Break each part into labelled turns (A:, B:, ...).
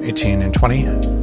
A: 18 and 20.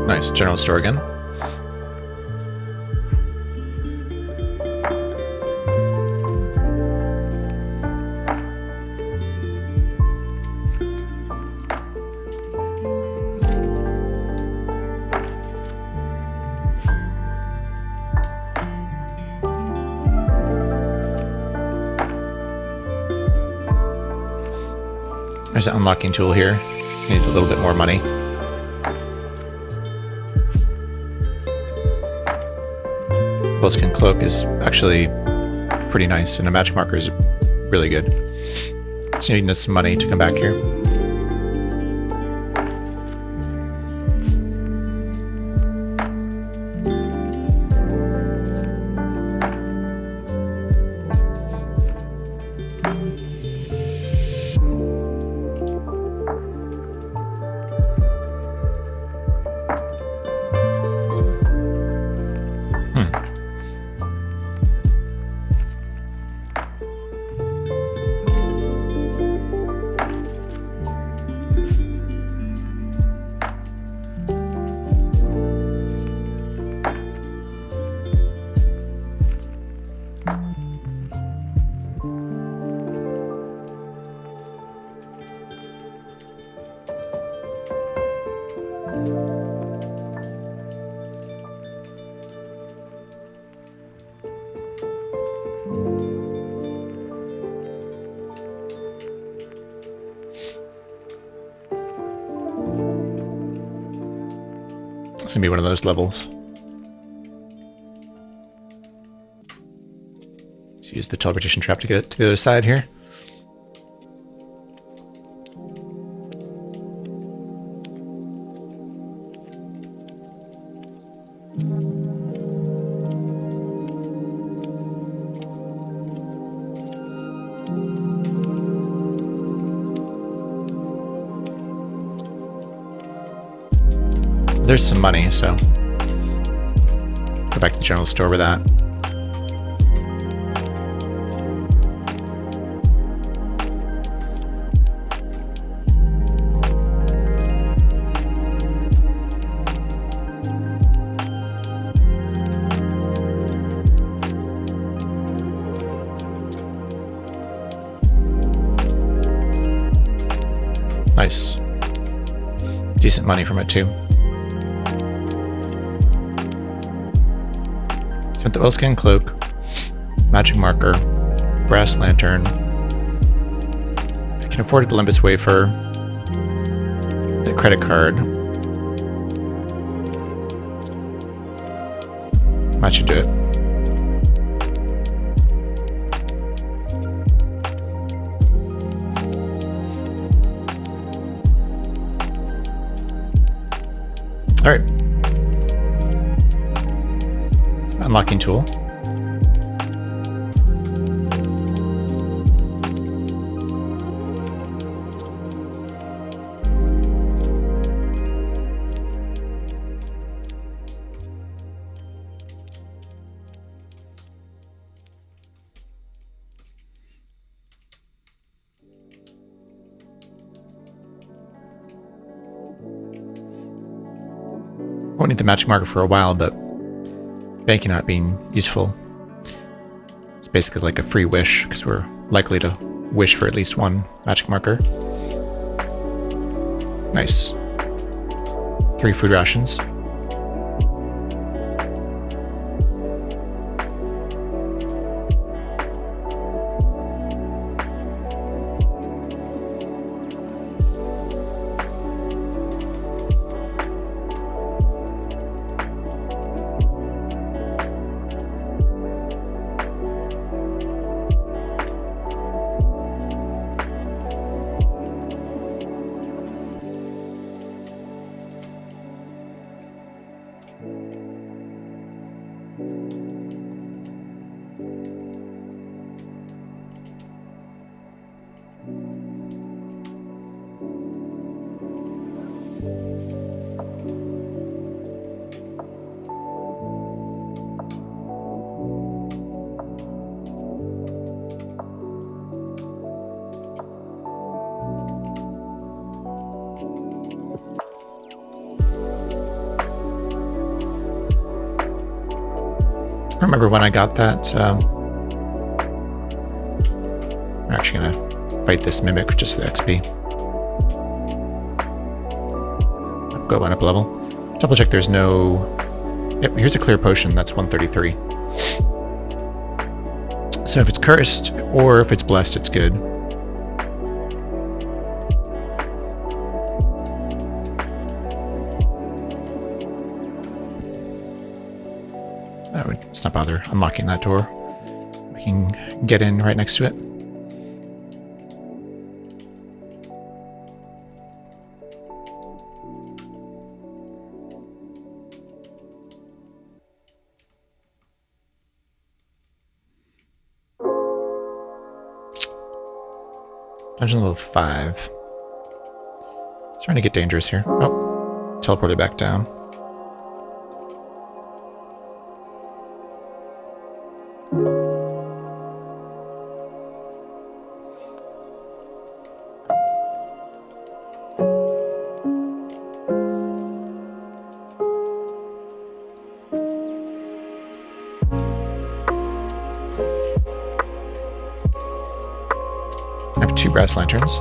A: Nice, general store again. There's an unlocking tool here. Need a little bit more money. Bullskin Cloak is actually pretty nice, and a magic marker is really good. So you need some money to come back here. It's gonna be one of those levels. Let's use the teleportation trap to get it to the other side here. There's some money, so go back to the general store with that. Nice. Decent money from it too. Spent the Oilskin Cloak, Magic Marker, Brass Lantern. I can afford the Limbus Wafer, the credit card. That should do it. Alright. Unlocking tool. Won't need the magic marker for a while, but banking on it being useful. It's basically like a free wish, because we're likely to wish for at least one magic marker. Nice. 3 food rations. I remember when I got that. We're actually gonna fight this mimic just for the XP. Go one up level. Double check there's no... Yep, here's a clear potion. That's 133. So if it's cursed or if it's blessed, it's good. Let's not bother unlocking that door. We can get in right next to it. Dungeon level 5. It's starting to get dangerous here. Oh, teleported back down. I have 2 brass lanterns.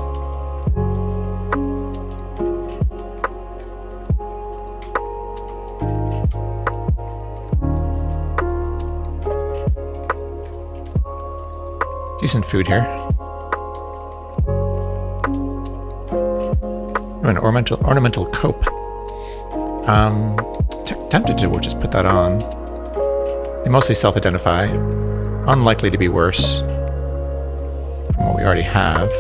A: Decent food here. Oh, an ornamental cope. Tempted to just put that on. They mostly self-identify. Unlikely to be worse from what we already have.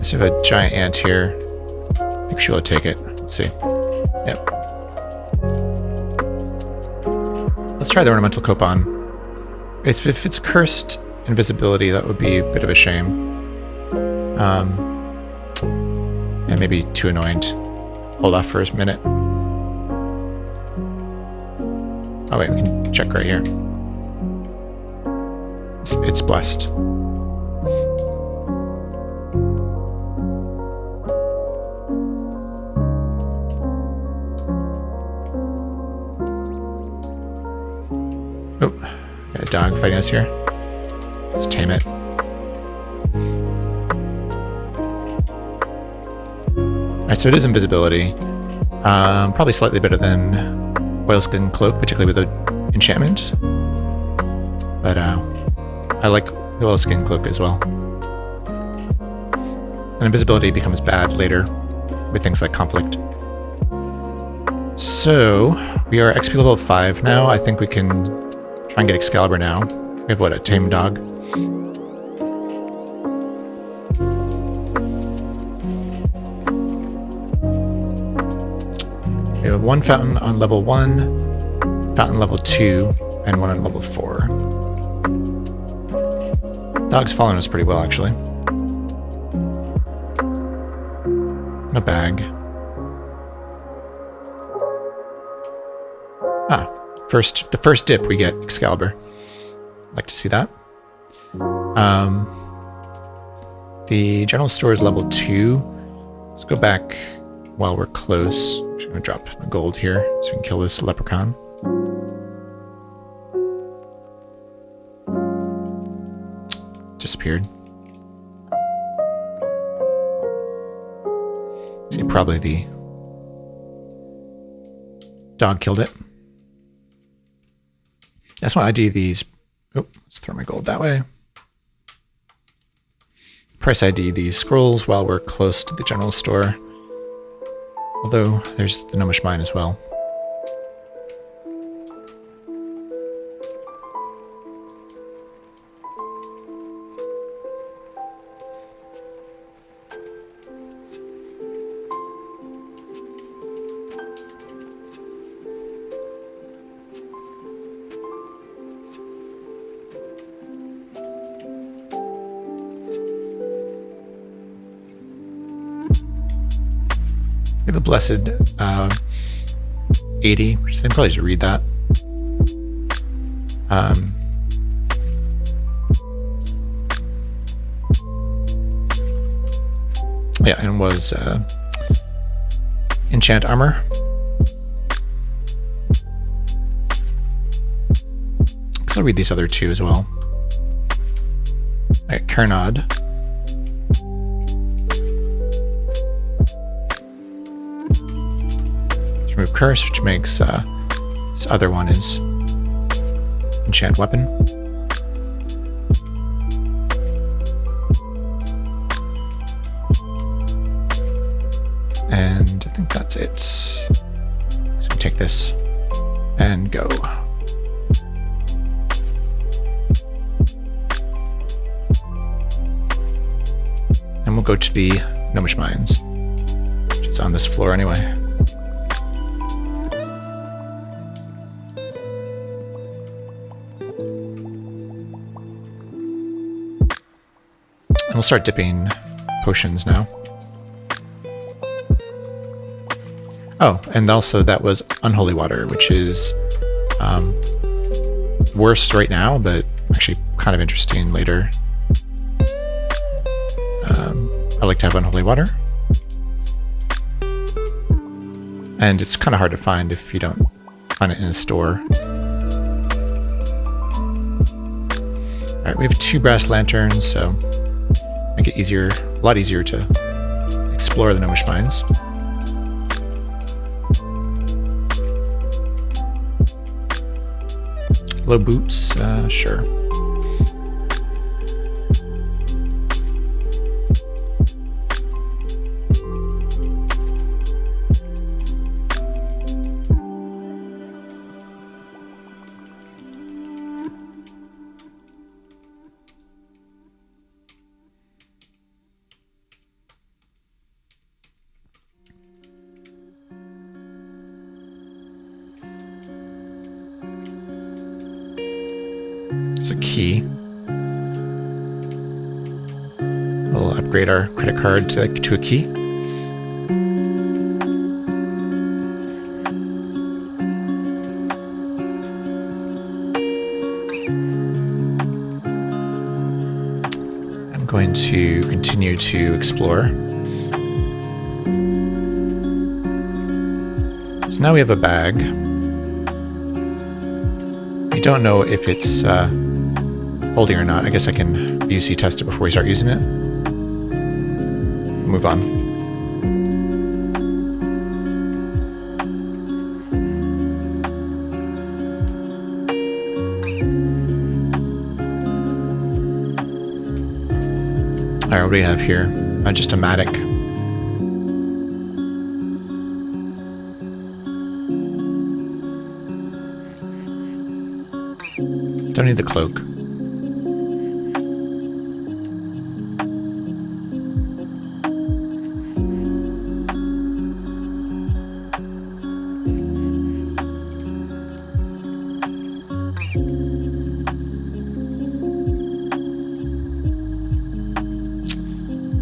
A: So we have a giant ant here. I think she'll take it. Let's see. Yep. Let's try the ornamental cope on. If it's cursed invisibility, that would be a bit of a shame. And maybe too annoying to hold off for a minute. Oh wait, we can check right here. It's blessed. Oh, got a dog fighting us here. Let's tame it. Alright, so it is invisibility. Probably slightly better than oilskin cloak, particularly with the enchantment. But I like the oilskin cloak as well. And invisibility becomes bad later with things like conflict. So we are XP level 5 now. I think we can try and get Excalibur now. We have what, a tame dog? We have one fountain on level 1, fountain level 2, and one on level 4. Dog's following us pretty well, actually. A bag. Ah, the first dip we get Excalibur. Like to see that. The general store is level 2. Let's go back while we're close. I'm just gonna drop a gold here so we can kill this leprechaun. Disappeared. Actually, probably the dog killed it. That's why I ID these. Oh, let's throw my gold that way. Price ID these scrolls while we're close to the general store. Although there's the gnomish mine as well. We have a blessed 80, which I can probably just read that. Yeah, and was enchant armor. So I'll read these other two as well. Alright, Carnod. Remove curse, which makes this other one is enchant weapon. And I think that's it. So we take this and go. And we'll go to the gnomish mines, which is on this floor anyway. And we'll start dipping potions now. Oh, and also that was unholy water, which is worse right now, but actually kind of interesting later. I like to have unholy water. And it's kind of hard to find if you don't find it in a store. Alright, we have 2 brass lanterns, so make it easier, a lot easier to explore the gnomish mines. Low boots, sure. There's a key. We'll upgrade our credit card to a key. I'm going to continue to explore. So now we have a bag. We don't know if it's holding or not. I guess I can BUC test it before we start using it. Move on. Alright, what do we have here? Just a matic. Don't need the cloak.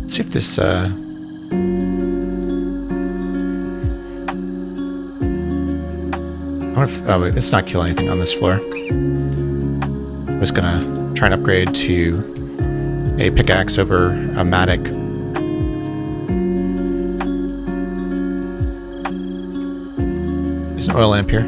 A: Let's see if this oh wait, let's not kill anything on this floor. I was gonna try and upgrade to a pickaxe over a mattock. There's an oil lamp here.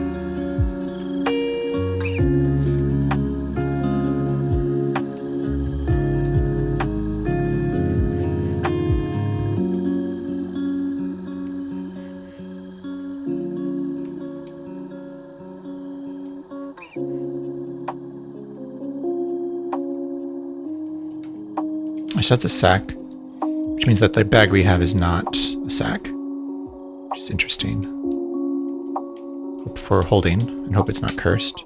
A: So that's a sack, which means that the bag we have is not a sack, which is interesting. Hope for holding, and hope it's not cursed.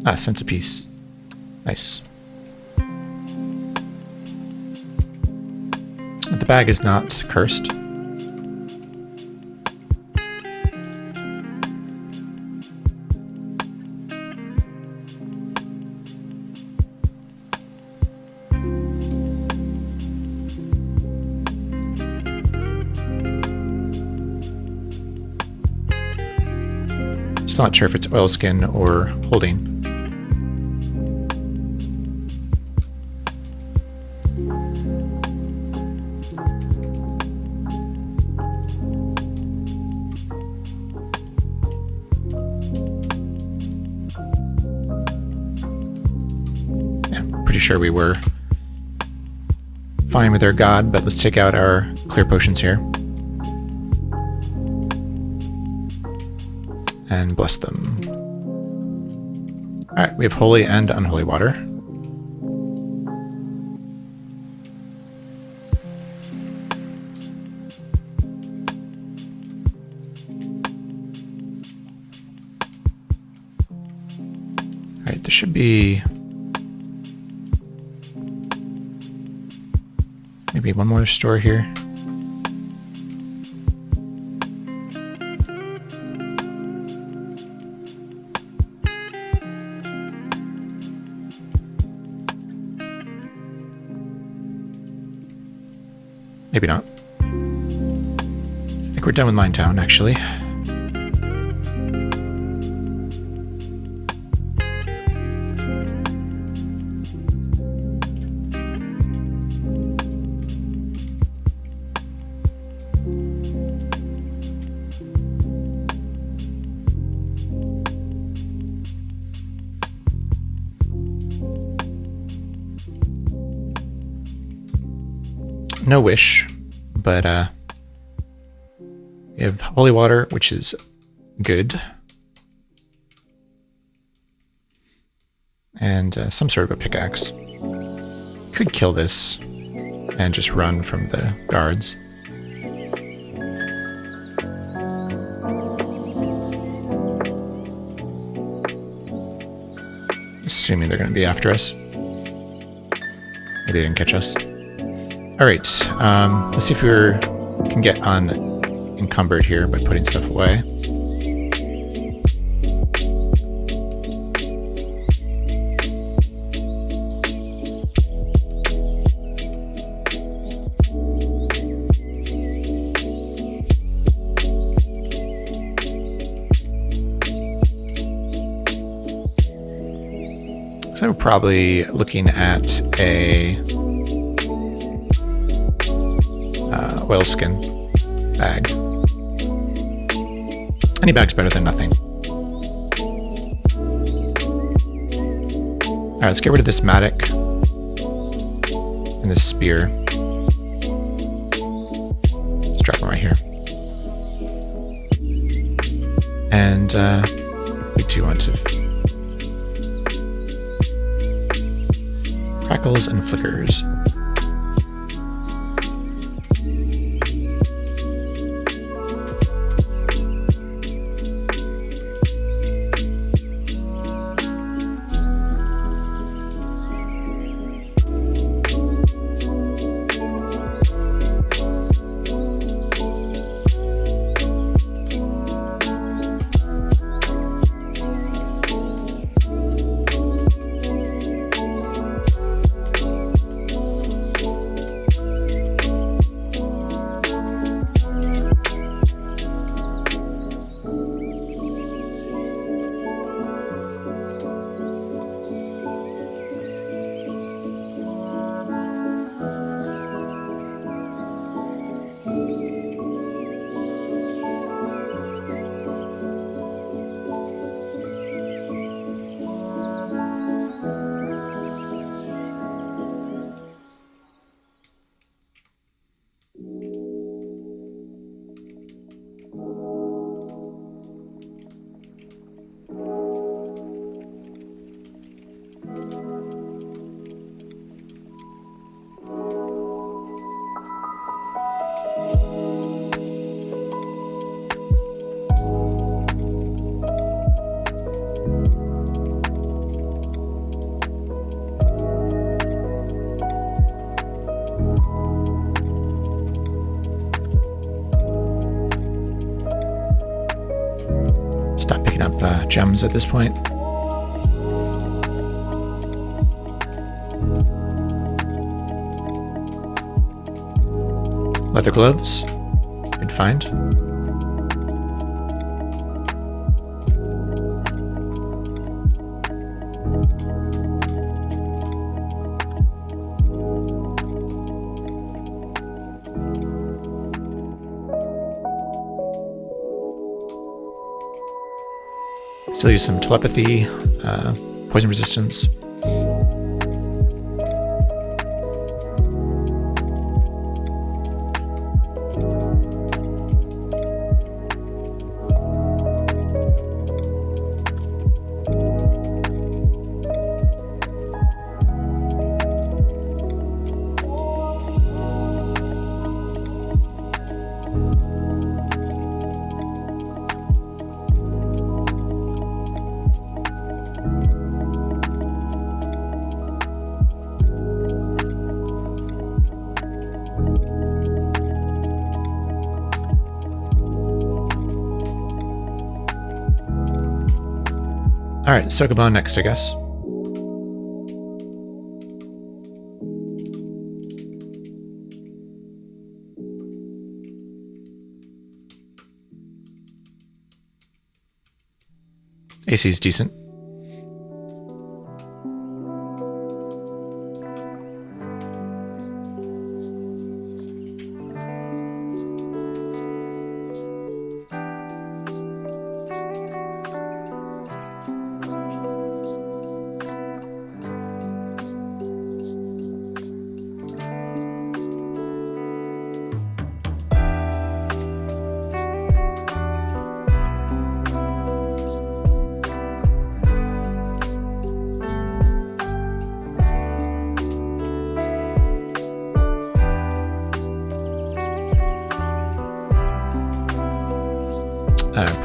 A: Ah, sense of peace. Nice. But the bag is not cursed. Still not sure if it's oilskin or holding. Sure we were fine with our god, but let's take out our clear potions here and bless them. Alright, we have holy and unholy water. Alright, there should be maybe one more store here. Maybe not. I think we're done with Minetown, actually. No wish, but we have holy water, which is good, and some sort of a pickaxe. Could kill this and just run from the guards. Assuming they're going to be after us. Maybe they didn't catch us. Alright, let's see if we can get unencumbered here by putting stuff away. So we're probably looking at a oilskin bag. Any bag's better than nothing. Alright, let's get rid of this mattock and this spear. Let's drop them right here. And we do want to crackles and flickers. Stop picking up gems at this point. Leather gloves. Good find. Still use some telepathy, poison resistance. Alright, Sogabone next, I guess. AC is decent.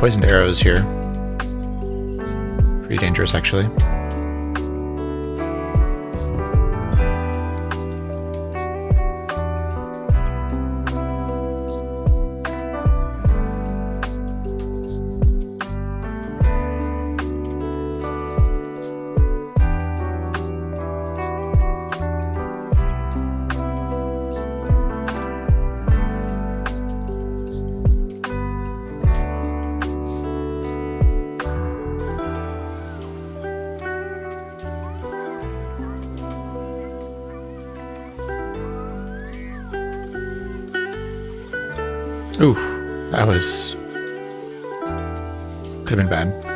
A: Poisoned arrows here. Pretty dangerous, actually. Ooh, that was Could have been bad.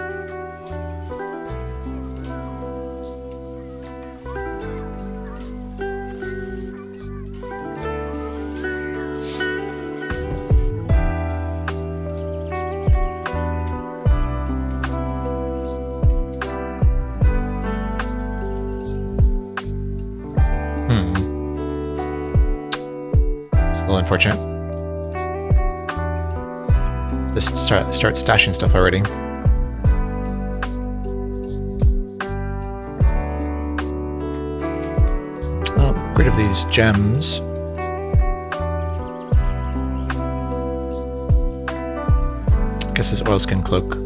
A: It's a little unfortunate. Just start stashing stuff already. Get rid of these gems. I guess this oilskin cloak.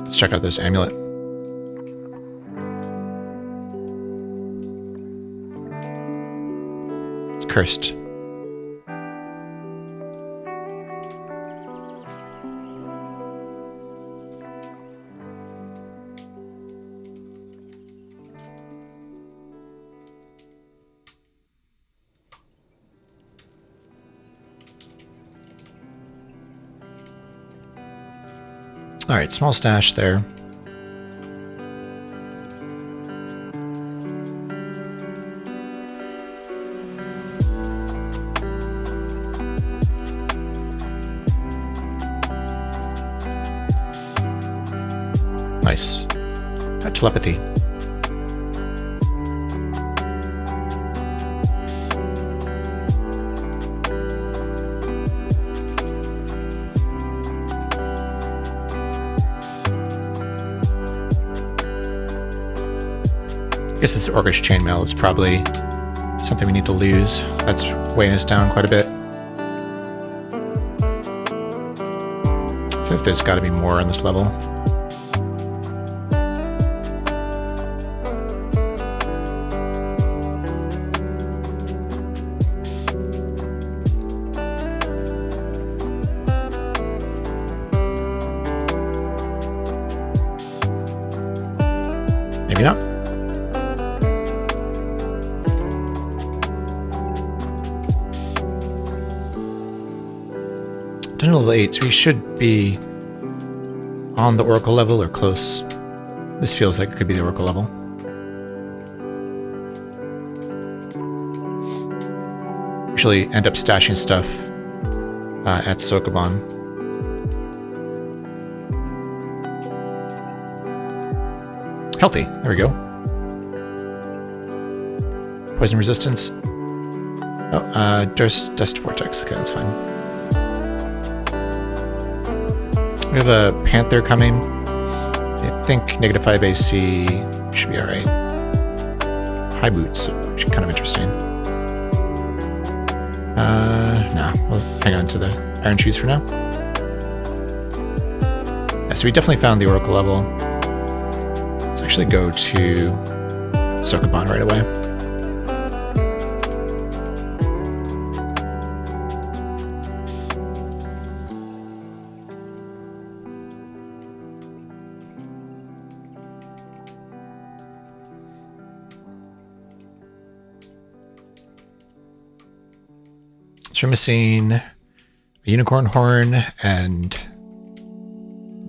A: Let's check out this amulet. It's cursed. All right, small stash there. Nice. Got telepathy. I guess this Orcish chainmail is probably something we need to lose. That's weighing us down quite a bit. I feel like there's got to be more on this level. Maybe not. Level 8, so we should be on the Oracle level or close. This feels like it could be the Oracle level. Usually end up stashing stuff at Sokoban. Healthy, there we go. Poison resistance. Oh, dust vortex, okay, that's fine. We have a Panther coming. I think -5 AC should be alright. High boots, actually kind of interesting. Nah, we'll hang on to the Iron Shoes for now. Yeah, so we definitely found the Oracle level. Let's actually go to Sokoban right away. So we're missing a unicorn horn and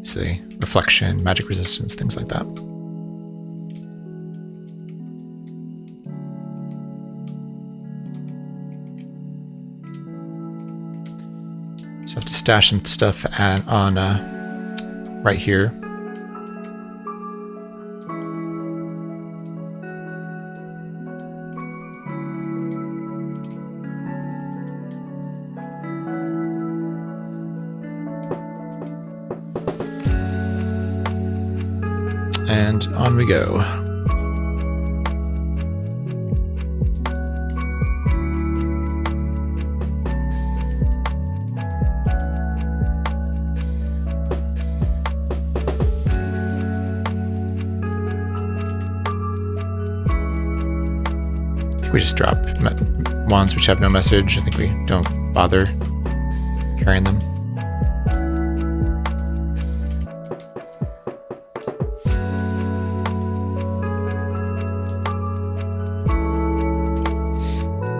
A: see reflection, magic resistance, things like that. So I have to stash some stuff on right here. And on we go. I think we just drop wands which have no message. I think we don't bother carrying them.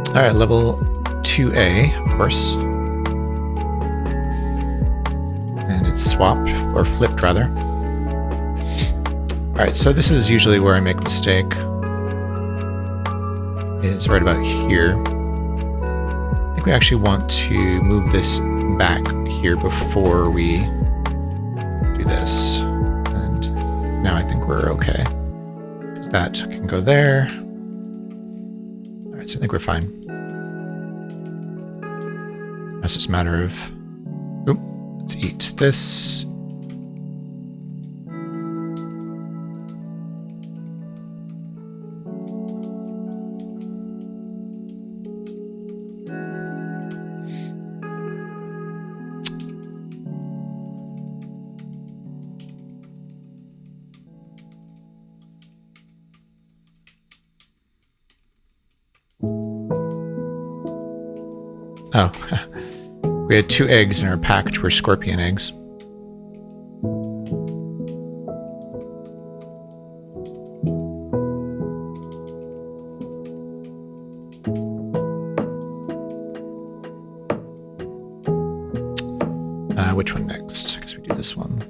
A: All right, level 2A, of course. And it's swapped, or flipped rather. All right, so this is usually where I make a mistake. Is right about here. I think we actually want to move this back here before we do this. And now I think we're okay. Because that can go there. All right, so I think we're fine. It's just a matter of, oop, let's eat this. Oh, we had 2 eggs in our pack, which were scorpion eggs. Which one next? I guess we do this one.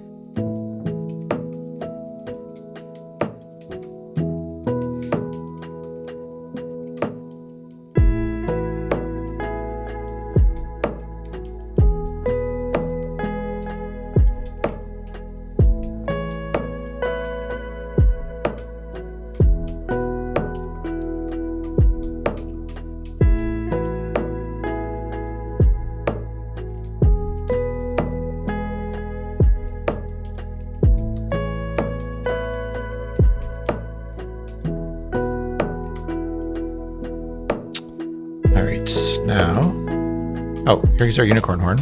A: Now, oh, here's our unicorn horn.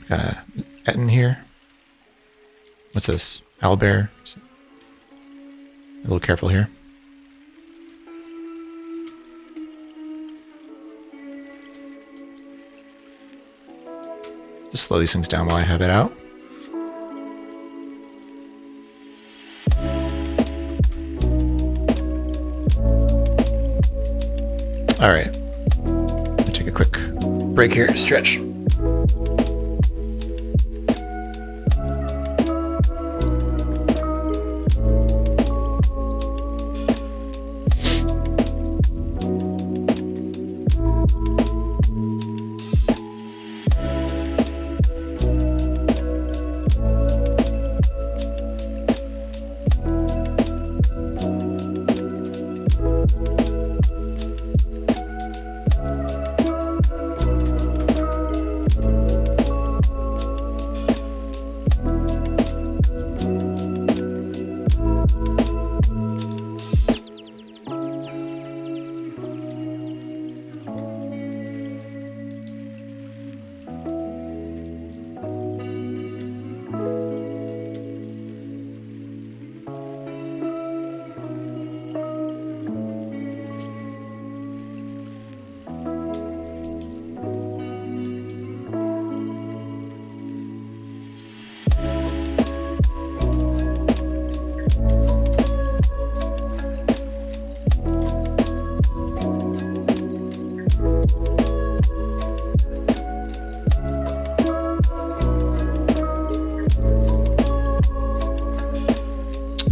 A: Got a Etten here. What's this? Owlbear. A little careful here. Just slow these things down while I have it out. All right. I'll take a quick break here to stretch.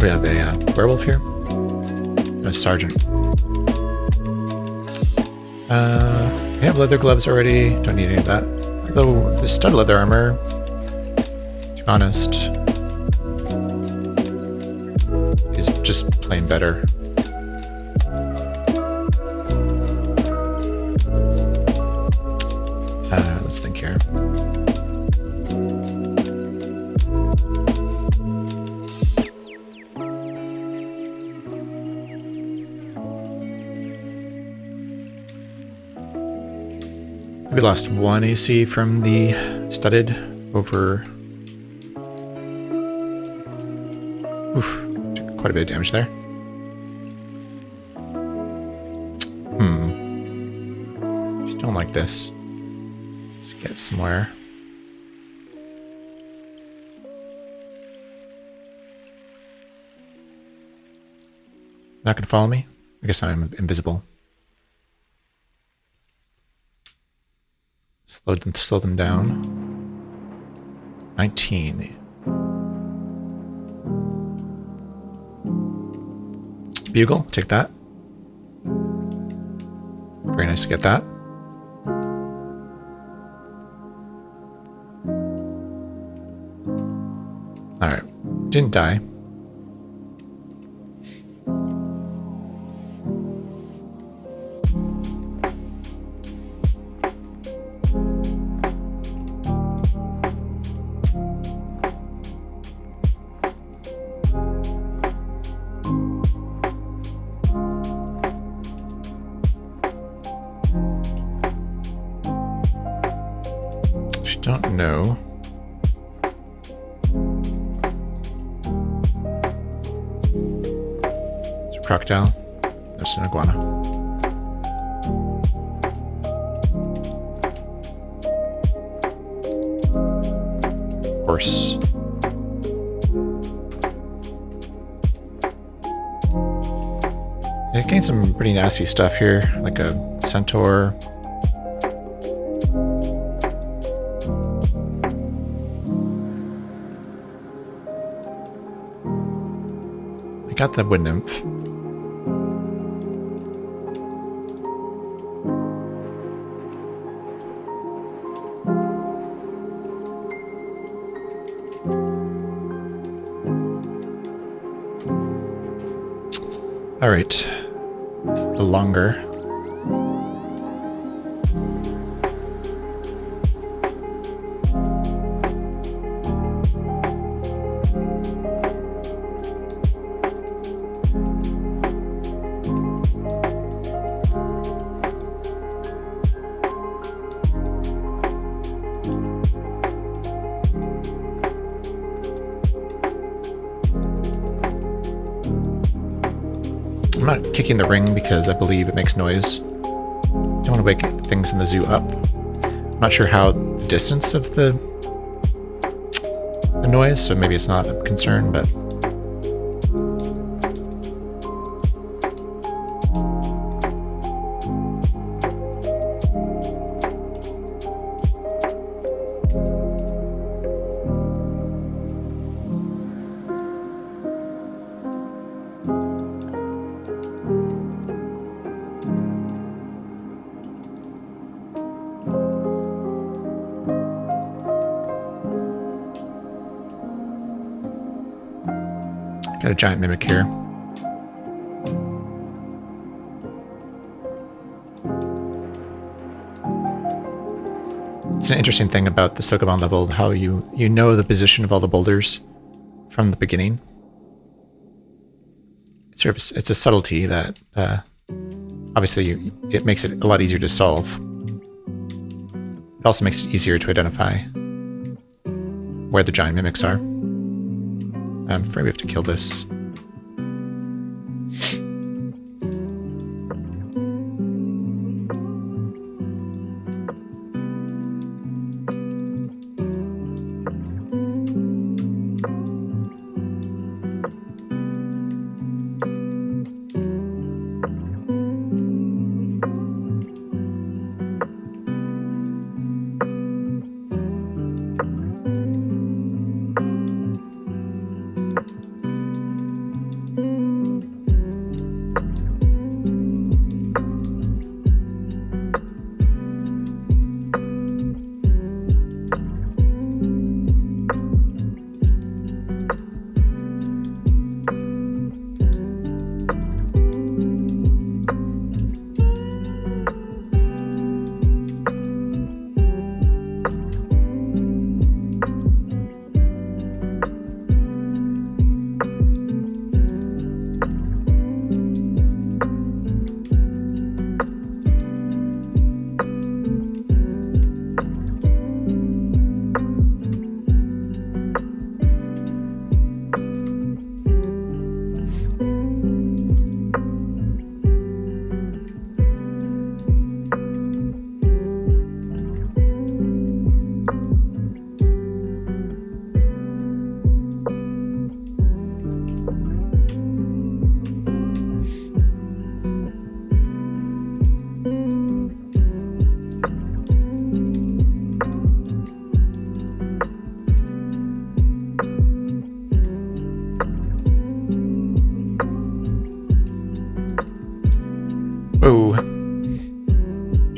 A: We have a werewolf here. A sergeant. We have leather gloves already. Don't need any of that. Although the stud leather armor, to be honest, is just plain better. Let's think here. We lost 1 AC from the studded over. Oof, took quite a bit of damage there. Just don't like this. Let's get somewhere. Not gonna follow me? I guess I'm invisible. Slow them down. 19. Bugle, take that. Very nice to get that. Alright, didn't die. Don't know. It's a crocodile. That's an iguana. Horse. It gained some pretty nasty stuff here, like a centaur. I got the wood nymph. All right, this is the longer. I'm not kicking the ring because I believe it makes noise. Don't want to wake things in the zoo up. I'm not sure how the distance of the noise, so maybe it's not a concern, but got a giant mimic here. It's an interesting thing about the Sokoban level, how you know the position of all the boulders from the beginning. It's a subtlety that obviously it makes it a lot easier to solve. It also makes it easier to identify where the giant mimics are. I'm afraid we have to kill this.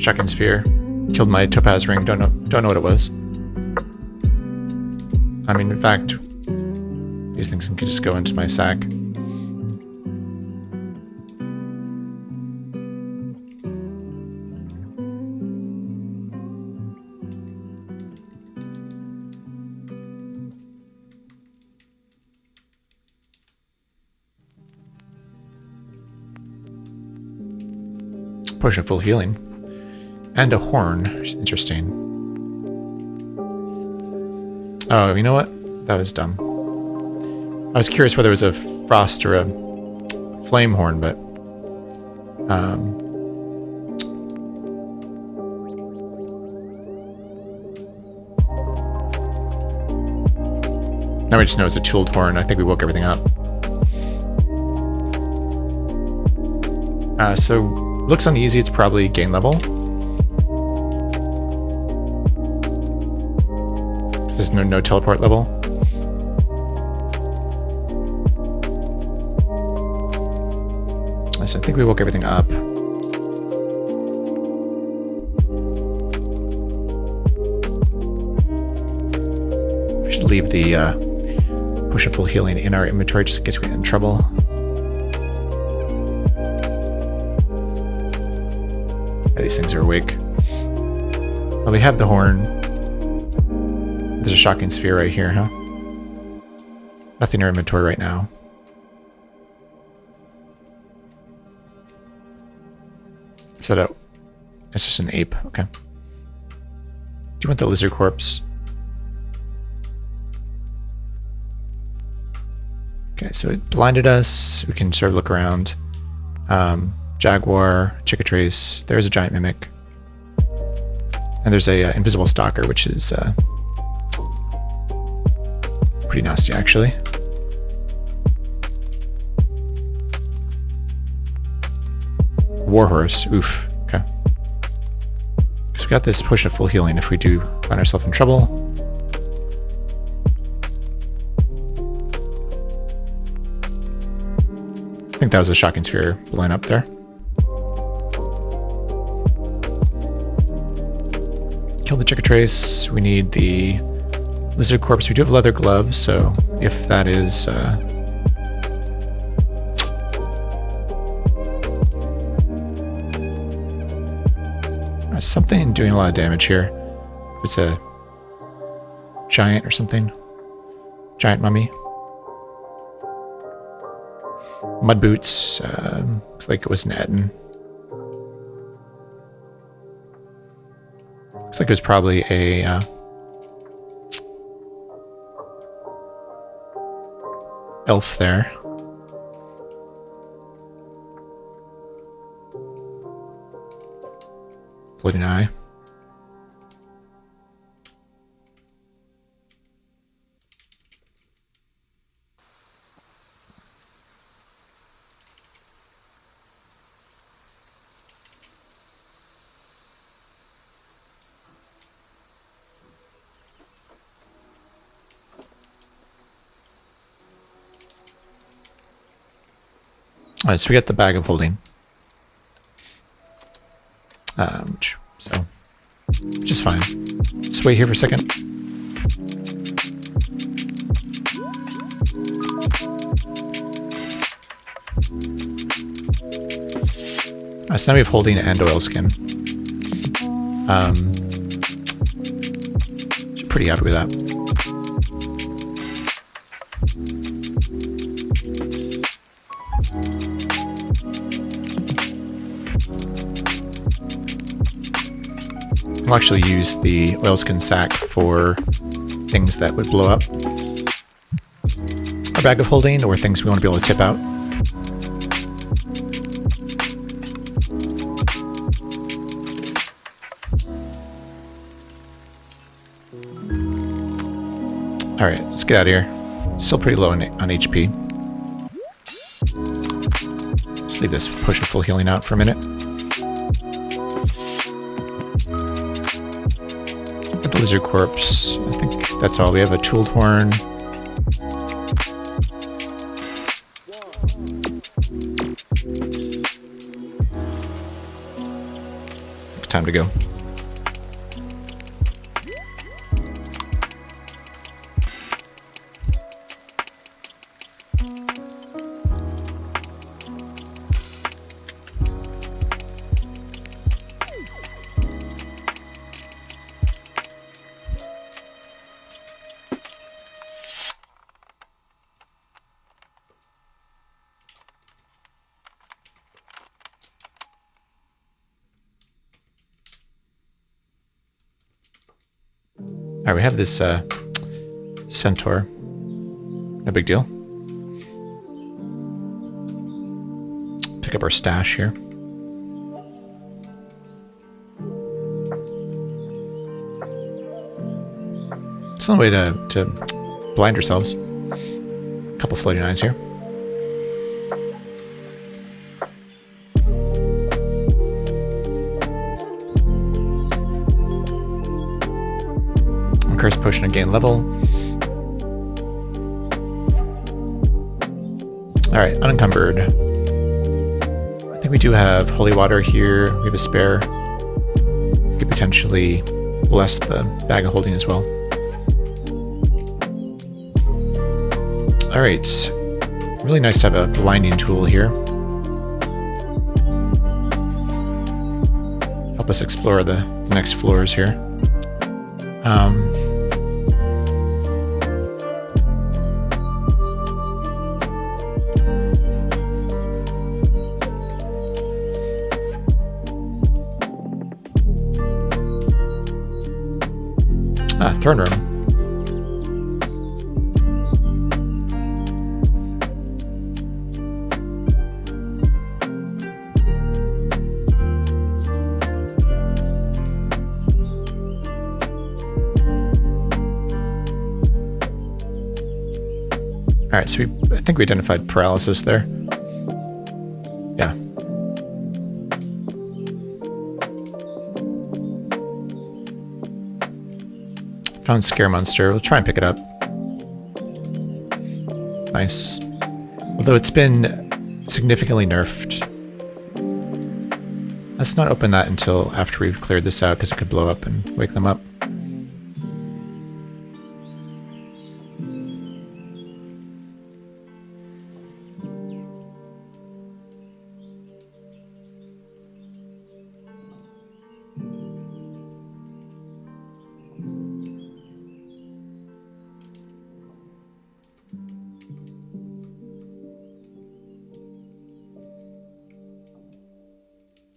A: Shocking sphere. Killed my topaz ring. Don't know what it was. I mean, in fact, these things can just go into my sack. Potion of full healing. And a horn. Interesting. Oh, you know what? That was dumb. I was curious whether it was a frost or a flame horn, but... now we just know it's a tooled horn. I think we woke everything up. So, looks uneasy. It's probably gain level. There's no teleport level. So I think we woke everything up. We should leave the potion of full healing in our inventory just in case we get in trouble. Yeah, these things are awake. Well, we have the horn. There's a shocking sphere right here, huh? Nothing in our inventory right now. Is that a... It's just an ape. Okay. Do you want the lizard corpse? Okay, so it blinded us. We can sort of look around. Jaguar, Chickatrace. There's a giant mimic. And there's a invisible stalker, which is... pretty nasty, actually. Warhorse. Oof. Okay. So we got this potion of full healing if we do find ourselves in trouble. I think that was a shocking sphere blowing up there. Kill the Chickatrace. We need the lizard corpse. We do have leather gloves, so if that is something doing a lot of damage here. If it's a giant or something. Giant mummy. Mud boots. Looks like it was an Etten. Looks like it was probably a elf there. Floating eye. Alright, so we got the bag of holding. Which is fine. Let's wait here for a second. So now we have holding and oilskin. Pretty happy with that. We'll actually use the oilskin sack for things that would blow up our bag of holding or things we want to be able to tip out. Alright, let's get out of here. Still pretty low on HP. Let's leave this potion of full healing out for a minute. Got the lizard corpse. I think that's all. We have a tooled horn. Time time to go. All right, we have this centaur. No big deal. Pick up our stash here. It's another way to blind ourselves. A couple floating eyes here. Curse potion to gain level. Alright, unencumbered. I think we do have holy water here. We have a spare. We could potentially bless the bag of holding as well. Alright. Really nice to have a blinding tool here. Help us explore the next floors here. Throne room. All right, so I think we identified paralysis there. Yeah. Found Scare Monster. We'll try and pick it up. Nice. Although it's been significantly nerfed. Let's not open that until after we've cleared this out, because it could blow up and wake them up.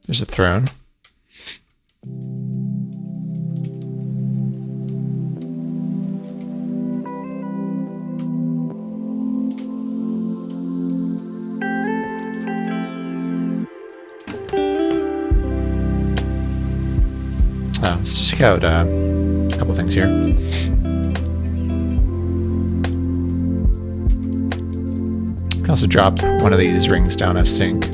A: There's a throne. Let's just check out a couple things here. You can also drop one of these rings down a sink.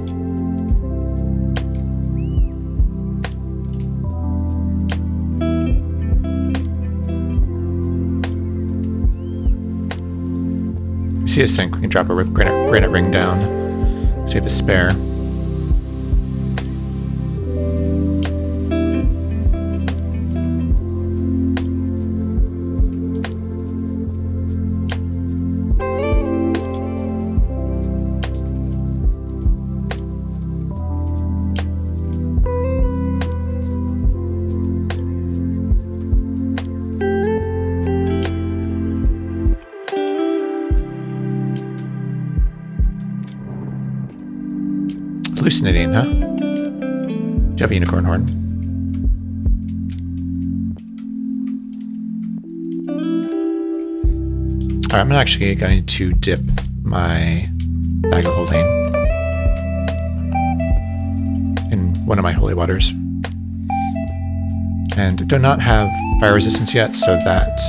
A: See a sink, we can drop a granite ring down, so we have a spare. Hallucinating, huh? Do you have a unicorn horn? Alright, I'm actually going to dip my bag of holding in one of my holy waters. And I do not have fire resistance yet, so that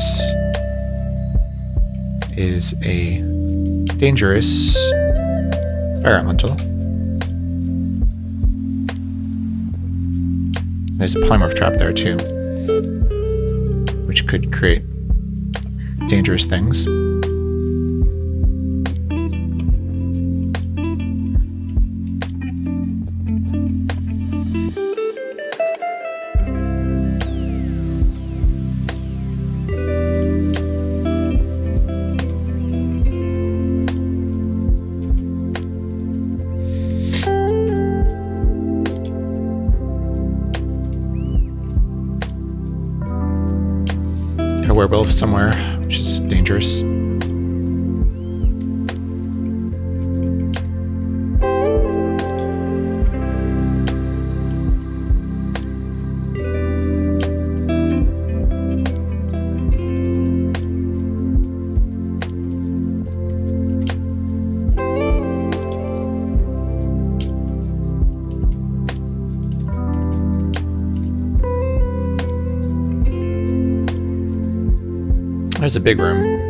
A: is a dangerous fire elemental. There's a polymorph trap there too, which could create dangerous things. a werewolf somewhere, which is dangerous. There's a big room.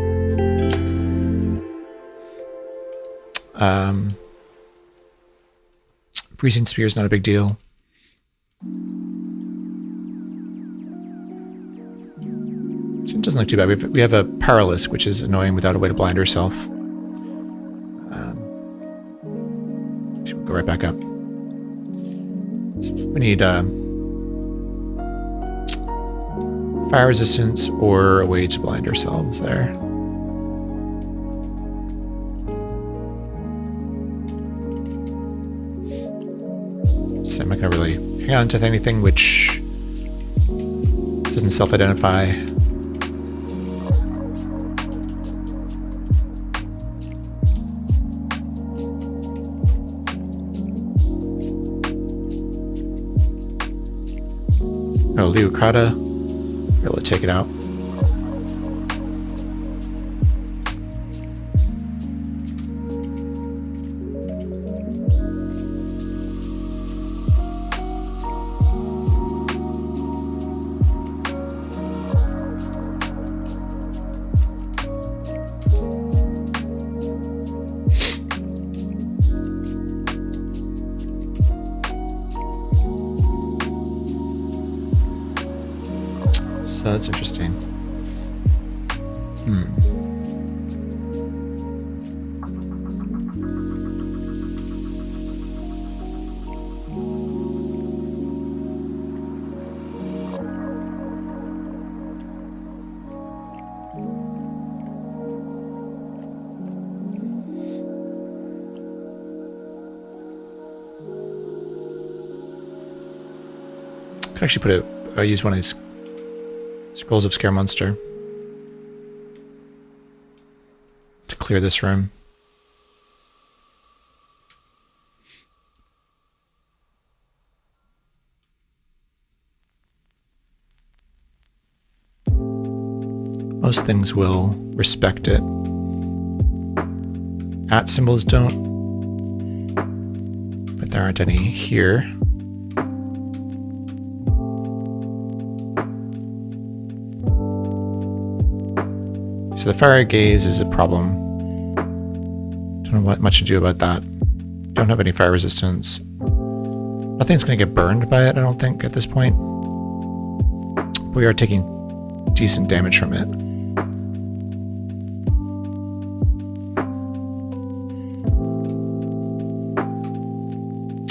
A: Freezing spear is not a big deal. It doesn't look too bad. We have a powerless, which is annoying without a way to blind herself. She'll go right back up. So we need fire resistance or a way to blind ourselves there. So I'm not going to really hang on to anything which doesn't self-identify. Oh, Leucrata. Be able to take it out. So that's interesting. Could actually use one of these Scrolls of Scare Monster to clear this room. Most things will respect it. At symbols don't, but there aren't any here. So the fire gaze is a problem. Don't know what much to do about that. Don't have any fire resistance. Nothing's going to get burned by it, I don't think, at this point. But we are taking decent damage from it.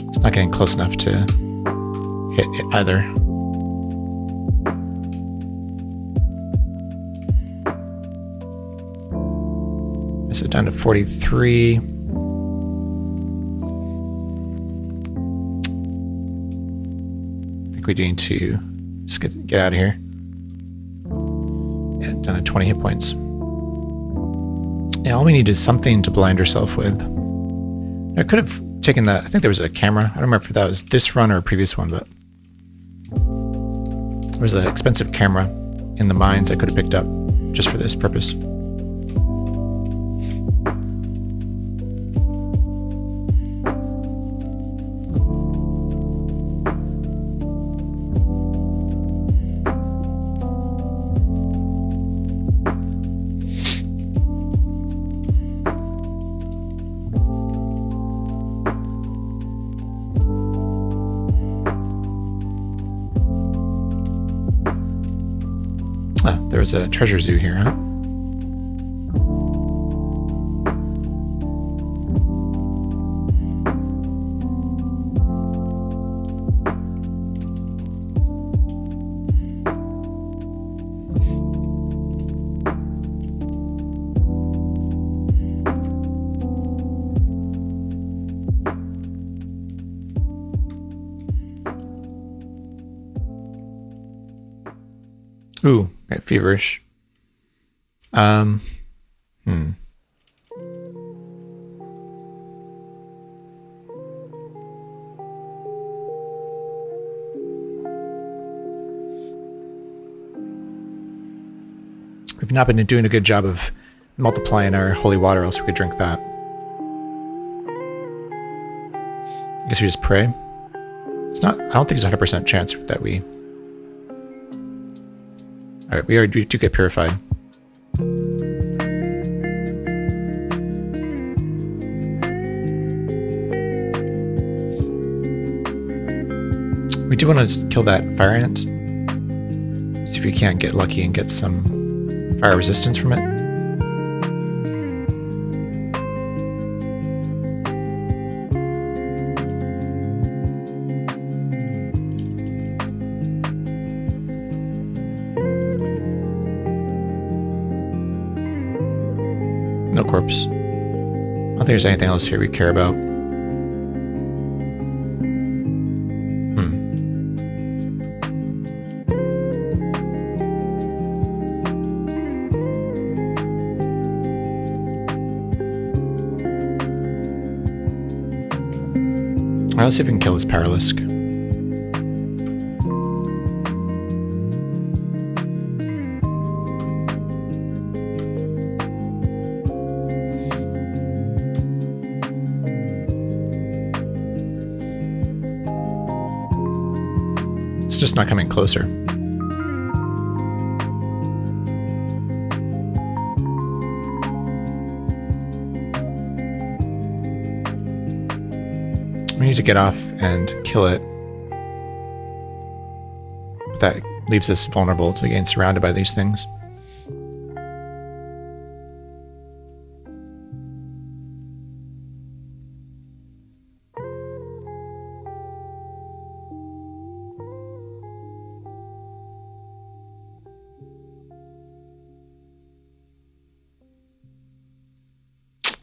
A: It's not getting close enough to hit it either. So down to 43. I think we need to just get out of here. Yeah, down to 20 hit points. Yeah, all we need is something to blind ourselves with. I could have taken that. I think there was a camera. I don't remember if that was this run or a previous one, but there was an expensive camera in the mines I could have picked up just for this purpose. There's a treasure zoo here, huh? Ooh, right, feverish. Hmm. We've not been doing a good job of multiplying our holy water, else we could drink that. I guess we just pray. It's not. I don't think it's a 100% chance that we. All right, we do get purified. We do want to kill that fire ant. See if we can't get lucky and get some fire resistance from it. No corpse. I don't think there's anything else here we care about. Alright, let's see if we can kill this Paralisk. It's just not coming closer. We need to get off and kill it. But that leaves us vulnerable to getting surrounded by these things.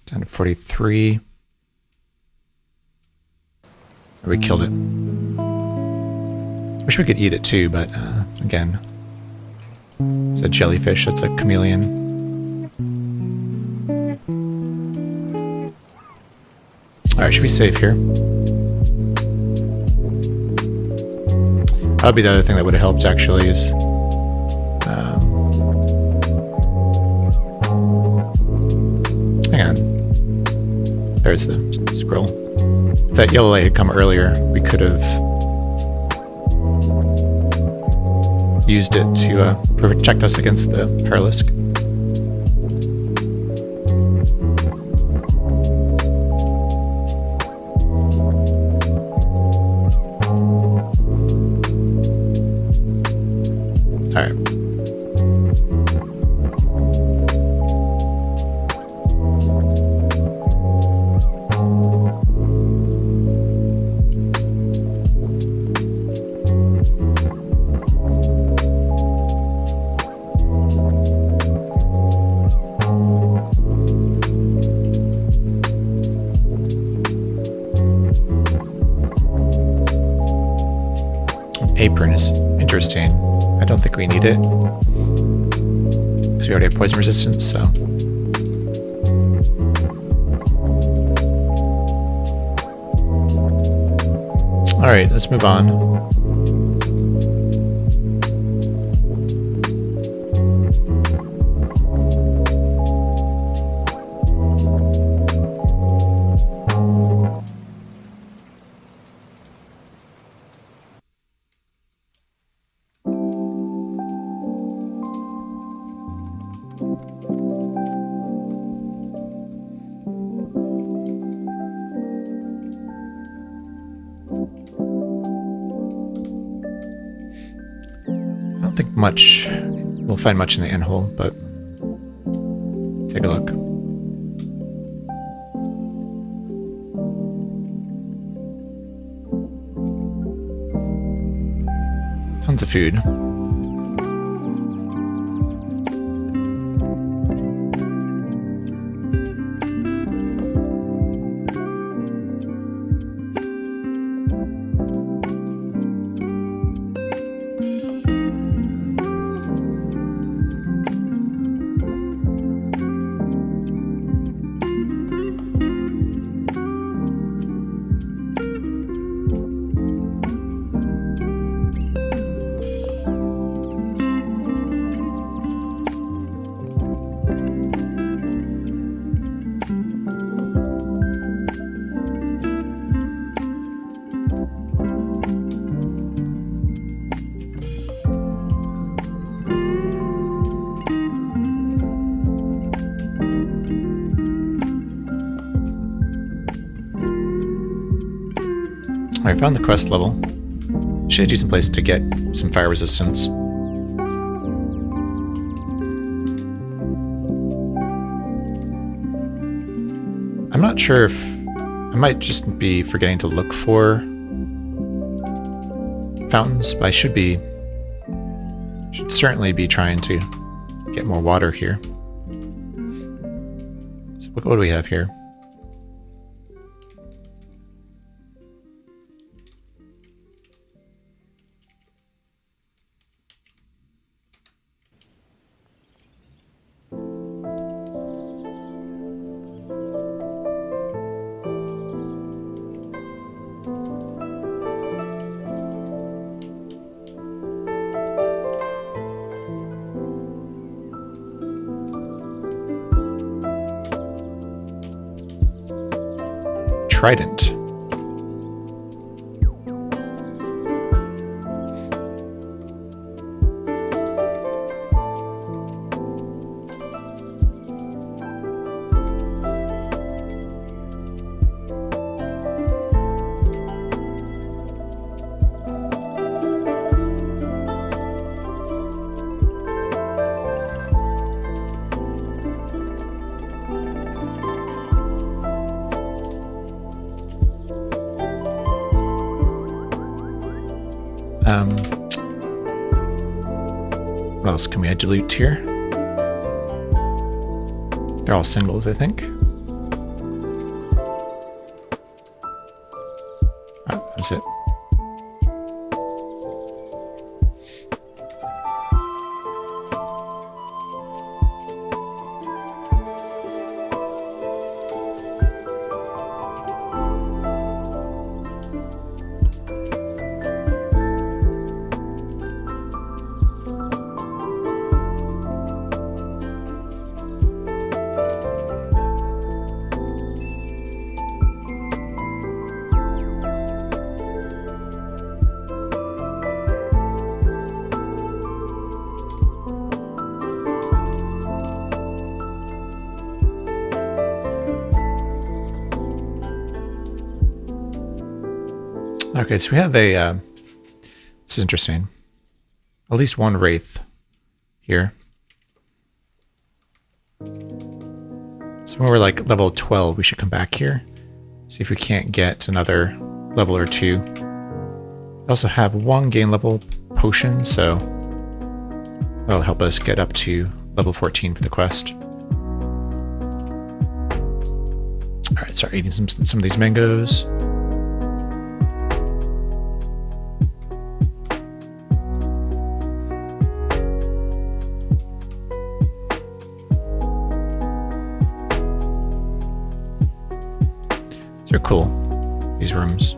A: Down to 43. We killed it. Wish we could eat it too, but again, it's a jellyfish. It's a chameleon. Alright, should we save here? That would be the other thing that would have helped, actually, is hang on. There's the scroll. If that yellow light had come earlier, we could have used it to protect us against the Paralisk. Alright. Apron is interesting. I don't think we need it, because we already have poison resistance, so. Alright, let's move on. I don't think much, we'll find much in the end hole, but take a look. Tons of food. I found the quest level. Should be a decent place to get some fire resistance. I'm not sure if I might just be forgetting to look for fountains, but I should certainly be trying to get more water here. So what do we have here? Trident. What else can we add to loot here? They're all singles, I think. Oh, that's it. Okay, so we have a, this is interesting, at least one wraith here. So when we're like level 12, we should come back here, see if we can't get another level or two. We also have one gain level potion, so that'll help us get up to level 14 for the quest. Alright, start eating some of these mangoes. They're cool, these rooms.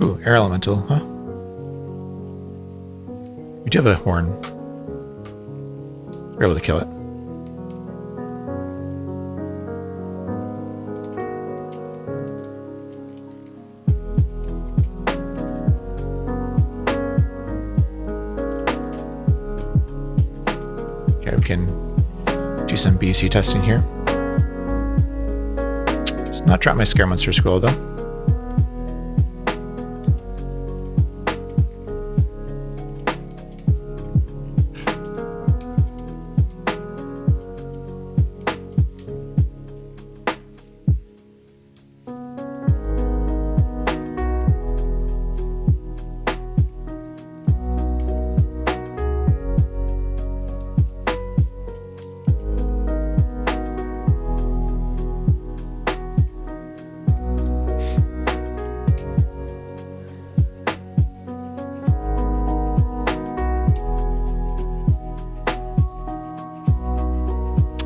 A: Ooh, air elemental, huh? We do have a horn. We're able to kill it. Okay, we can do some BC testing here. Just not drop my scare monster scroll though.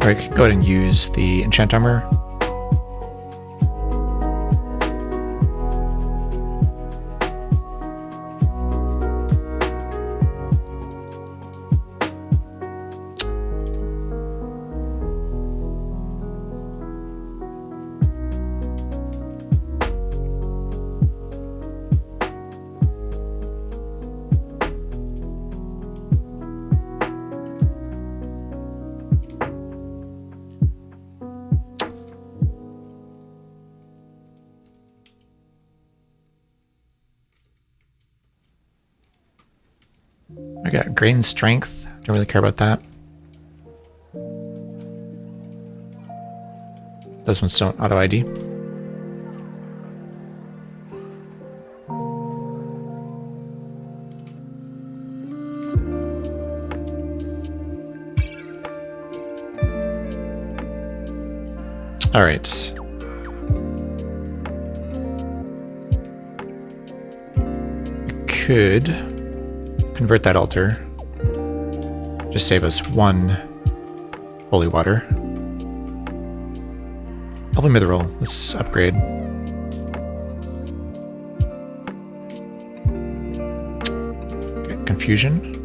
A: I can go ahead and use the enchant armor. I got grain strength. Don't really care about that. Those ones don't auto ID. All right. We could convert that altar. Just save us 1 holy water. Elven Mithril. Let's upgrade. Okay, confusion.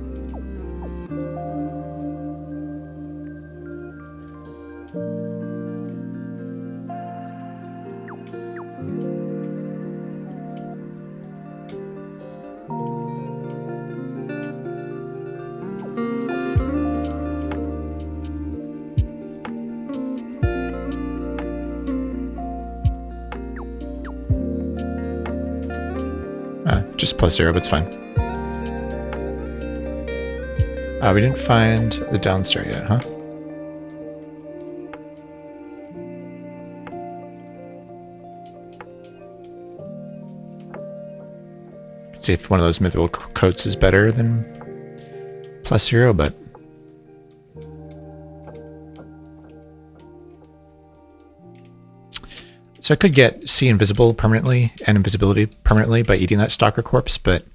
A: Just +0, but it's fine. We didn't find the downstairs yet, huh? Let's see if one of those mithril coats is better than +0, but so I could get see invisible permanently and invisibility permanently by eating that stalker corpse, but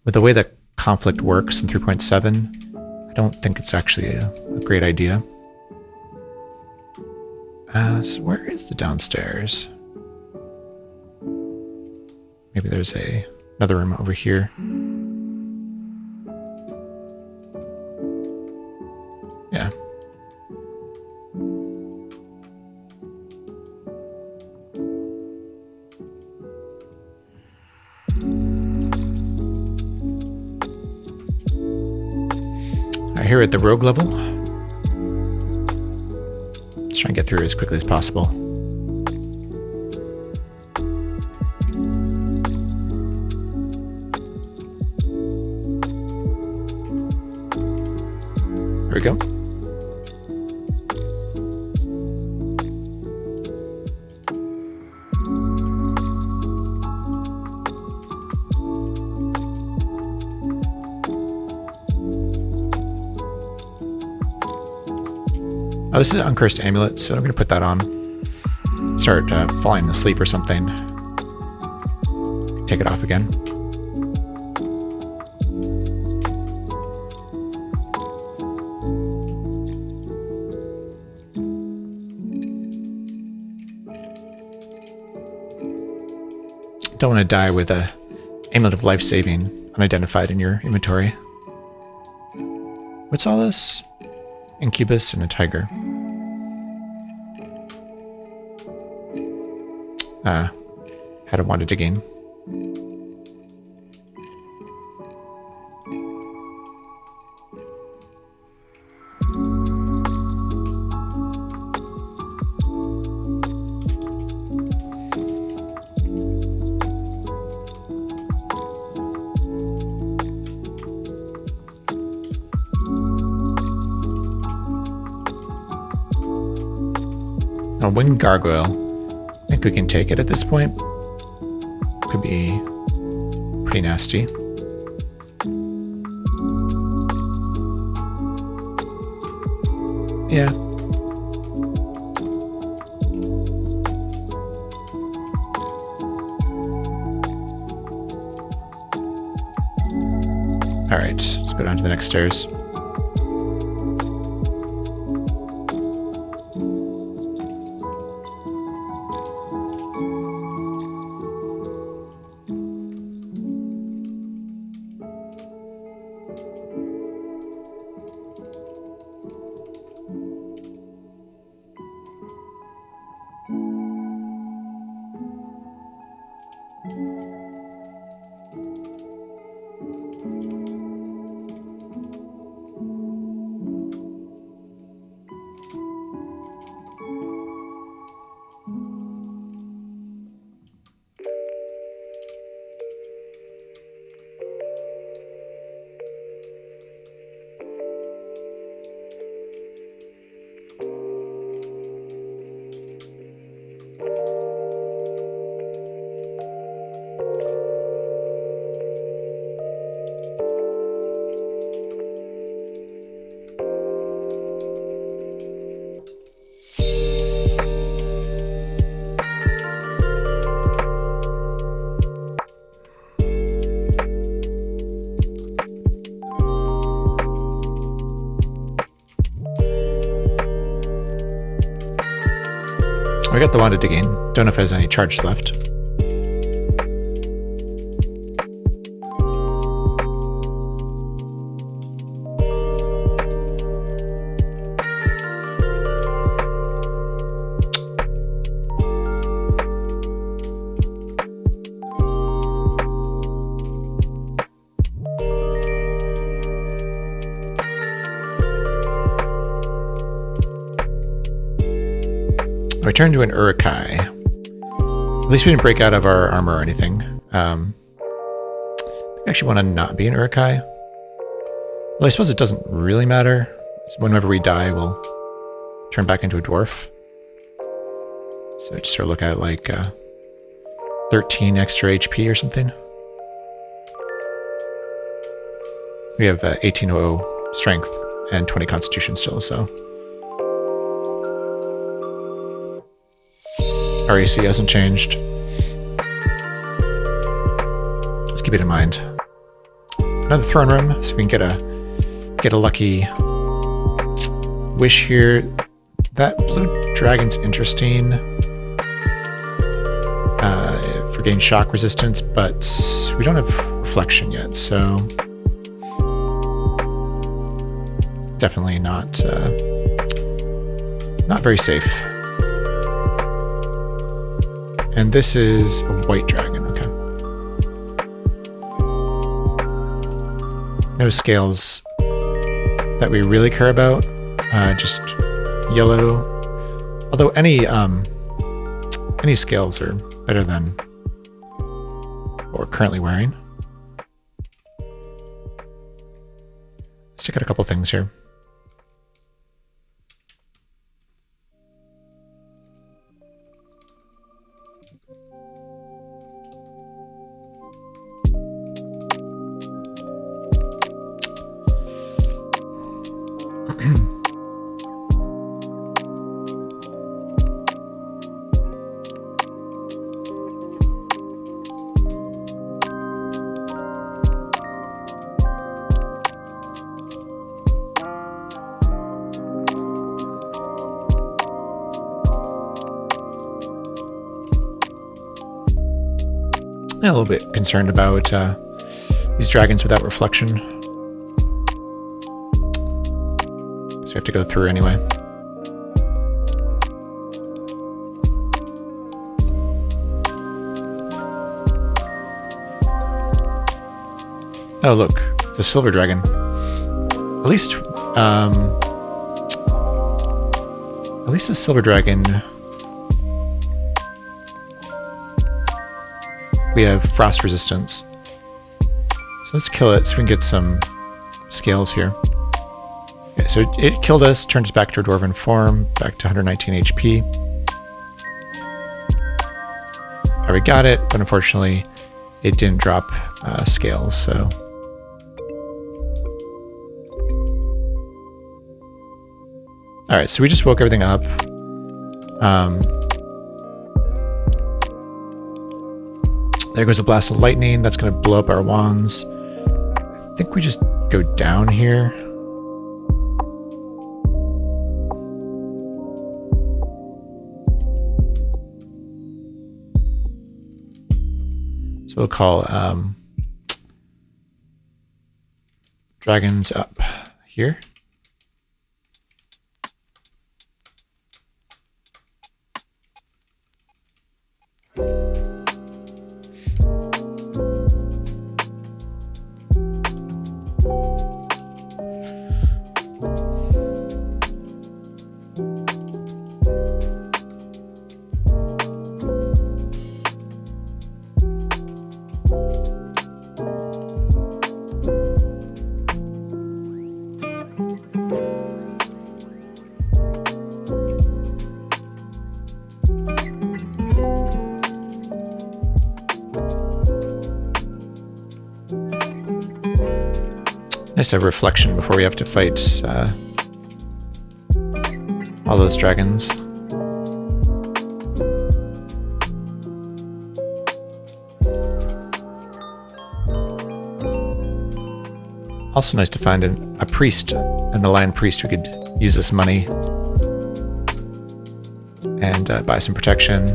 A: with the way that conflict works in 3.7, I don't think it's actually a great idea. So where is the downstairs? Maybe there's another room over here. Yeah. Here at the rogue level. Let's try and get through as quickly as possible. There we go. Oh, this is an uncursed amulet, so I'm going to put that on. Start falling asleep or something. Take it off again. Don't want to die with a amulet of life saving unidentified in your inventory. What's all this? Incubus and a tiger. Had a wanted again. A winged gargoyle. I think we can take it at this point. Could be pretty nasty. Yeah. All right, let's go down to the next stairs. I got the wand of digging. Don't know if it has any charge left. Return to an Urukai. At least we didn't break out of our armor or anything. I actually want to not be an Urukai. Well, I suppose it doesn't really matter. Whenever we die, we'll turn back into a dwarf. So just sort of look at it like 13 extra HP or something. We have 1800 strength and 20 constitution still, so. Our AC hasn't changed. Let's keep it in mind. Another throne room, so we can get a lucky wish here. That blue dragon's interesting for getting shock resistance, but we don't have reflection yet, so definitely not very safe. And this is a white dragon, okay. No scales that we really care about, just yellow. Although any scales are better than what we're currently wearing. Let's check out a couple things here. A little bit concerned about these dragons without reflection. So we have to go through anyway. Oh look, it's a silver dragon. At least a silver dragon. We have frost resistance. So let's kill it so we can get some scales here. Okay, so it killed us, turned us back to our dwarven form, back to 119 HP. Alright, we got it, but unfortunately it didn't drop scales, so. Alright, so we just woke everything up. There goes a blast of lightning. That's going to blow up our wands. I think we just go down here. So we'll call dragons up here. Nice to have reflection before we have to fight all those dragons. Also nice to find a priest, an aligned priest who could use this money and buy some protection.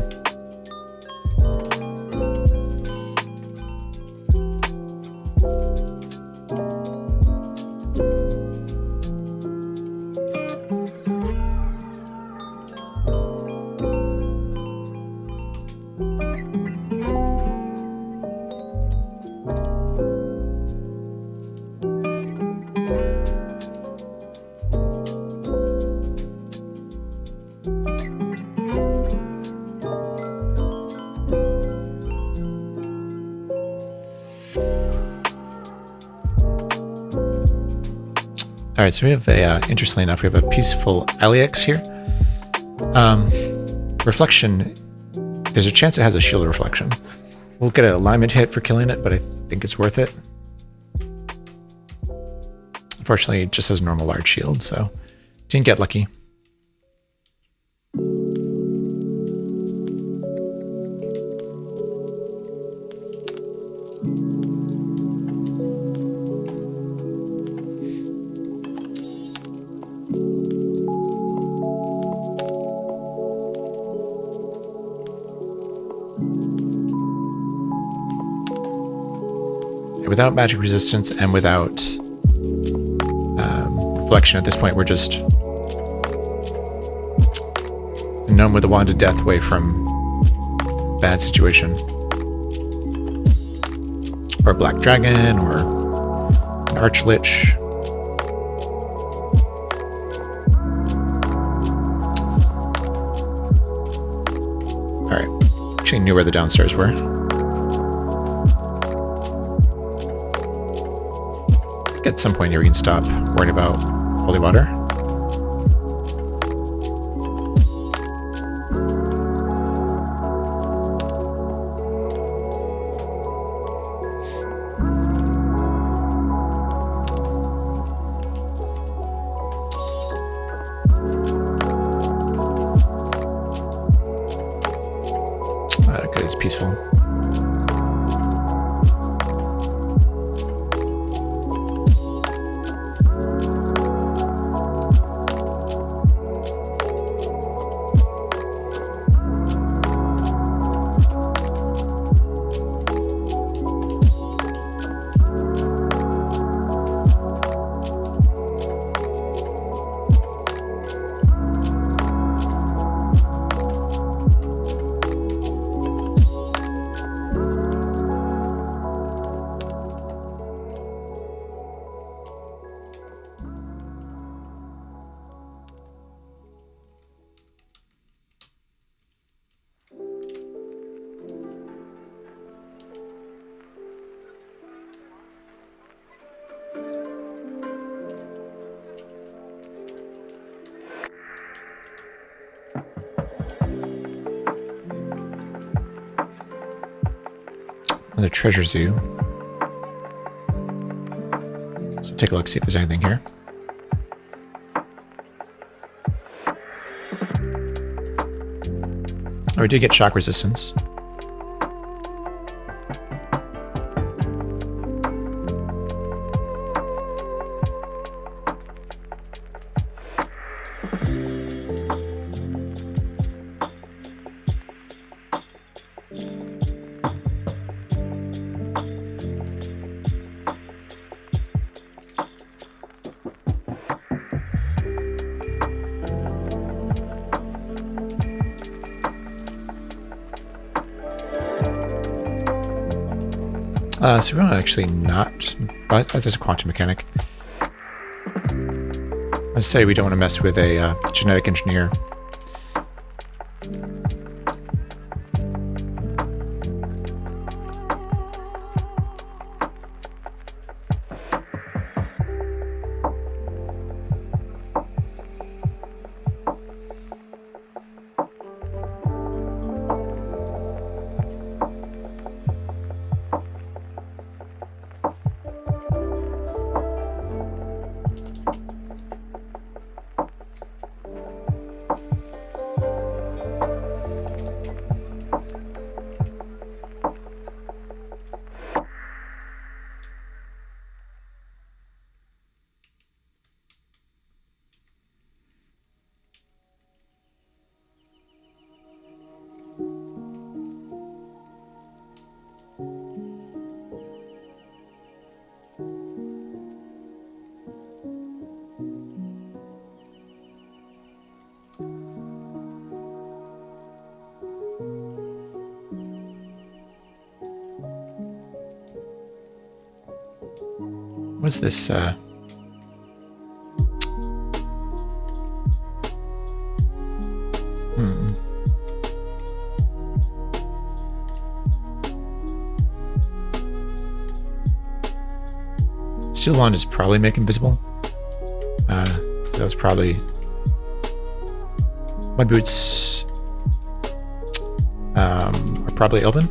A: All right, so we have a, interestingly enough, we have a peaceful Alex here. Reflection, there's a chance it has a shield reflection. We'll get an alignment hit for killing it, but I think it's worth it. Unfortunately, it just has a normal large shield, so didn't get lucky. Without magic resistance and without reflection at this point, we're just a gnome with a wand of death away from bad situation. Or a black dragon, or an archlich. Alright, actually knew where the downstairs were. At some point here we can stop worrying about holy water. Good, it's peaceful. The treasure zoo. So take a look, see if there's anything here. Oh, we did get shock resistance. So we're actually not, but that's just a quantum mechanic. I'd say we don't want to mess with a genetic engineer. was this? Steel wand is probably make invisible. So that was probably my boots. Are probably elven.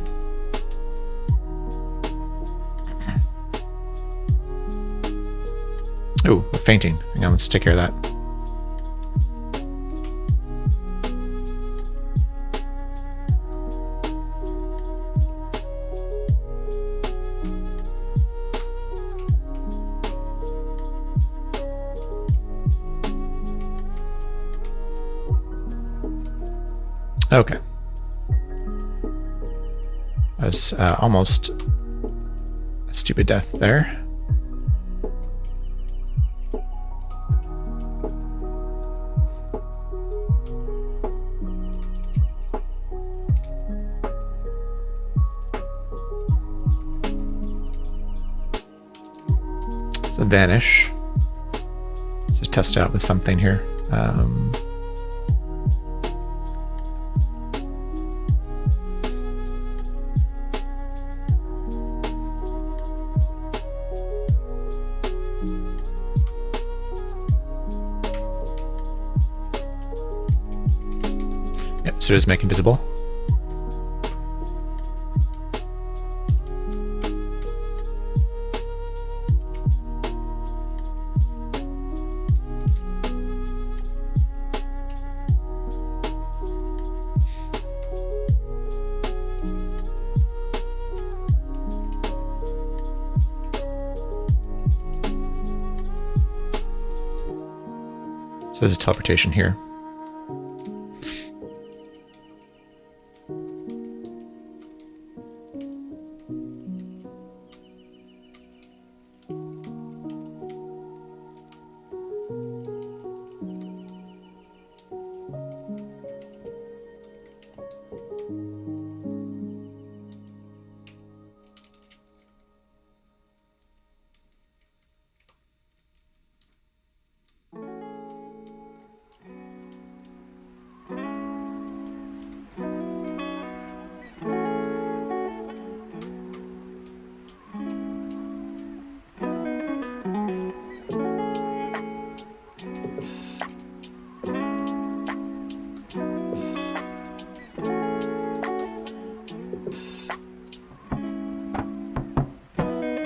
A: Oh, we're fainting. Hang on, let's take care of that. Okay. That was almost a stupid death there. So vanish. Let's just test it out with something here. Yep, so it is make invisible. So there's a teleportation here.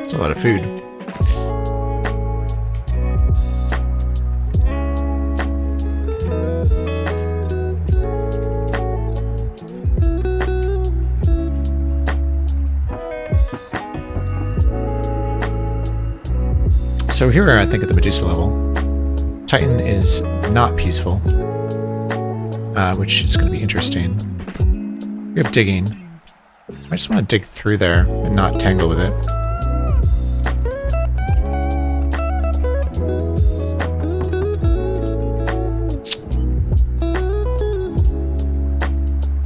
A: It's a lot of food. So here we are, I think, at the Medusa level. Titan is not peaceful, which is going to be interesting. We have digging. So I just want to dig through there and not tangle with it.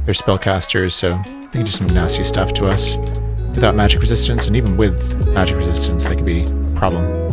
A: They're spellcasters, so they can do some nasty stuff to us without magic resistance, and even with magic resistance, they can be a problem.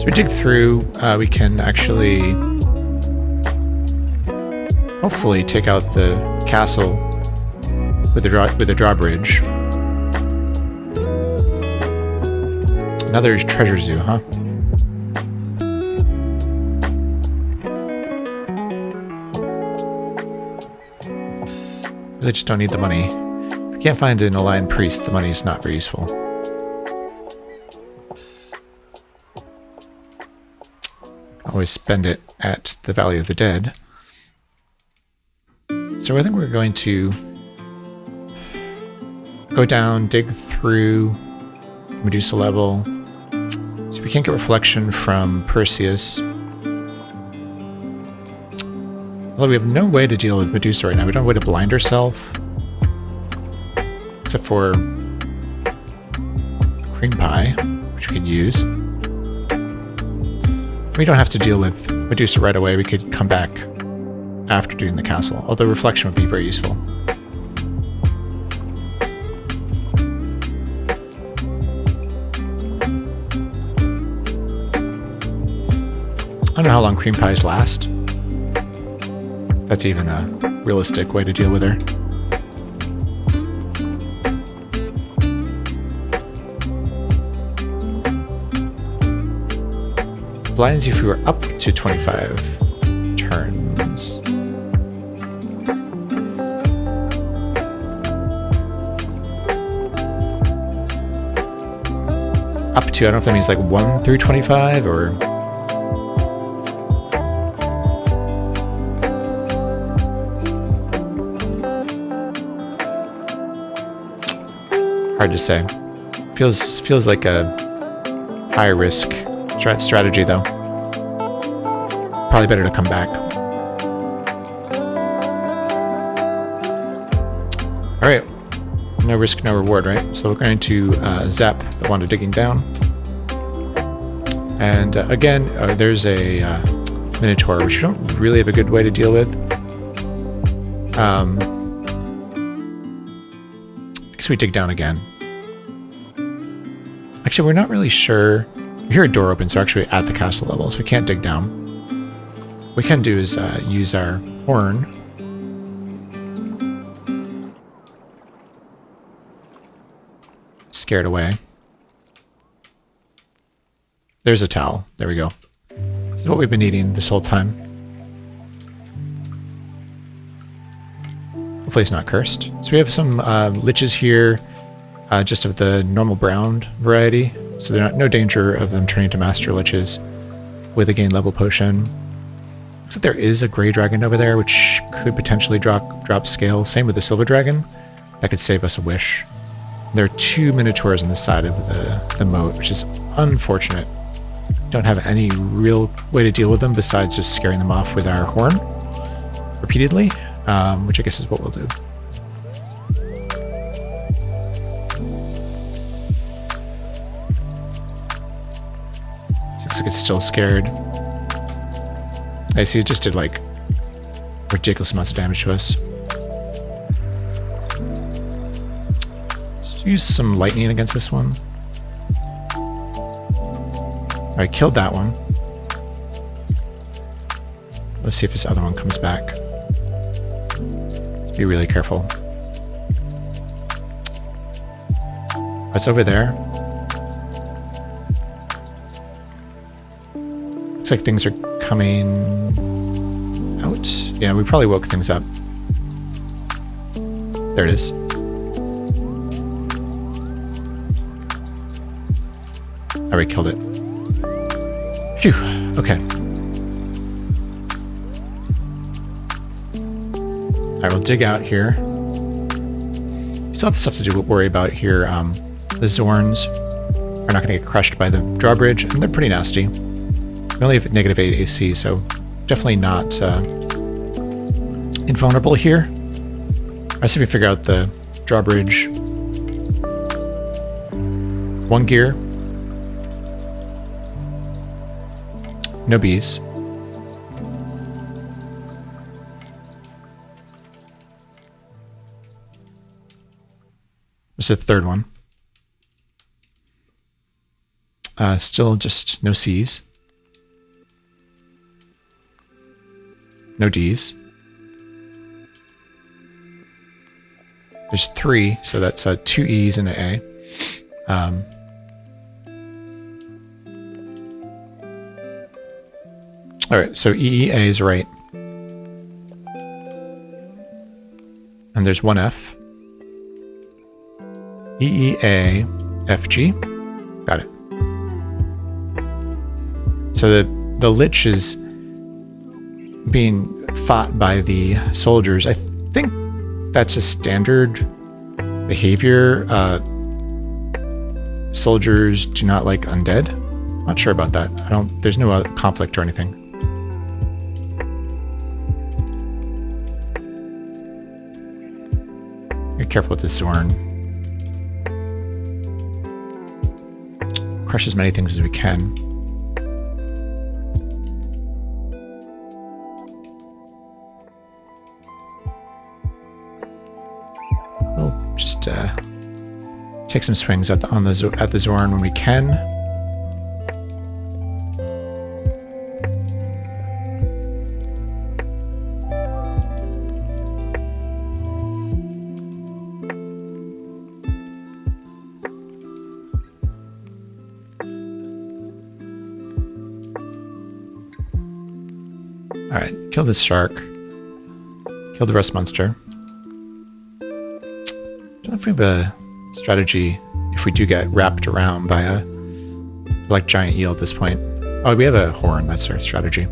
A: We dig through, we can actually hopefully take out the castle with the drawbridge. Another treasure zoo, huh? Really just don't need the money. If we can't find an aligned priest, the money is not very useful. Always spend it at the Valley of the Dead. So I think we're going to go down, dig through the Medusa level. So we can't get reflection from Perseus. Although we have no way to deal with Medusa right now. We don't have a way to blind herself. Except for cream pie, which we could use. We don't have to deal with Medusa right away. We could come back after doing the castle. Although reflection would be very useful. I don't know how long cream pies last. That's even a realistic way to deal with her. Blinds you if you were up to 25 turns. Up to, I don't know if that means like 1 through 25 or... Hard to say. Feels like a high risk strategy though. Probably better to come back. All right, no risk, no reward, right? So we're going to zap the one to digging down. And again, there's a Minotaur, which we don't really have a good way to deal with. I guess we dig down again. Actually, we're not really sure. We hear a door open, so we're actually at the castle level, so we can't dig down. What we can do is use our horn. Scare it away. There's a towel. There we go. This is what we've been eating this whole time. Hopefully it's not cursed. So we have some liches here, just of the normal brown variety. So there's no danger of them turning to master liches with a gain level potion. Looks like there is a gray dragon over there, which could potentially drop scale. Same with the silver dragon. That could save us a wish. There are 2 Minotaurs on the side of the moat, which is unfortunate. Don't have any real way to deal with them besides just scaring them off with our horn repeatedly, which I guess is what we'll do. Looks like it's still scared. I see it just did like ridiculous amounts of damage to us. Let's use some lightning against this one. Alright, killed that one. Let's see if this other one comes back. Let's be really careful. What's over there? Looks like things are coming out. Yeah, we probably woke things up. There it is. I already killed it. Phew, okay. Alright, we'll dig out here. We still have stuff to worry about here. The Zorns are not going to get crushed by the drawbridge, and they're pretty nasty. We only have -8 AC, so definitely not invulnerable here. Let's see if we figure out the drawbridge. 1 gear. No bees. What's the third one? Still just no C's. No D's. There's 3, so that's 2 E's and an A. Alright, so EEA is right. And there's 1 F. EEA FG. Got it. So the Lich is being fought by the soldiers. I think that's a standard behavior. Soldiers do not like undead. Not sure about that. There's no conflict or anything. be careful with this Zorn. Crush as many things as we can. We'll just take some swings at the Zorn when we can. Alright, kill this shark. Kill the rust monster. Don't know if we have a strategy if we do get wrapped around by a like giant eel at this point. Oh, we have a horn, that's our strategy.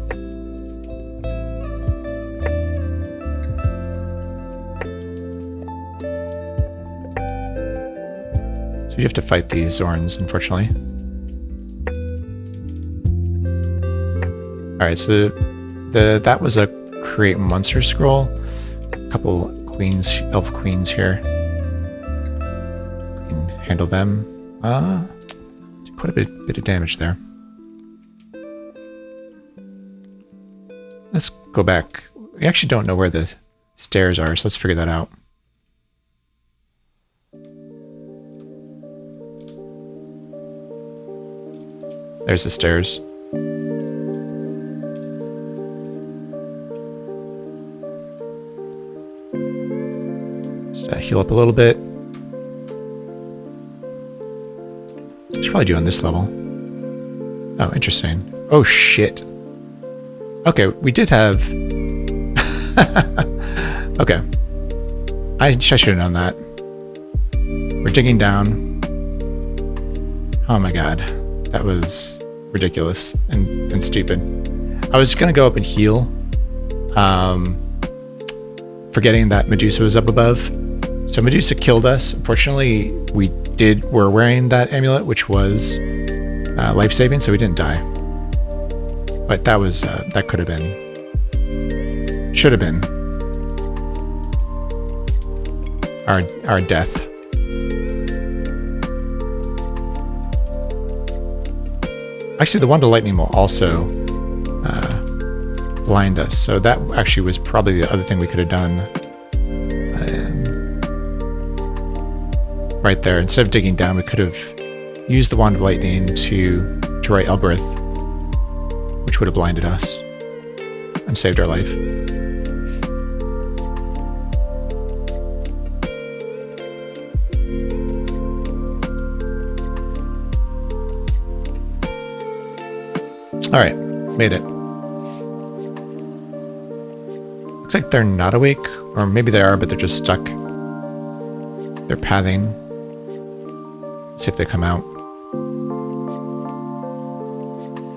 A: So you have to fight these Zorns, unfortunately. Alright, so that was a create monster scroll. A couple queens, elf queens here. We can handle them. Did quite a bit of damage there. Let's go back. We actually don't know where the stairs are, so let's figure that out. There's the stairs. Heal up a little bit. Should probably do on this level. Oh, interesting. Oh, shit. Okay, we did have... okay. I should have known that. We're digging down. Oh my god. That was ridiculous and stupid. I was going to go up and heal. Forgetting that Medusa was up above. So Medusa killed us. Unfortunately, we're wearing that amulet, which was life-saving, so we didn't die. But that was, that could have been, should have been our death. Actually, the Wand of Lightning will also blind us, so that actually was probably the other thing we could have done. Right there, instead of digging down, we could have used the Wand of Lightning to write Elbereth, which would have blinded us and saved our life. Alright, made it. Looks like they're not awake, or maybe they are, but they're just stuck. They're pathing. See if they come out.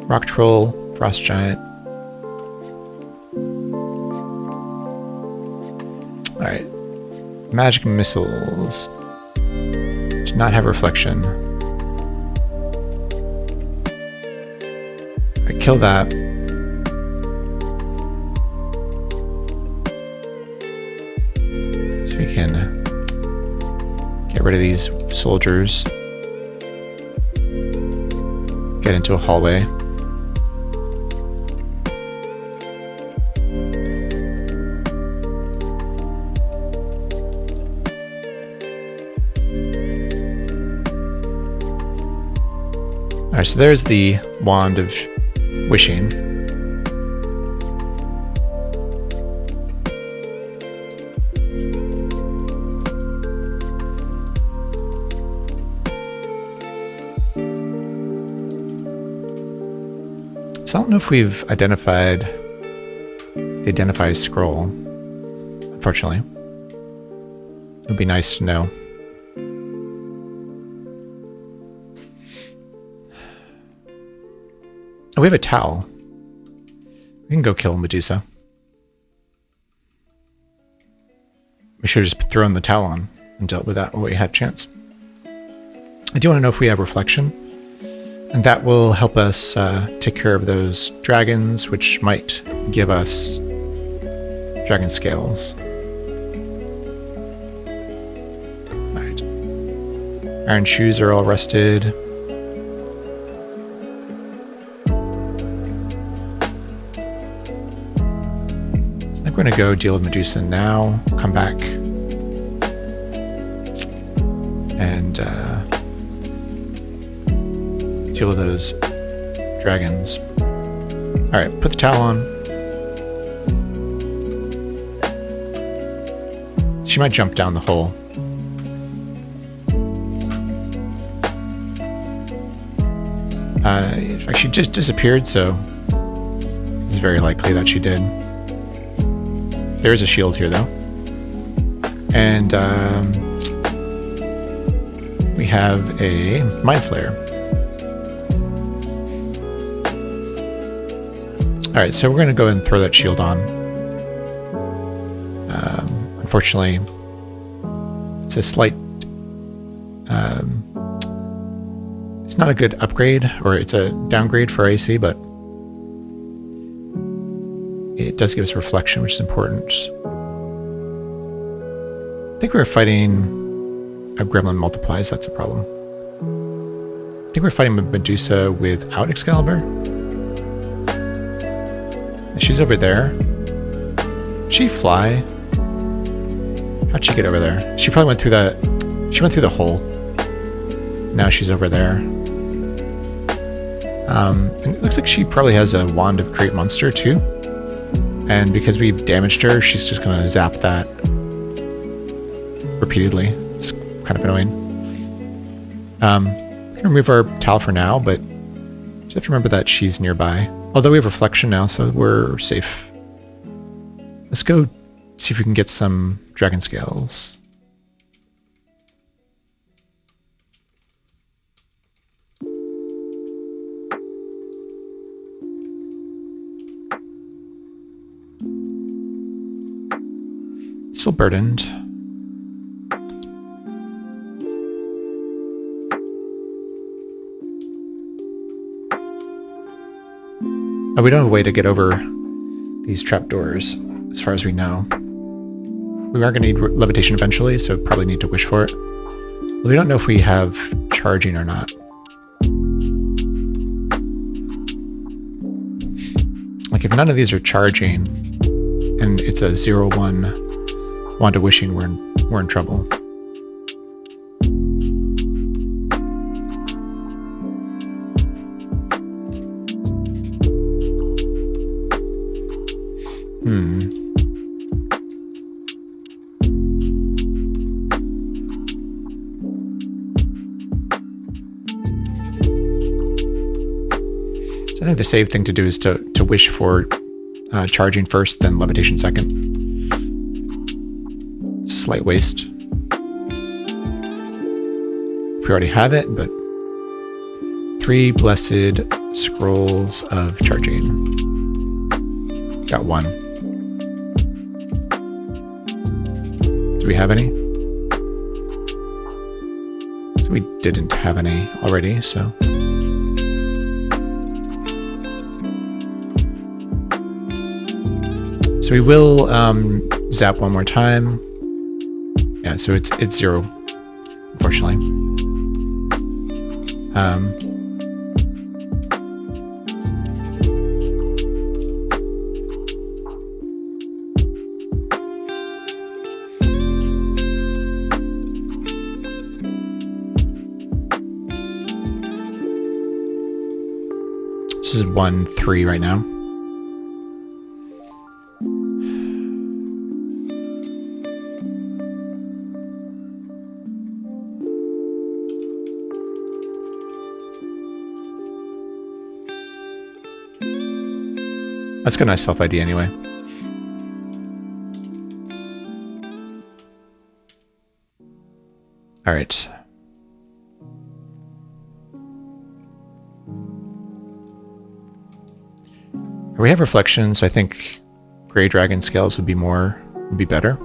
A: Rock Troll, Frost Giant. Alright. Magic missiles. Do not have reflection. Alright, kill that. So we can get rid of these soldiers. Get into a hallway. Alright, so there's the Wand of Wishing. So I don't know if we've identified the Identify scroll, unfortunately. It would be nice to know. Oh, we have a towel. We can go kill Medusa. We should have just thrown the towel on and dealt with that when we had a chance. I do want to know if we have reflection. And that will help us take care of those dragons, which might give us dragon scales. Iron shoes are all rusted. I think we're going to go deal with Medusa now. Come back. And deal with those dragons. Alright, put the towel on. She might jump down the hole. In fact, she just disappeared, so it's very likely that she did. There is a shield here, though. And we have a Mind Flare. Alright, so we're going to go and throw that shield on. Unfortunately, it's a slight... it's not a good upgrade, or it's a downgrade for AC, but it does give us reflection, which is important. I think we were fighting a gremlin multiplies, that's a problem. I think we're fighting Medusa without Excalibur. She's over there. Did she fly? How'd she get over there? She probably went through that. She went through the hole. Now she's over there. And it looks like she probably has a wand of create monster too. And because we've damaged her, she's just gonna zap that repeatedly. It's kind of annoying. We're gonna remove our towel for now, but just have to remember that she's nearby. Although we have reflection now, so we're safe. Let's go see if we can get some dragon scales. Still burdened. Oh, we don't have a way to get over these trapdoors, as far as we know. We are going to need levitation eventually, so probably need to wish for it. We don't know if we have charging or not. Like, if none of these are charging, and it's a 0-1 Wand of Wishing, we're in trouble. So I think the safe thing to do is to wish for charging first, then levitation second. It's a slight waste. If we already have it, but 3 blessed scrolls of charging. Got 1. Do we have any? So we didn't have any already, so. So we will zap one more time. Yeah, so it's 0, unfortunately. This is 1-3 right now. That's got a nice self-ID anyway. Alright. We have reflection, so I think Grey Dragon Scales would be better.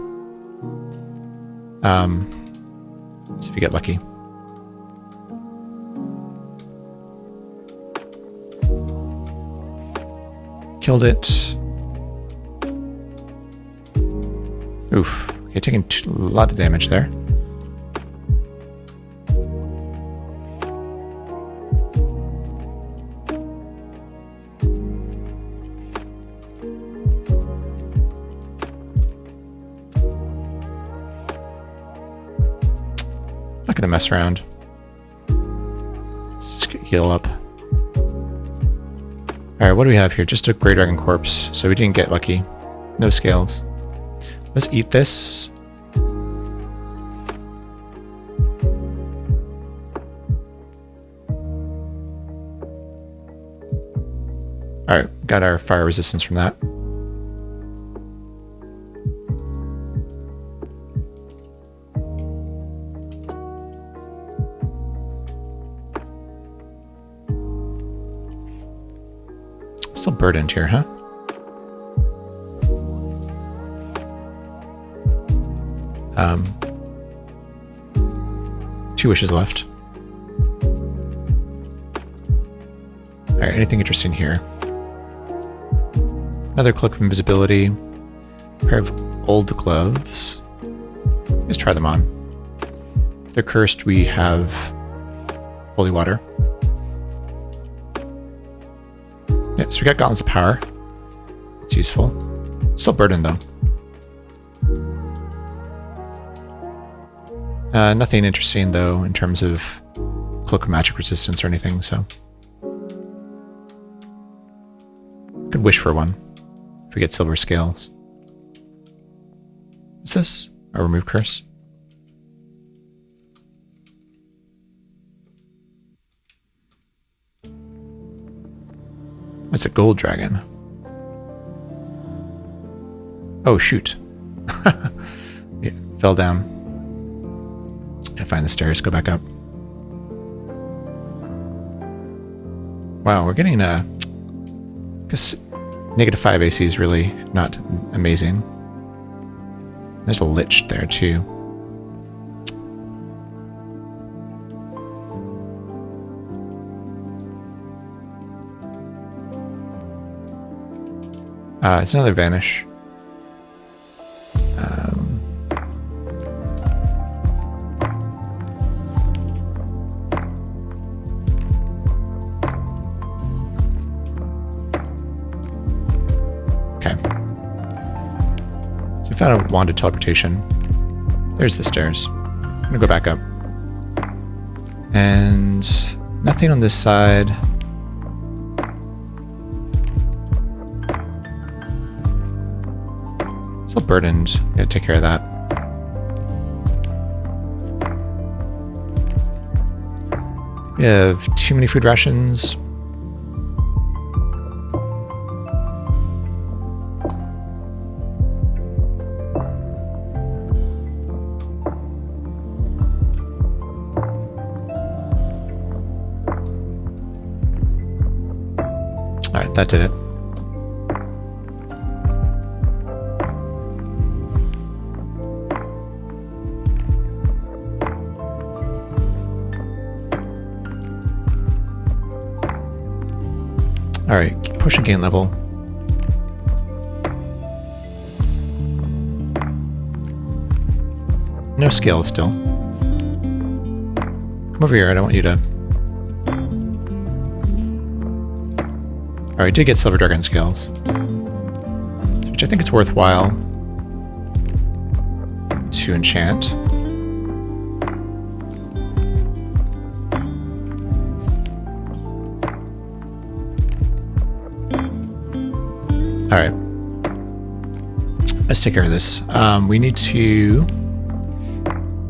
A: So if you get lucky. Killed it. Oof. Okay, taking a lot of damage there. not gonna mess around. Let's just heal up. Alright, what do we have here? Just a Grey Dragon corpse, so we didn't get lucky. No scales. Let's eat this. Alright, got our fire resistance from that. Still burdened here, huh? Two wishes left. Alright, anything interesting here? Another cloak of invisibility. A pair of old gloves. Let's try them on. If they're cursed, we have holy water. Yeah, so we got Gauntlets of Power. That's useful. Still burdened though. Nothing interesting though in terms of cloak of magic resistance or anything, so. Could wish for one if we get silver scales. What's this? A remove curse? It's a gold dragon. Oh shoot. It fell down. Gotta find the stairs, go back up. Wow, we're getting I guess -5 AC is really not amazing. There's a lich there too. It's another vanish. Okay. So we found a wand of teleportation. There's the stairs. I'm gonna go back up. And nothing on this side. Still burdened. Gotta take care of that. We have too many food rations. Alright, that did it. Alright, keep pushing gain level. No scale still. Come over here, I don't want you to... Alright, did get silver dragon scales. Which I think it's worthwhile to enchant. Alright. Let's take care of this. We need to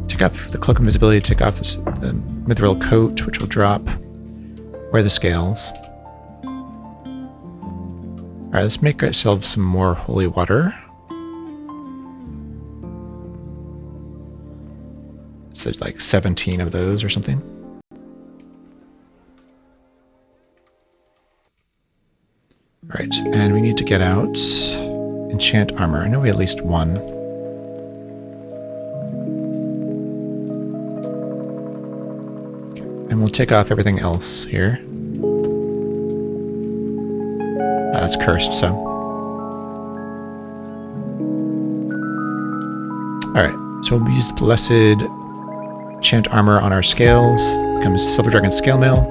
A: take off the cloak of invisibility, take off this, the mithril coat, which will drop. Wear the scales. Alright, let's make ourselves some more holy water. It's like 17 of those or something. Alright, and we need to get out enchant armor. I know we had at least one. Okay, and we'll take off everything else here. That's cursed, so. Alright, so we'll use the blessed enchant armor on our scales. Becomes Silver Dragon Scale Mail.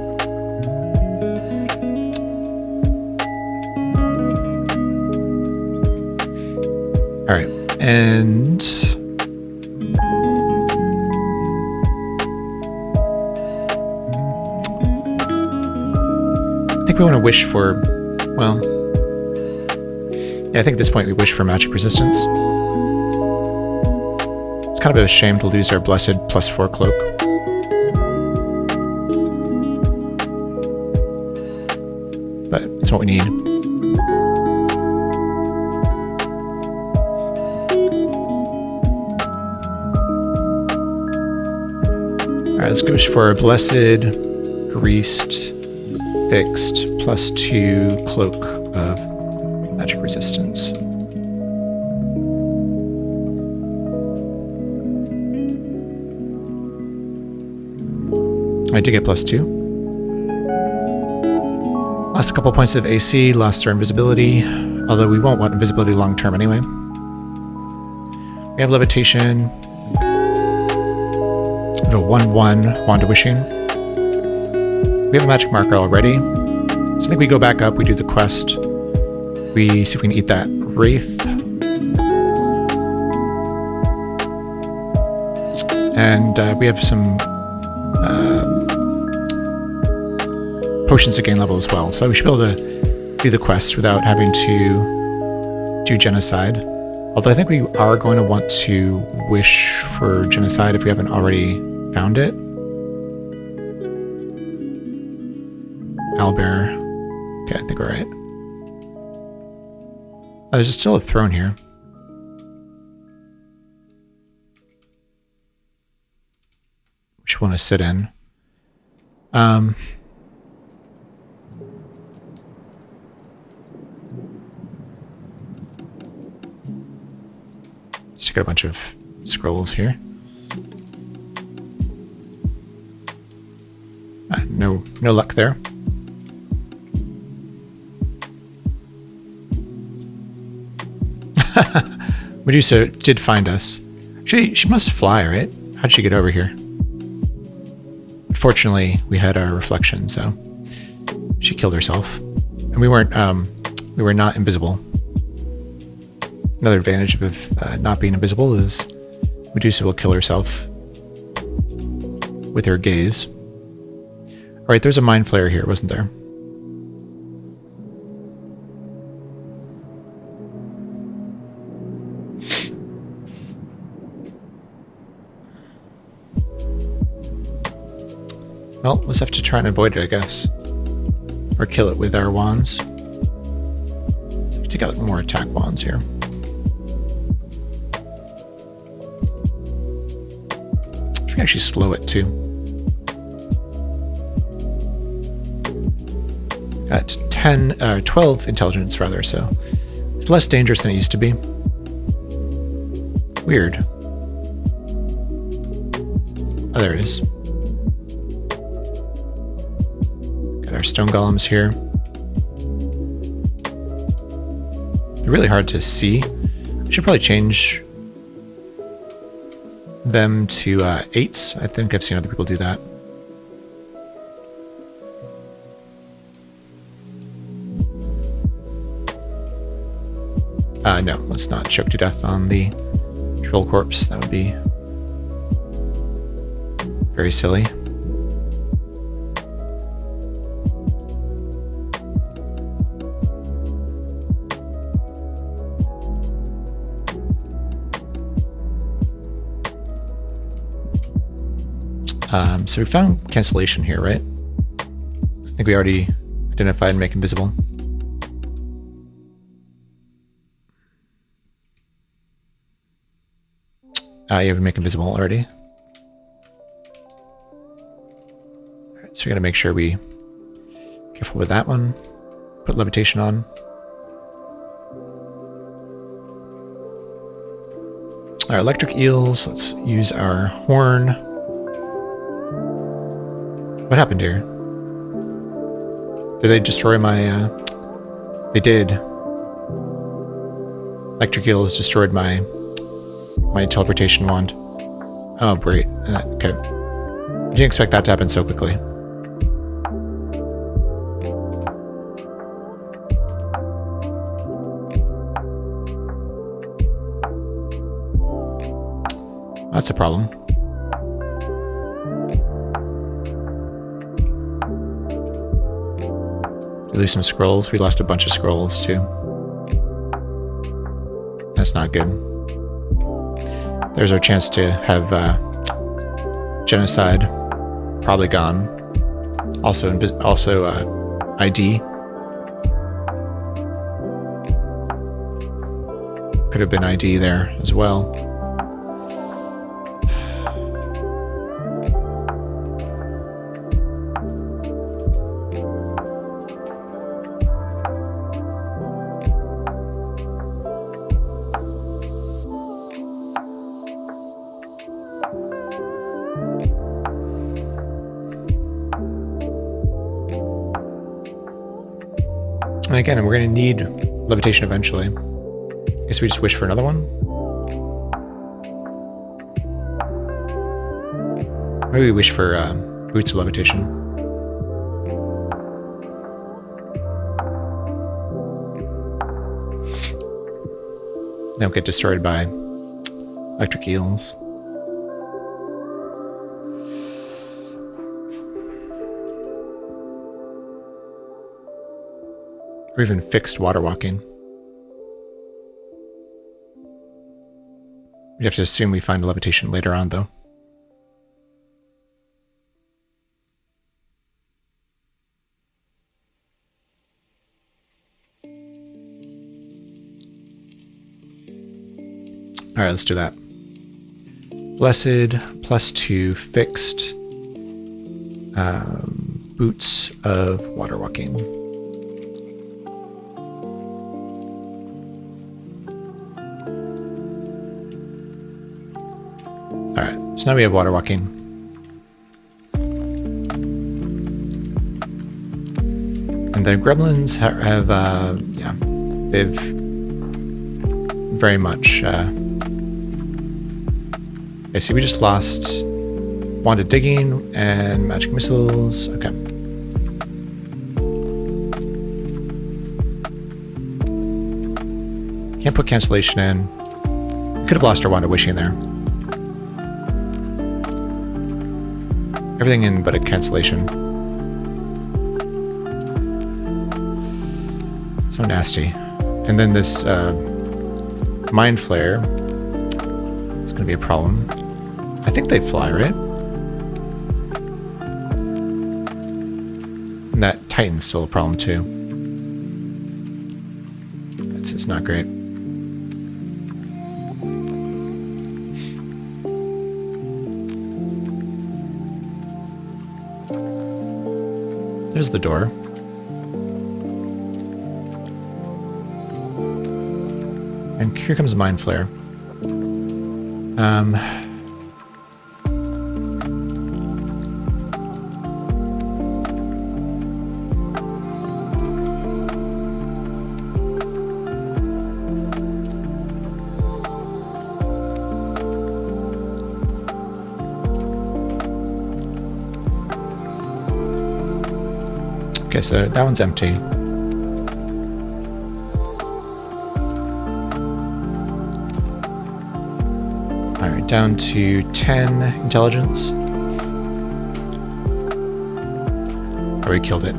A: Alright, and we want to wish for, well, yeah, I think at this point we wish for magic resistance. It's kind of a shame to lose our blessed +4 cloak. But it's what we need. Alright, let's go for a blessed, greased, fixed, +2 cloak of magic resistance. I did get +2. Lost a couple points of AC, lost our invisibility, although we won't want invisibility long term anyway. We have levitation. We have a 1/1 Wand of Wishing. We have a magic marker already. So I think we go back up, we do the quest. We see if we can eat that wraith. And we have some potions to gain level as well. So we should be able to do the quest without having to do genocide. Although I think we are going to want to wish for genocide if we haven't already found it. Owlbear. Okay, I think we're right. Oh, there's still a throne here. We should want to sit in. Just got a bunch of scrolls here. No luck there. Medusa did find us. She must fly, right? How'd she get over here? Fortunately, we had our reflection, so she killed herself, and we were not invisible. Another advantage of not being invisible is Medusa will kill herself with her gaze. All right, there's a mind flare here, wasn't there? Well, we'll just have to try and avoid it, I guess. Or kill it with our wands. So we take out more attack wands here. We can actually slow it too. Got 12 intelligence rather, so it's less dangerous than it used to be. Weird. Oh, there it is. Got our stone golems here. They're really hard to see. I should probably change them to 8s. I think I've seen other people do that. No, let's not choke to death on the troll corpse. That would be very silly. So we found cancellation here, right? I think we already identified and make invisible. Yeah, we make invisible already. Alright, so we gotta make sure we careful with that one. Put levitation on. Our electric eels, let's use our horn. What happened here? Did they destroy my, They did. Electric eels destroyed my teleportation wand. Oh, great. Okay. I didn't expect that to happen so quickly. That's a problem. We lose some scrolls. We lost a bunch of scrolls too. That's not good. There's our chance to have genocide. Probably gone. Also ID. Could have been ID there as well. And again, we're going to need levitation eventually. I guess we just wish for another one. Maybe we wish for boots of levitation. Don't get destroyed by electric eels. Or even fixed water walking. We'd have to assume we find levitation later on, though. Alright, let's do that. Blessed, +2 fixed. Boots of water walking. Alright, so now we have water walking. And the gremlins have yeah, they've very much, okay, see, we just lost wand of digging and magic missiles. Okay. Can't put cancellation in. We could have lost our wand of wishing there. Everything in but a cancellation. So nasty. And then this mind flare is going to be a problem. I think they fly, right? And that Titan's still a problem too. It's just not great. There's the door. And here comes Mind Flare. Okay, so that one's empty. Alright, down to 10 intelligence. Oh, we killed it.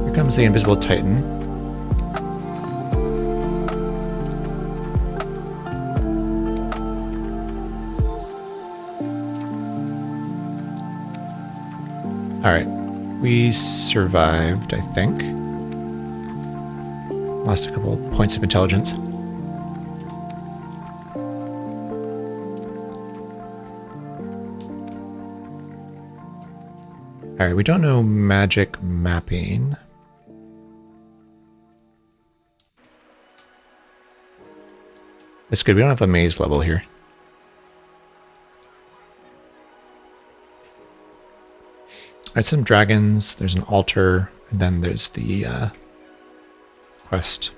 A: Here comes the invisible Titan. Alright, we survived, I think. Lost a couple points of intelligence. Alright, we don't know magic mapping. That's good, we don't have a maze level here. Alright, some dragons, there's an altar, and then there's the quest.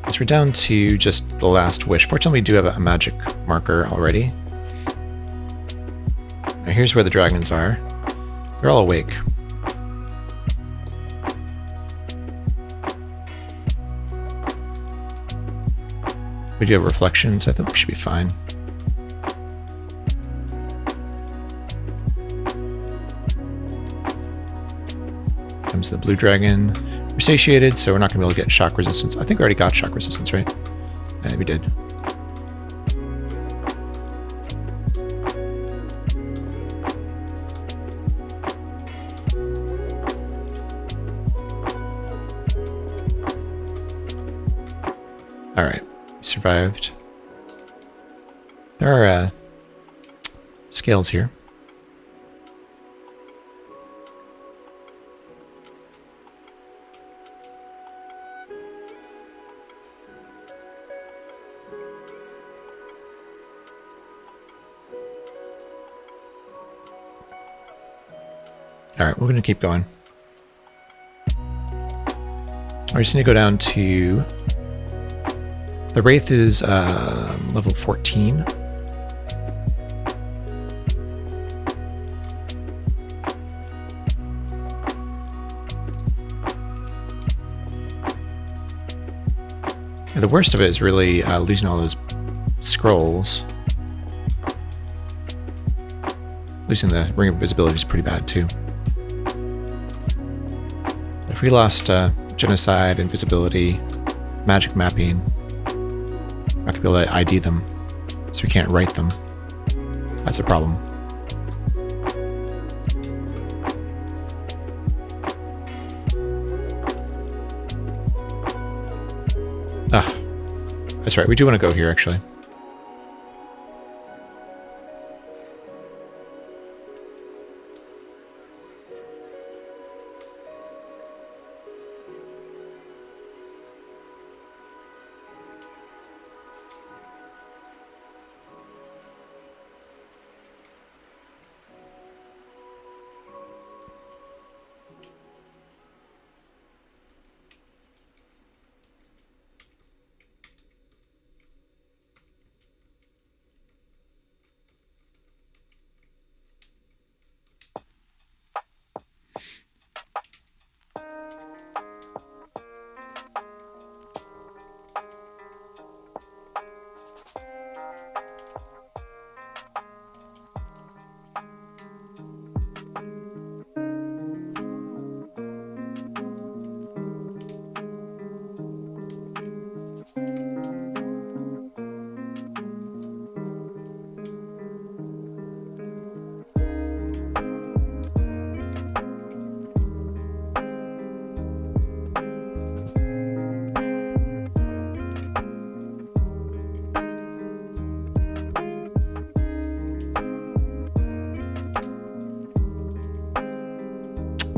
A: So we're down to just the last wish. Fortunately, we do have a magic marker already. Now here's where the dragons are. They're all awake. We do have reflections. I think we should be fine. Comes the blue dragon. We're satiated, so we're not going to be able to get shock resistance. I think we already got shock resistance, right? Yeah, we did. All right, we survived. There are scales here. All right, we're going to keep going. I just need to go down to... The Wraith is level 14. And the worst of it is really losing all those scrolls. Losing the Ring of Invisibility is pretty bad too. If we lost Genocide, Invisibility, Magic Mapping, we're not going to be able to ID them, so we can't write them. That's a problem. Ah, that's right, we do want to go here actually.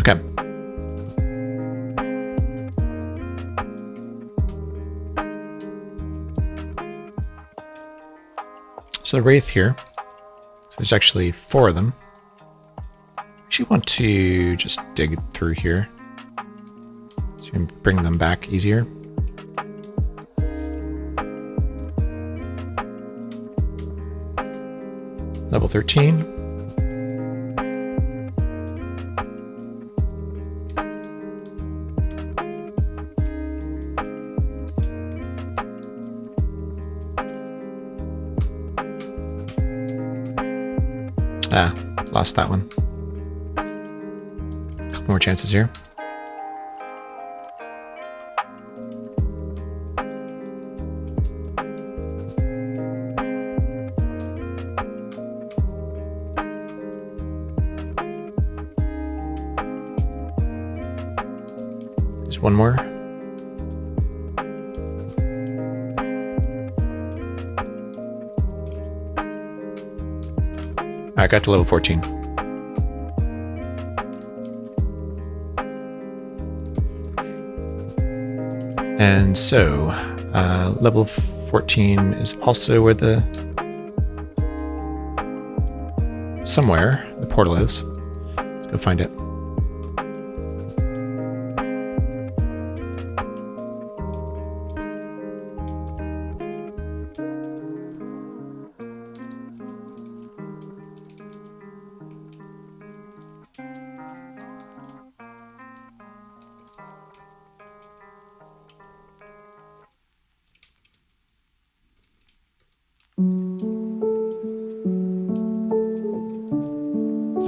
A: Okay. So the Wraith here. So there's actually 4 of them. I actually want to just dig through here, so you can bring them back easier. Level 13. Ah, lost that one. A couple more chances here. There's one more. I got to level 14. And so, level 14 is also where the... somewhere the portal is. Let's go find it.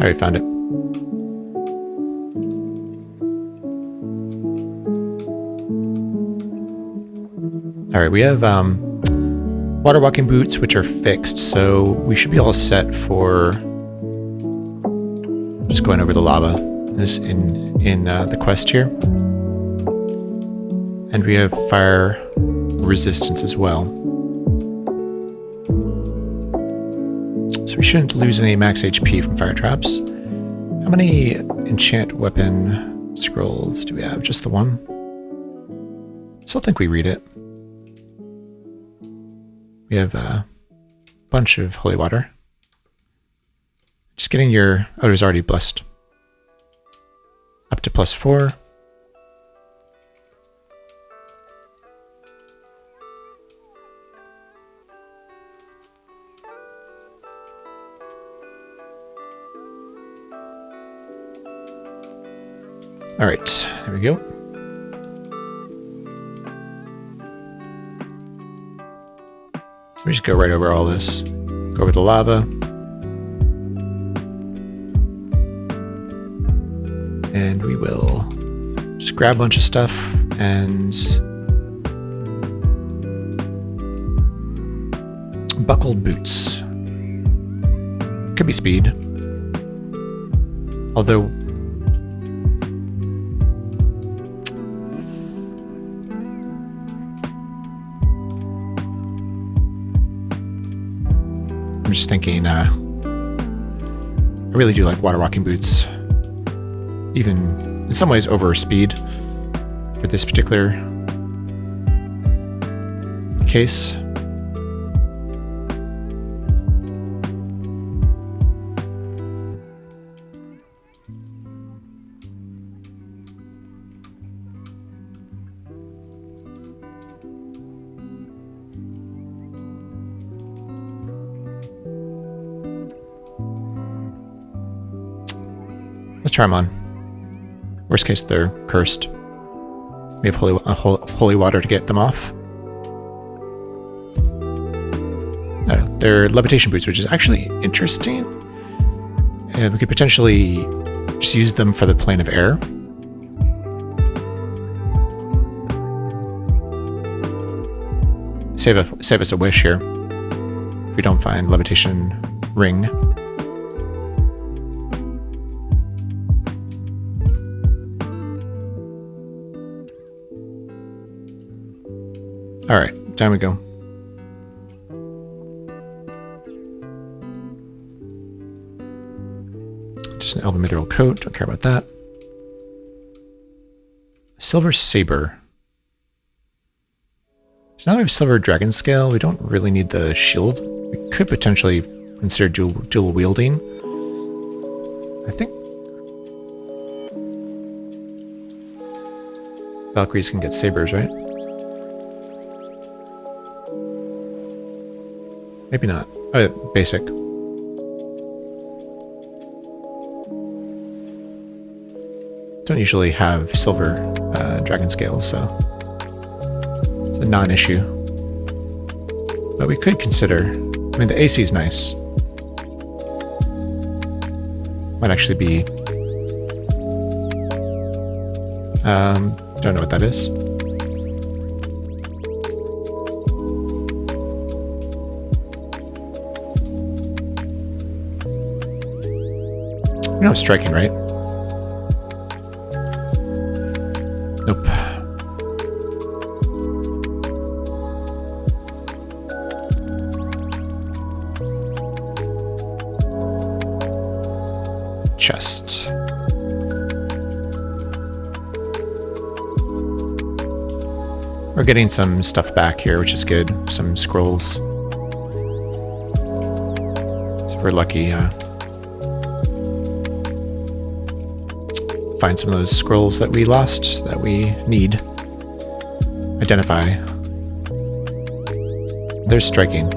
A: already found it. Alright, we have water walking boots, which are fixed, so we should be all set for just going over the lava in the quest here. And we have fire resistance as well. So we shouldn't lose any max HP from fire traps. How many enchant weapon scrolls do we have? Just the one? Still think we read it. We have a bunch of holy water. Just getting your... Oh, it was already blessed. Up to +4. Alright, there we go. So we just go right over all this. Go over the lava. And we will just grab a bunch of stuff and buckled boots. Could be speed. Although I'm just thinking, I really do like water walking boots. Even in some ways over speed for this particular case. Let's try them on. Worst case, they're cursed. We have holy water to get them off. They're levitation boots, which is actually interesting. We could potentially just use them for the plane of air. Save us a wish here if we don't find levitation ring. Alright, down we go. Just an elven mithril coat, don't care about that. Silver saber. So now we have silver dragon scale, we don't really need the shield. We could potentially consider dual wielding. I think Valkyries can get sabers, right? Maybe not. Oh, basic. Don't usually have silver dragon scales, so it's a non-issue. But we could consider... I mean, the AC is nice. Might actually be... don't know what that is. You know, striking, right? Nope. Chest. We're getting some stuff back here, which is good. Some scrolls. So we're lucky, find some of those scrolls that we lost, that we need. Identify. They're striking.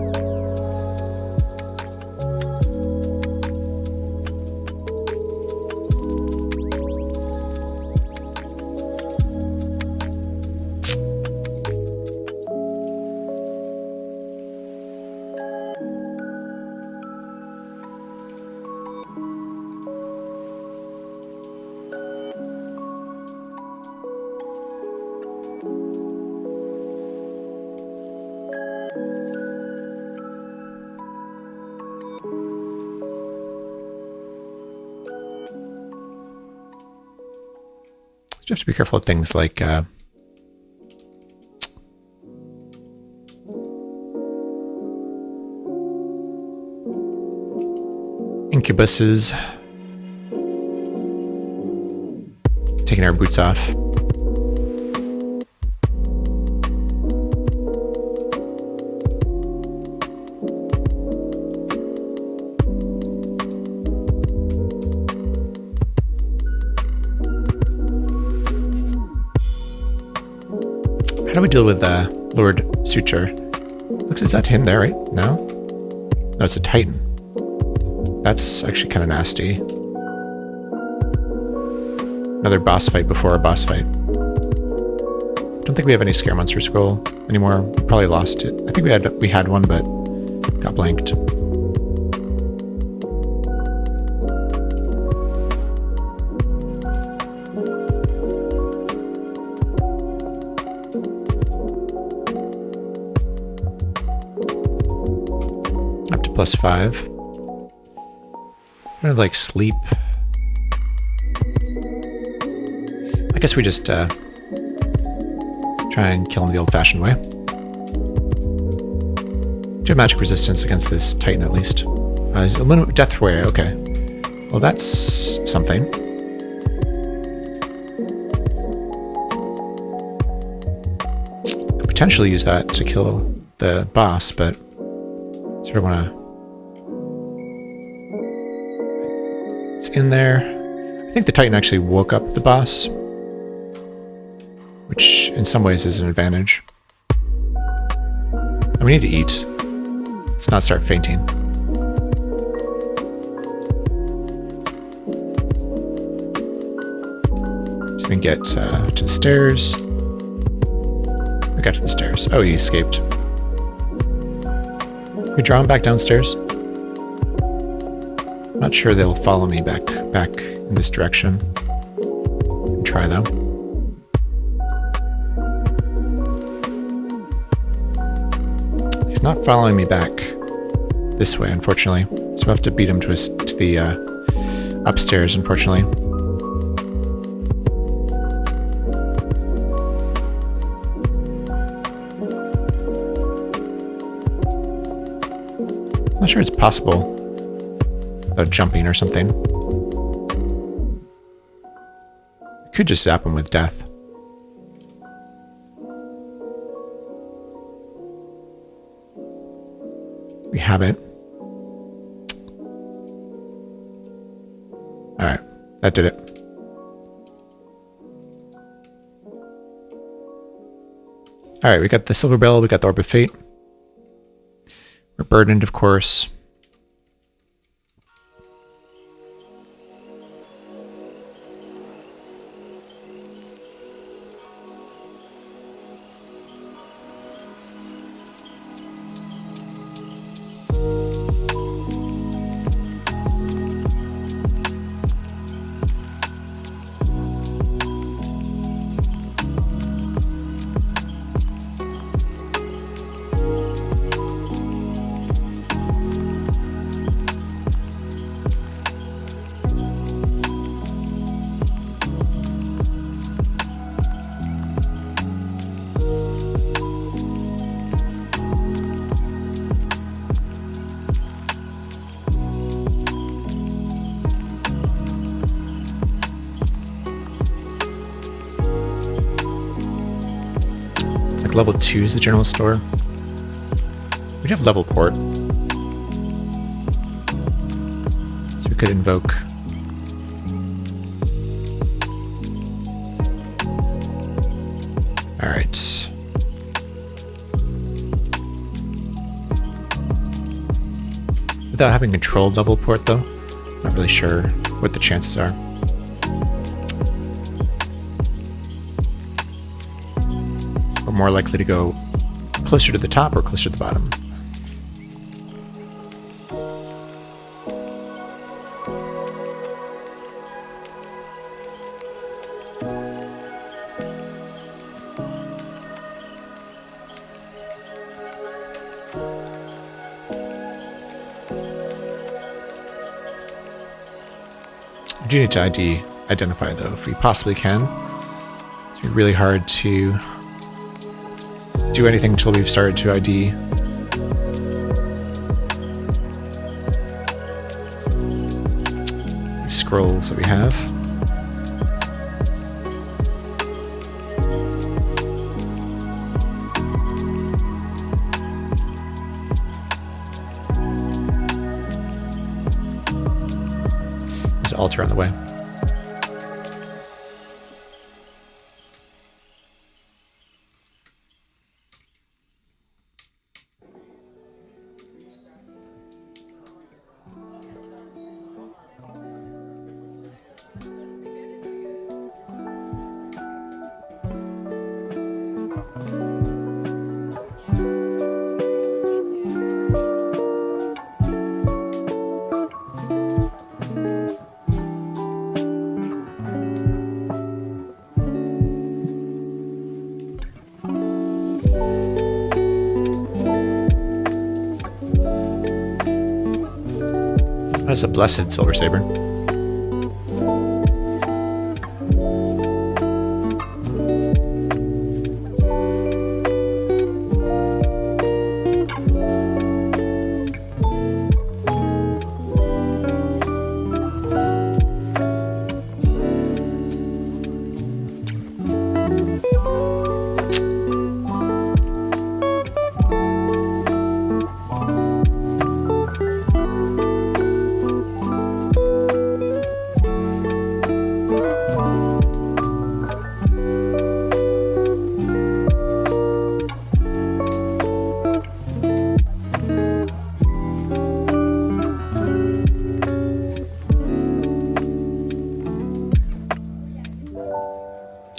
A: have to be careful of things like incubuses. Taking our boots off. How do we deal with Lord Suture? Looks, is that him there, right? No? No, it's a Titan. That's actually kind of nasty. Another boss fight before a boss fight. Don't think we have any Scare Monster Scroll anymore. We probably lost it. I think we had one, but got blanked. Up to +5. Kind of like sleep. I guess we just try and kill him the old-fashioned way. Do have magic resistance against this Titan at least. Death Ray, okay. Well, that's something. Could potentially use that to kill the boss, but sort of want to... It's in there. I think the Titan actually woke up the boss, which in some ways is an advantage. And we need to eat. Let's not start fainting. So we can get to the stairs. We got to the stairs. Oh, he escaped. Can we draw him back downstairs? Not sure they'll follow me back in this direction. Try though. He's not following me back this way, unfortunately. So I have to beat him to the upstairs, unfortunately. I'm not sure it's possible without jumping or something. I could just zap him with death. We have it. Alright, that did it. Alright, we got the Silver Bell, we got the Orb of Fate. We're burdened, of course. Level 2 is the general store. We have level port, so we could invoke. All right. Without having controlled level port, though, not really sure what the chances are. More likely to go closer to the top or closer to the bottom. We do need to identify though, if we possibly can. be really hard to do anything until we've started to ID. These scrolls that we have. There's an altar on the way. That's a blessed silver saber.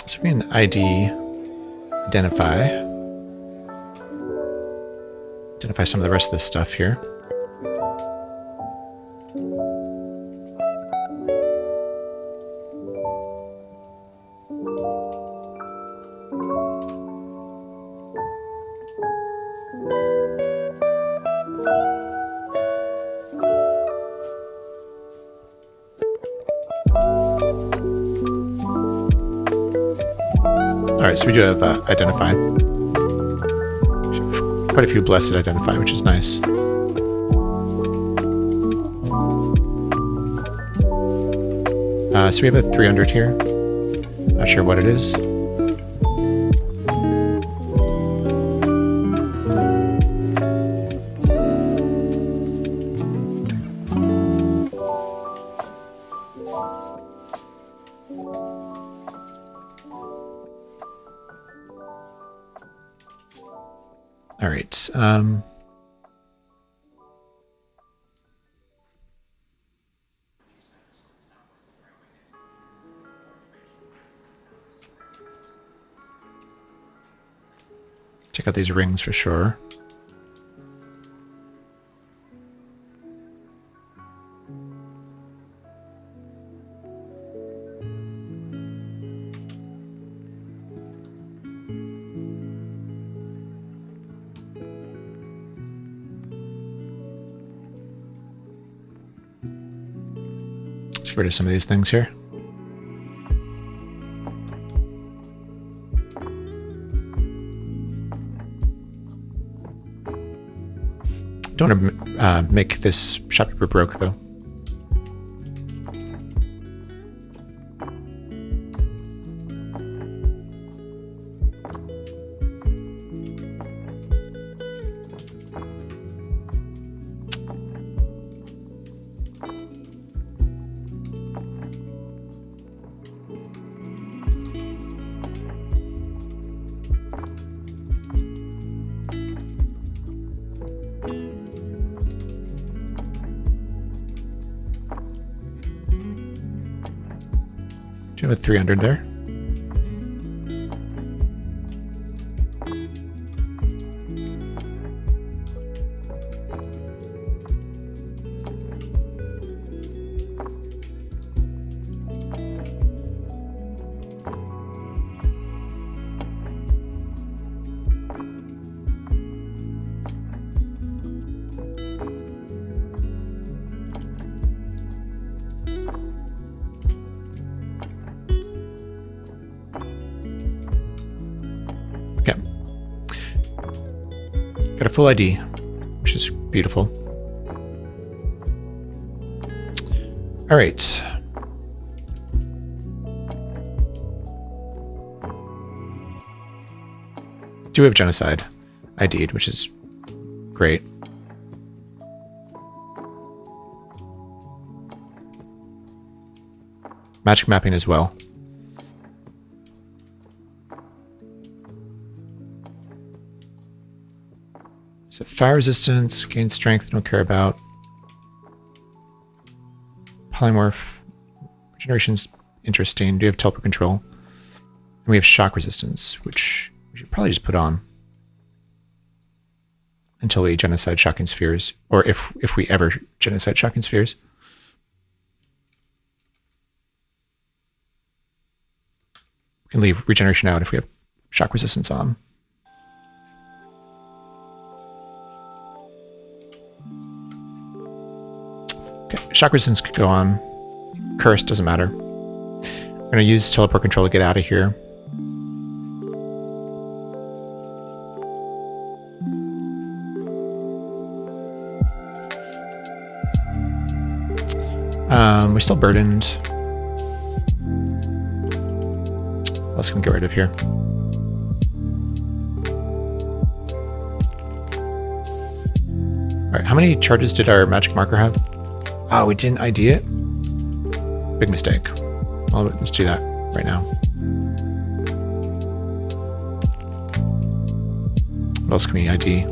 A: So we can ID, identify some of the rest of this stuff here. Alright, so we do have identify. We have quite a few blessed identify, which is nice. So we have a 300 here. Not sure what it is. All right. Check out these rings for sure. Let's get rid of some of these things here. Don't want to make this shopkeeper broke, though. Do you have a 300 there? Got a full ID, which is beautiful. All right. Do have genocide ID'd, which is great. Magic mapping as well. So fire resistance, gain strength, don't care about. Polymorph, regeneration's interesting. Do have teleport control. And we have shock resistance, which we should probably just put on until we genocide shocking spheres, or if we ever genocide shocking spheres. We can leave regeneration out if we have shock resistance on. Okay, shock resistance could go on. Curse doesn't matter. We're going to use teleport control to get out of here. We're still burdened. What else can we get rid of here? Alright, how many charges did our magic marker have? Oh, we didn't ID it? Big mistake. Well, let's do that right now. What else can we ID?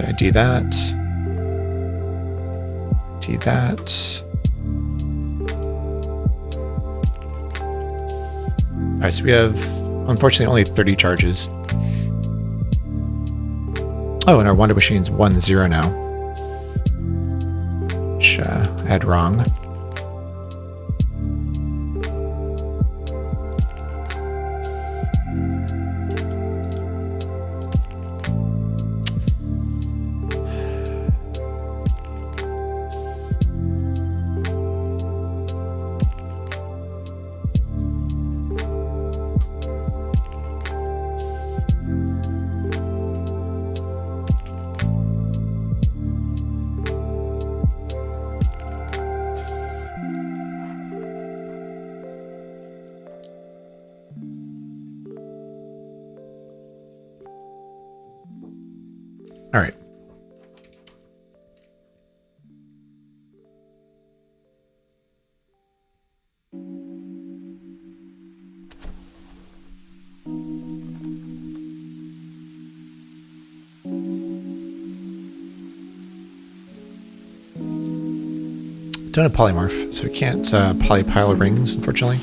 A: ID that. ID that. Alright, so we have, unfortunately, only 30 charges. Oh, and our Wonder Machine's 1-0 now. Which I had wrong. All right. Don't have polymorph, so we can't polypile rings, unfortunately.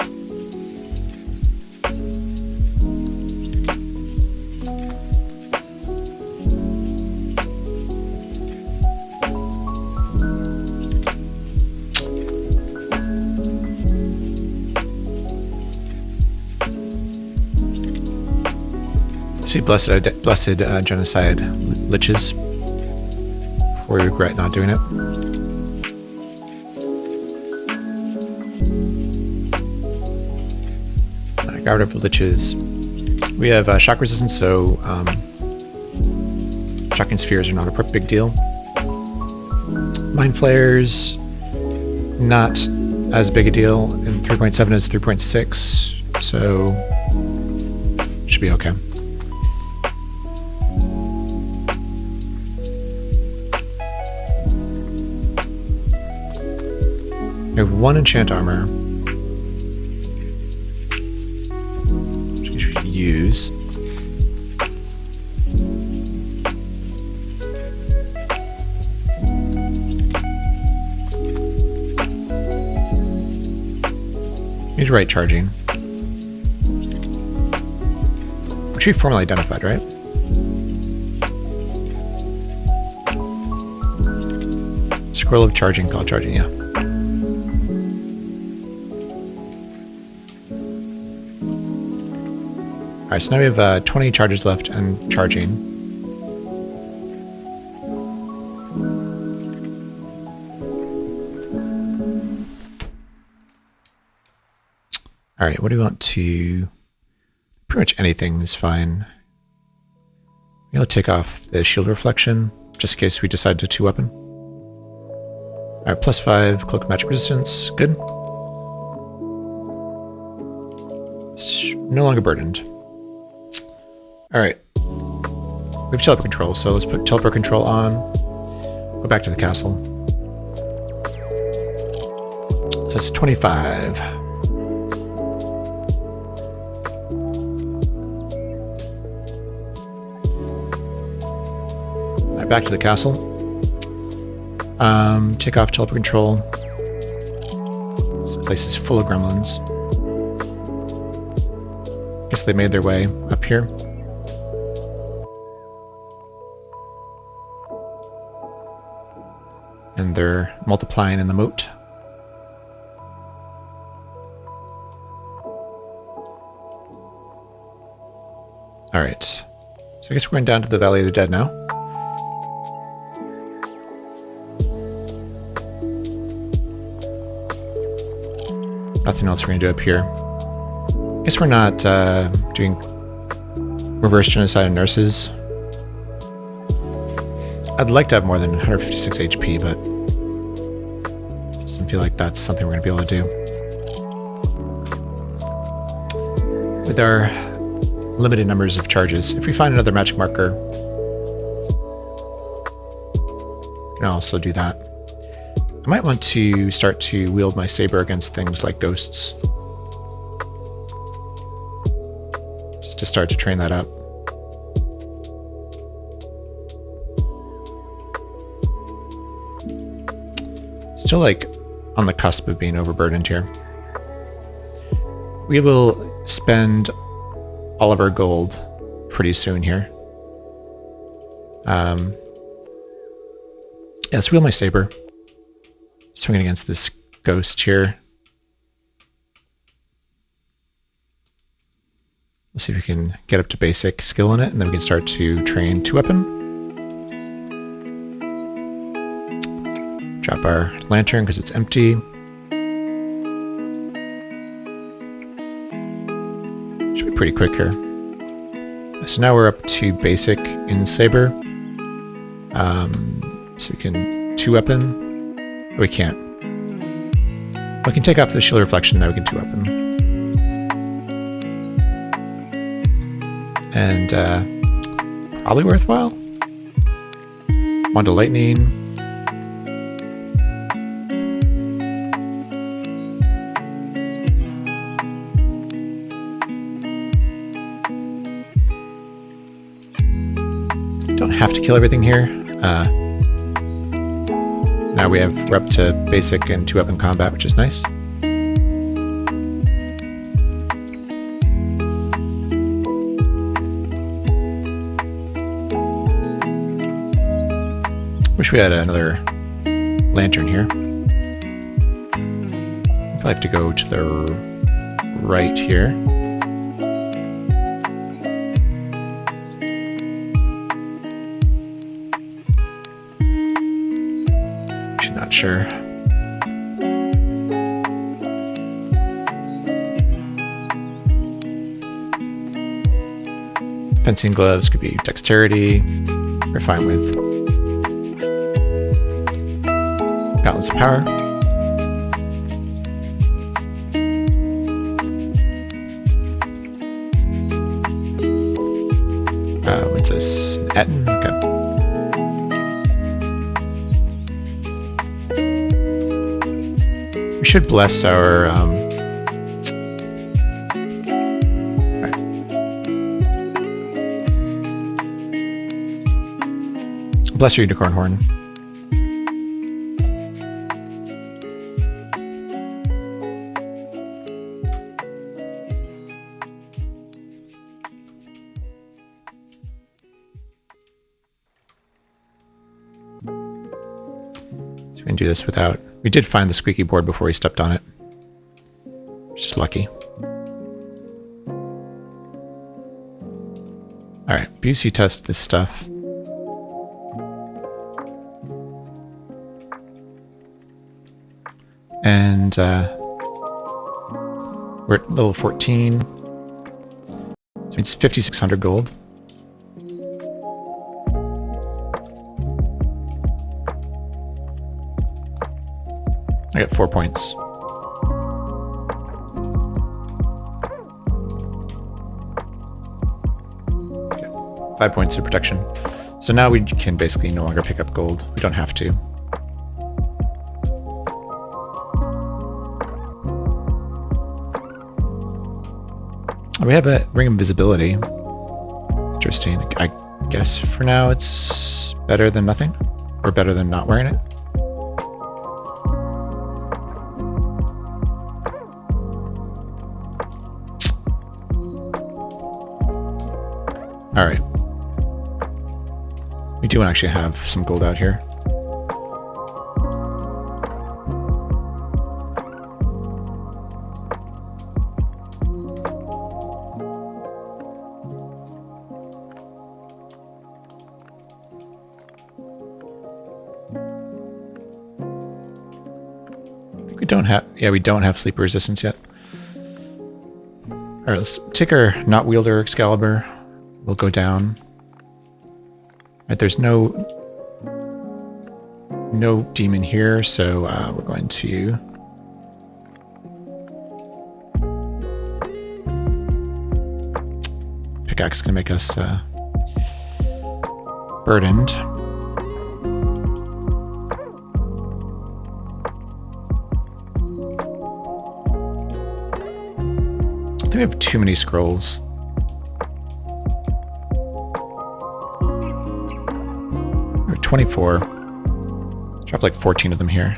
A: Blessed genocide liches before we regret not doing it. I got rid of liches. We have shock resistance, so shocking spheres are not a big deal. Mind flares, not as big a deal, and 3.7 is 3.6, so should be okay. We have 1 enchant armor, which we should use. Need right charging, which we formally identified, right? Scroll of charging, called charging, yeah. Alright, so now we have 20 charges left and charging. Alright, what do we want to... Pretty much anything is fine. Maybe I'll take off the shield reflection, just in case we decide to 2-weapon. Alright, +5, cloak of magic resistance, good. It's no longer burdened. Alright. We have teleport control, so let's put teleport control on. Go back to the castle. So it's 25. Alright, back to the castle. Take off teleport control. This place is full of gremlins. Guess they made their way up here. And they're multiplying in the moat. Alright. So I guess we're going down to the Valley of the Dead now. Nothing else we're going to do up here. I guess we're not doing reverse genocide of nurses. I'd like to have more than 156 HP, but doesn't feel like that's something we're going to be able to do. With our limited numbers of charges, if we find another magic marker, we can also do that. I might want to start to wield my saber against things like ghosts. Just to start to train that up. Still like on the cusp of being overburdened here. We will spend all of our gold pretty soon here. Yeah, let's wield my saber. Swinging against this ghost here. Let's see if we can get up to basic skill in it, and then we can start to train 2-weapon. Drop our lantern because it's empty. Should be pretty quick here. So now we're up to basic in saber. So we can 2-weapon. We can't. We can take off the shield reflection. Now we can 2-weapon. And probably worthwhile. Wand of lightning. Don't have to kill everything here. Now we're up to basic and 2-weapon combat, which is nice. Wish we had another lantern here. Probably have to go to the right here. Not sure. Fencing gloves could be dexterity. We're fine with gauntlets of power. What's this? An Etten? Okay. We should bless our right. Bless your unicorn horn. So we can do this without... We did find the squeaky board before we stepped on it, which is lucky. Alright, BC test this stuff. And we're at level 14. So it's 5,600 gold. I got 4 points. Okay. 5 points of protection. So now we can basically no longer pick up gold. We don't have to. We have a ring of invisibility. Interesting. I guess for now it's better than nothing, or better than not wearing it. All right. We do actually have some gold out here. We don't have sleep resistance yet. Alright, let's take our not wielder Excalibur. We'll go down. Alright, there's no demon here, so we're going to pickaxe is gonna make us burdened. We have too many scrolls. We're 24. Drop like 14 of them here.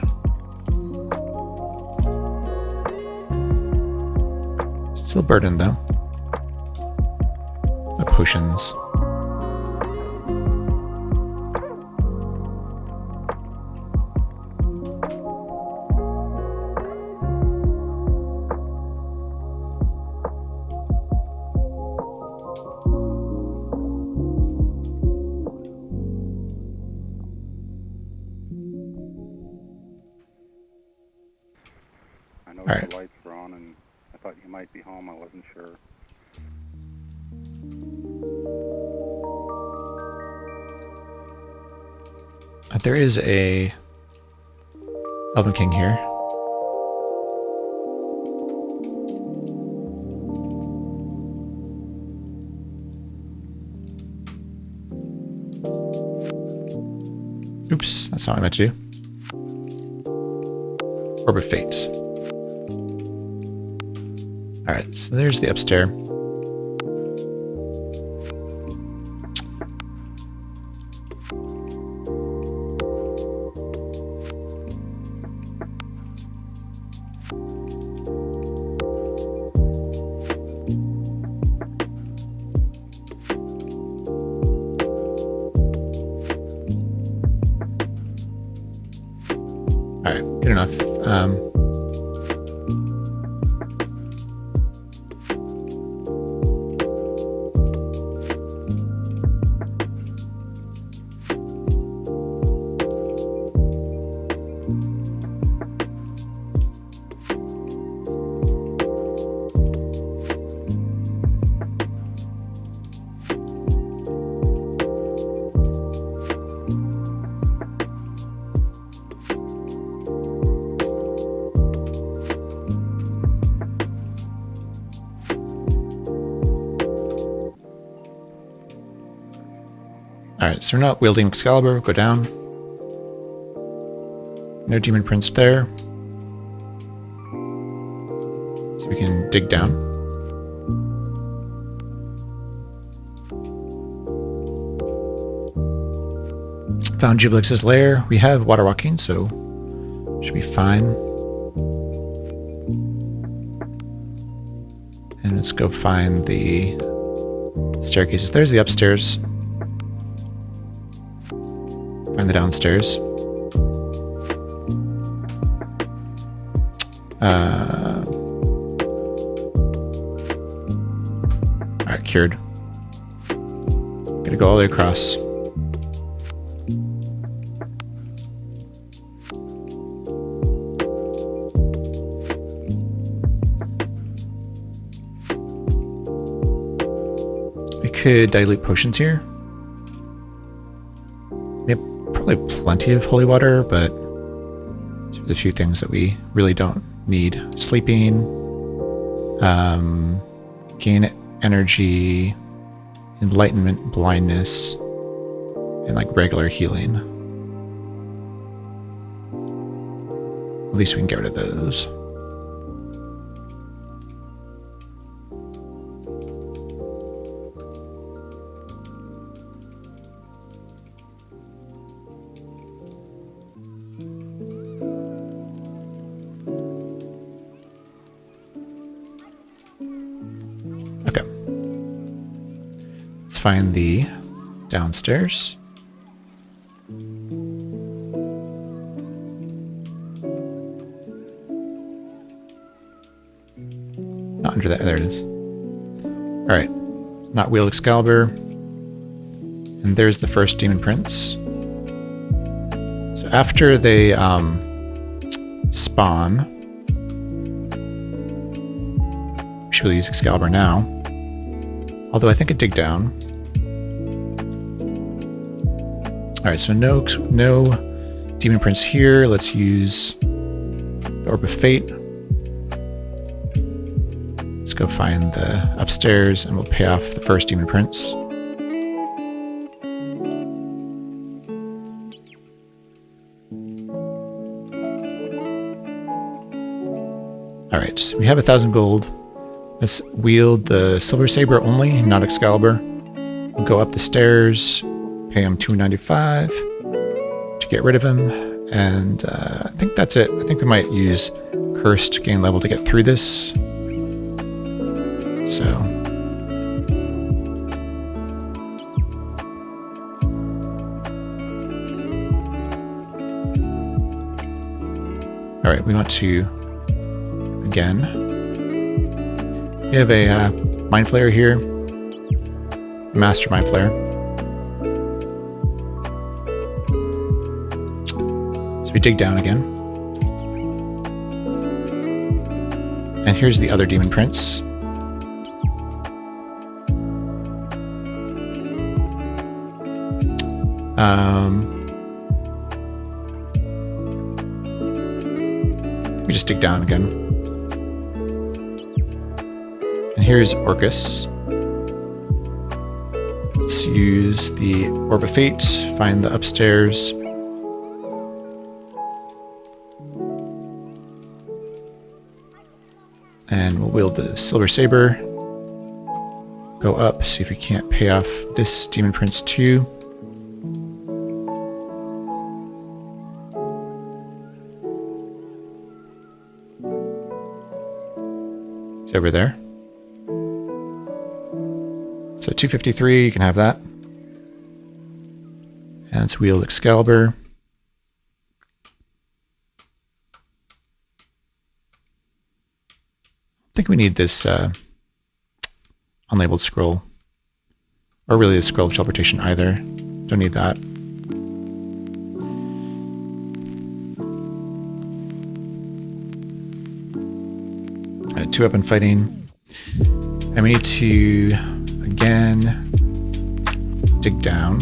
A: Still burdened though. The potions.
B: All right. The lights were on, and I thought you might be home. I wasn't sure.
A: There is a Elven King here. Oops, that's not what I meant to do. Orb of Fate. Alright, so there's the upstairs. Alright, good enough. Alright, so we're not wielding Excalibur, go down. No Demon Prince there. So we can dig down. Found Jubilix's lair. We have water walking, so should be fine. And let's go find the staircases. There's the upstairs. Find the downstairs. Alright, cured. Gotta go all the way across. We could dilute potions here. We have probably plenty of holy water, but there's a few things that we really don't need. Sleeping, gain energy, enlightenment, blindness, and like regular healing. At least we can get rid of those. Okay. Let's find the downstairs. Not under that. There it is. All right. Not wield Excalibur. And there's the first Demon Prince. So after they spawn, we should really use Excalibur now. Although I think it dig down. All right, so no Demon Prince here. Let's use the Orb of Fate. Let's go find the upstairs, and we'll pay off the first Demon Prince. All right, so we have 1,000 gold. Let's wield the Silver Saber only, not Excalibur. We'll go up the stairs, pay him $295 to get rid of him, and I think that's it. I think we might use Curse to gain level to get through this. So. All right, we want to, again, we have a Mind Flayer here, Master Mind Flayer. So we dig down again. And here's the other Demon Prince. We just dig down again. And here's Orcus. Let's use the Orb of Fate, find the upstairs. And we'll wield the Silver Saber. Go up, see if we can't pay off this Demon Prince too. It's over there. So 253, you can have that. And let's wield Excalibur. I think we need this unlabeled scroll. Or really a scroll of teleportation either. Don't need that. 2-weapon fighting. And we need to, again, dig down.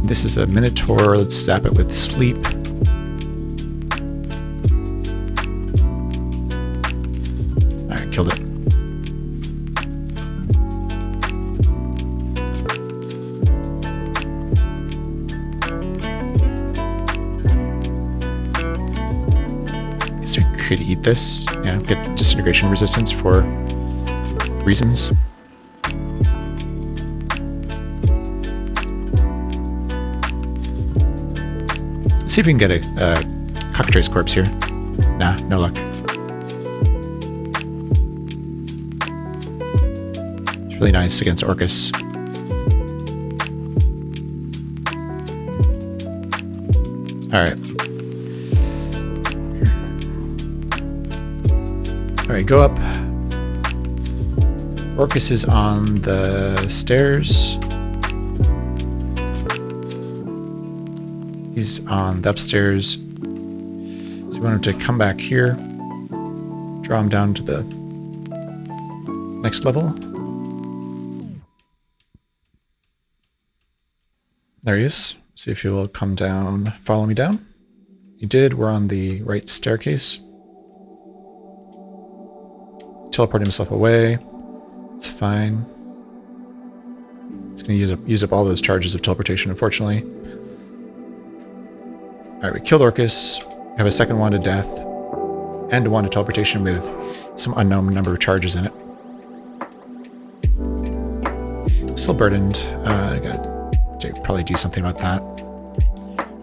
A: This is a Minotaur. Let's zap it with Sleep. Alright, killed it. Could eat this, yeah, get disintegration resistance for reasons. Let's see if we can get a Cockatrice corpse here. Nah, no luck. It's really nice against Orcus. Alright. Alright, go up. Orcus is on the stairs. He's on the upstairs. So we want him to come back here. Draw him down to the next level. There he is. See if he will come down, follow me down. He did. We're on the right staircase. Teleporting himself away. It's fine. It's going to use up all those charges of teleportation, unfortunately. Alright, we killed Orcus. We have a second wand of death. And a wand of teleportation with some unknown number of charges in it. Still burdened. I gotta probably do something about that.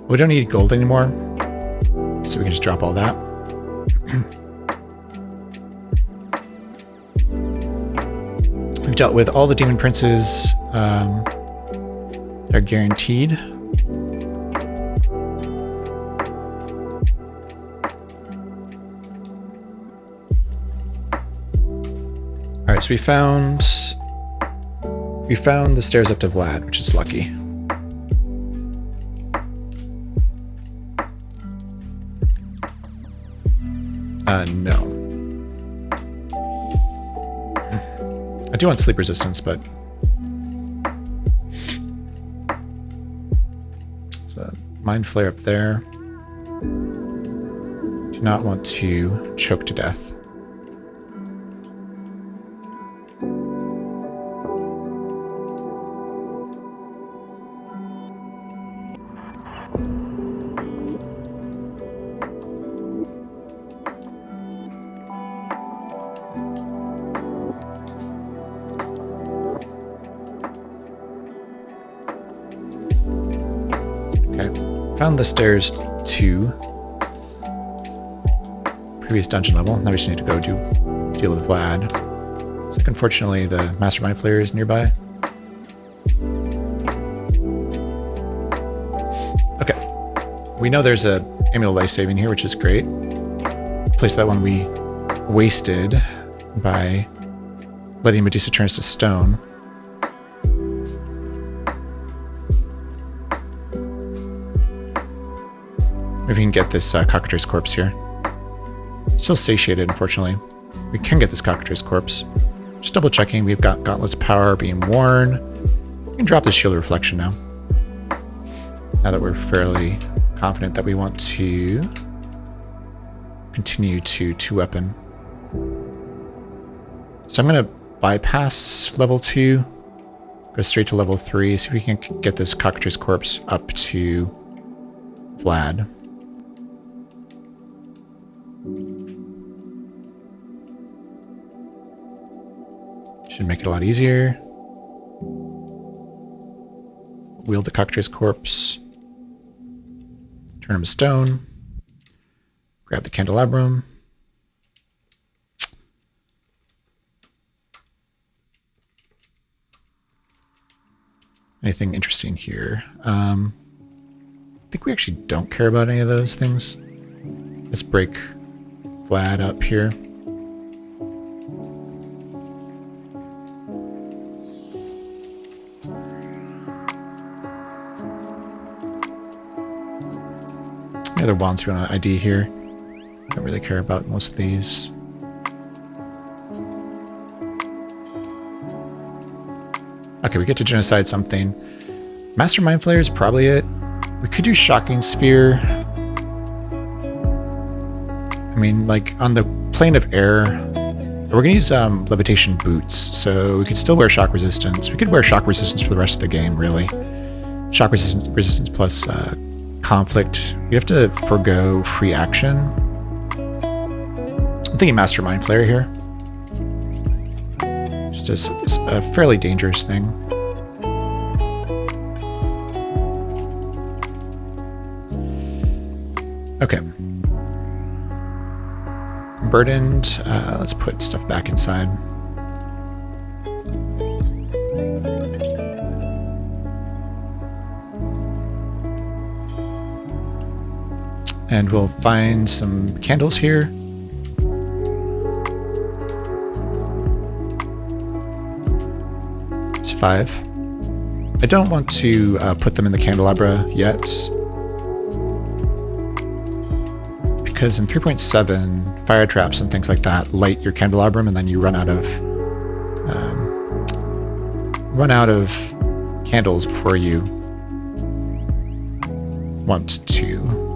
A: We don't need gold anymore, so we can just drop all that. We've dealt with all the demon princes that are guaranteed. Alright, so we found the stairs up to Vlad, which is lucky. No. I do want sleep resistance, but there's a mind flare up there. Do not want to choke to death. Found the stairs to previous dungeon level. Now we just need to go deal with Vlad. So unfortunately the Mastermind Flayer is nearby. Okay. We know there's a Amulet of Life Saving here, which is great. Replace that one we wasted by letting Medusa turn us to stone. Maybe we can get this Cockatrice corpse here. Still satiated, unfortunately. We can get this Cockatrice corpse. Just double checking, we've got Gauntlet's power being worn. We can drop the Shield of Reflection now. Now that we're fairly confident that we want to continue to 2-weapon. So I'm going to bypass level 2, go straight to level 3, see if we can get this Cockatrice corpse up to Vlad. Should make it a lot easier. Wield the Cockatrice corpse. Turn him to stone. Grab the candelabrum. Anything interesting here? I think we actually don't care about any of those things. Let's break Vlad up here. Any other wands we want to ID here? Don't really care about most of these. Okay, we get to genocide something. Mastermind Flayer is probably it. We could do Shocking Sphere. I mean, like, on the plane of air, we're going to use levitation boots, so we could still wear shock resistance. We could wear shock resistance for the rest of the game, really. Shock resistance plus conflict. We have to forgo free action. I'm thinking Mastermind Flayer here. It's a fairly dangerous thing. Okay. Burdened. Let's put stuff back inside. And we'll find some candles here. 5. I don't want to put them in the candelabra yet, because in 3.7, fire traps and things like that light your candelabrum, and then you run out of candles before you want to.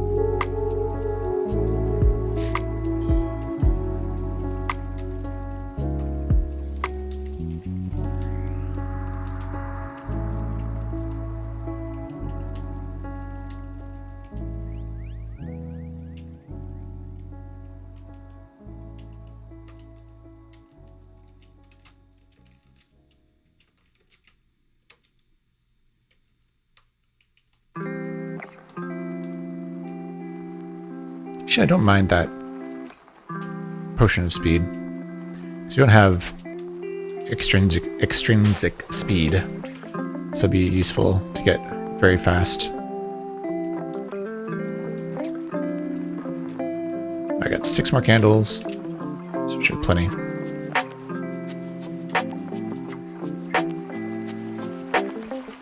A: Actually, I don't mind that potion of speed. So you don't have extrinsic speed, so it'd be useful to get very fast. I got 6 more candles, so should have plenty.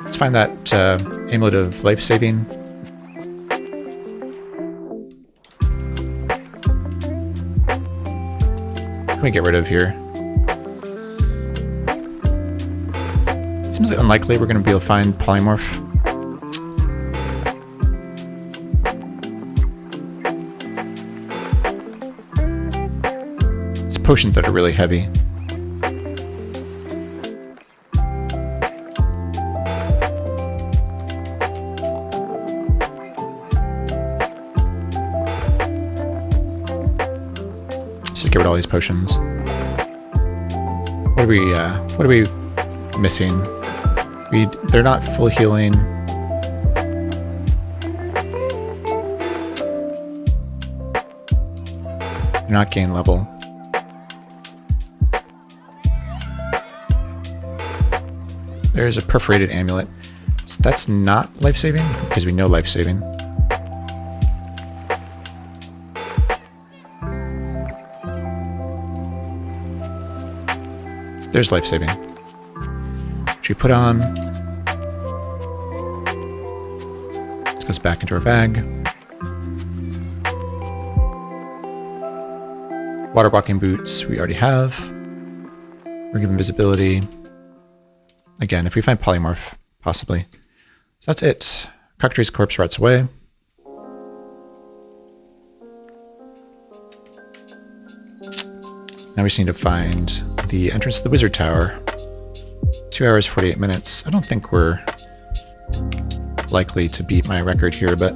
A: Let's find that amulet of life saving. What can we get rid of here? Seems like unlikely we're going to be able to find polymorph. It's potions that are really heavy. Get rid of all these potions. What are we missing? They're not full healing. They're not gain level. There's a perforated amulet. So that's not life-saving, because we know life-saving. There's life-saving, which we put on. This goes back into our bag. Water walking boots we already have. We're given visibility. Again, if we find polymorph, possibly. So that's it. Cockatrice's corpse rots away. Now we just need to find the entrance to the wizard tower. 2 hours, 48 minutes. I don't think we're likely to beat my record here, but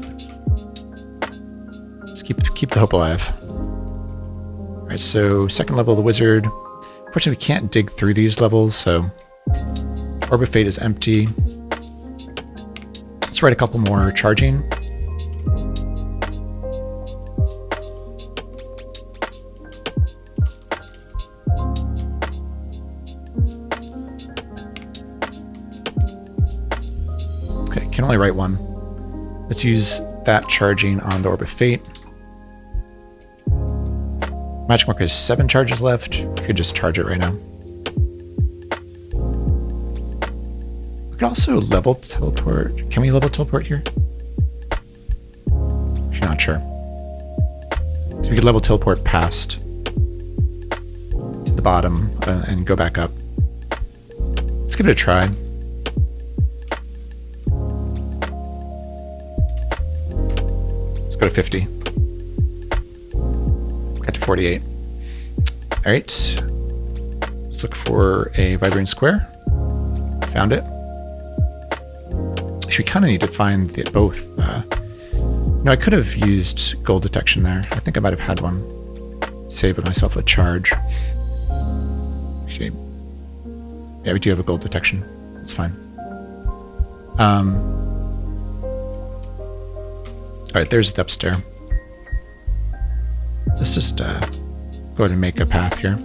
A: just keep the hope alive. Alright, so second level of the wizard. Unfortunately, we can't dig through these levels, so Orb of Fate is empty. Let's write a couple more charging. Can only write one. Let's use that charging on the Orb of Fate. Magic Mark has 7 charges left. Could just charge it right now. We could also level teleport. Can we level teleport here? Actually, not sure. So we could level teleport past to the bottom and go back up. Let's give it a try. Go to 50. Got to 48. Alright. Let's look for a vibrating square. Found it. Actually, we kind of need to find both. No, I could have used gold detection there. I think I might have had one. Saved myself a charge. Actually, yeah, we do have a gold detection. It's fine. Alright, there's the upstairs. Let's just go ahead and make a path here.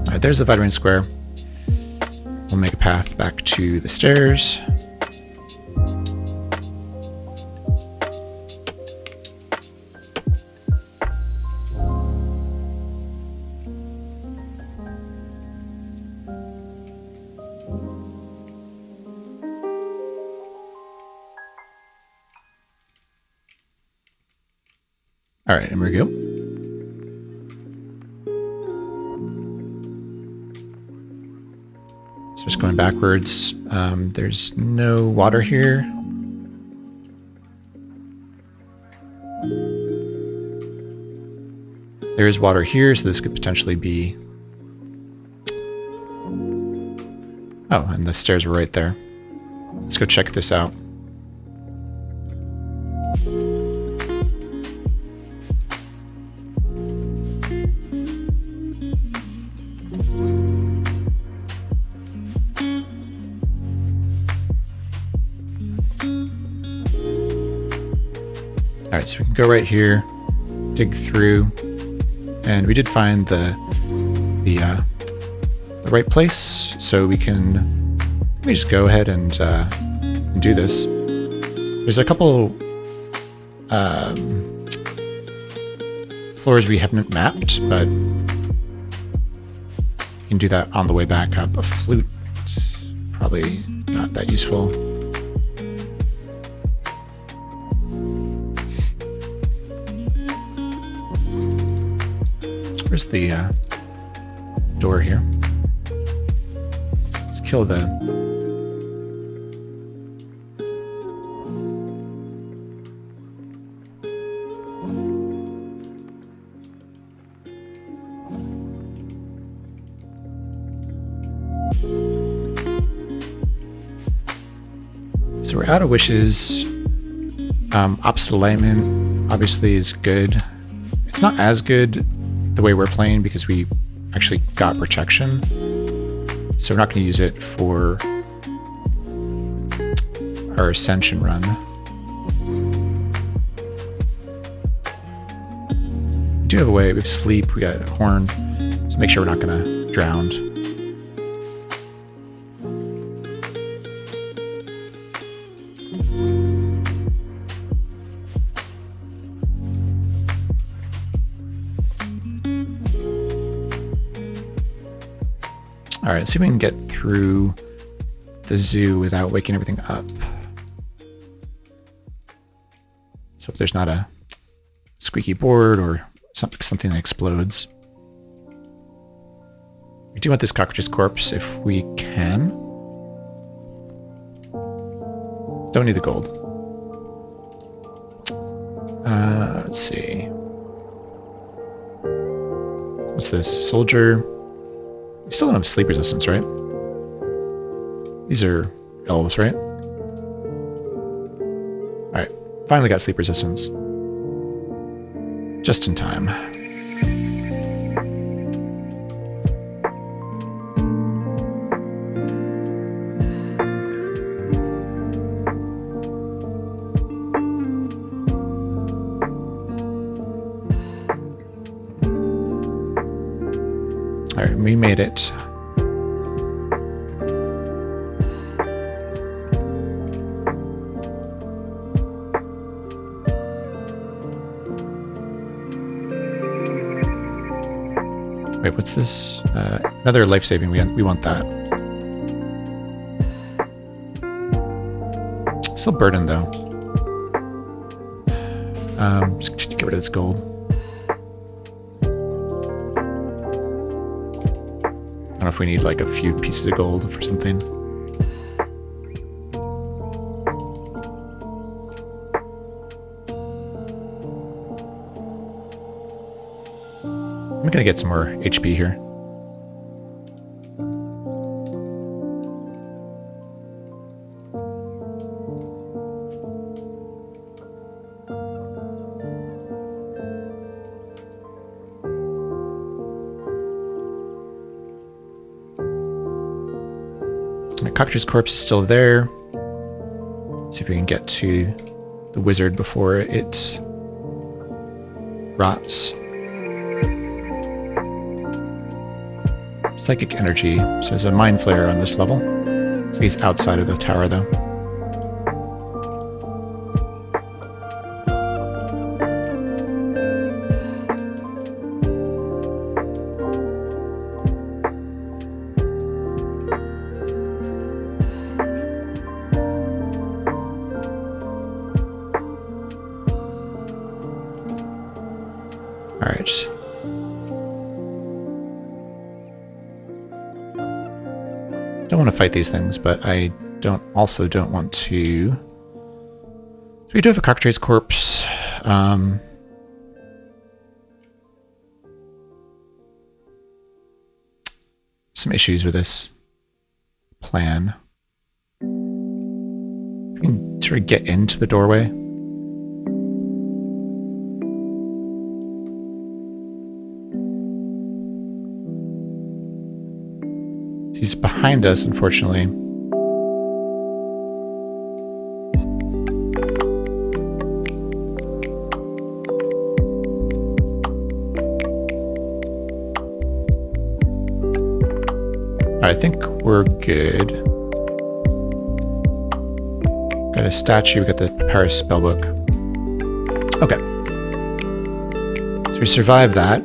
A: Alright, there's the vibrating square. We'll make a path back to the stairs. All right, and we go. So just going backwards. There's no water here. There is water here, so this could potentially be... Oh, and the stairs were right there. Let's go check this out. Alright, so we can go right here, dig through, and we did find the right place, so we can just go ahead and do this. There's a couple floors we haven't mapped, but you can do that on the way back up. A flute, probably not that useful. Where's the door here? Let's kill the... So we're out of wishes. Opposite alignment obviously is good. It's not as good the way we're playing because we actually got protection, so we're not going to use it for our ascension run. We do have a way. We have sleep. We got a horn, so make sure we're not going to drown. All right, see if we can get through the zoo without waking everything up. So if there's not a squeaky board or something that explodes. We do want this cockroach's corpse if we can. Don't need the gold. Let's see. What's this? Soldier. You still don't have sleep resistance, right? These are elves, right? Alright, finally got sleep resistance. Just in time. Alright, we made it. Wait, what's this? Another life saving. We want that. Still burdened though. Just get rid of this gold. I don't know if we need like a few pieces of gold for something. I'm gonna get some more HP here. The cockroach's corpse is still there. See if we can get to the wizard before it rots. Psychic energy. So there's a mind flare on this level. So he's outside of the tower though. Alright. Don't want to fight these things, but I also don't want to... So we do have a cockatrice corpse. Some issues with this plan. We can sort of get into the doorway. He's behind us, unfortunately. I think we're good. Got a statue, we got the Papyrus spellbook. Okay. So we survived that.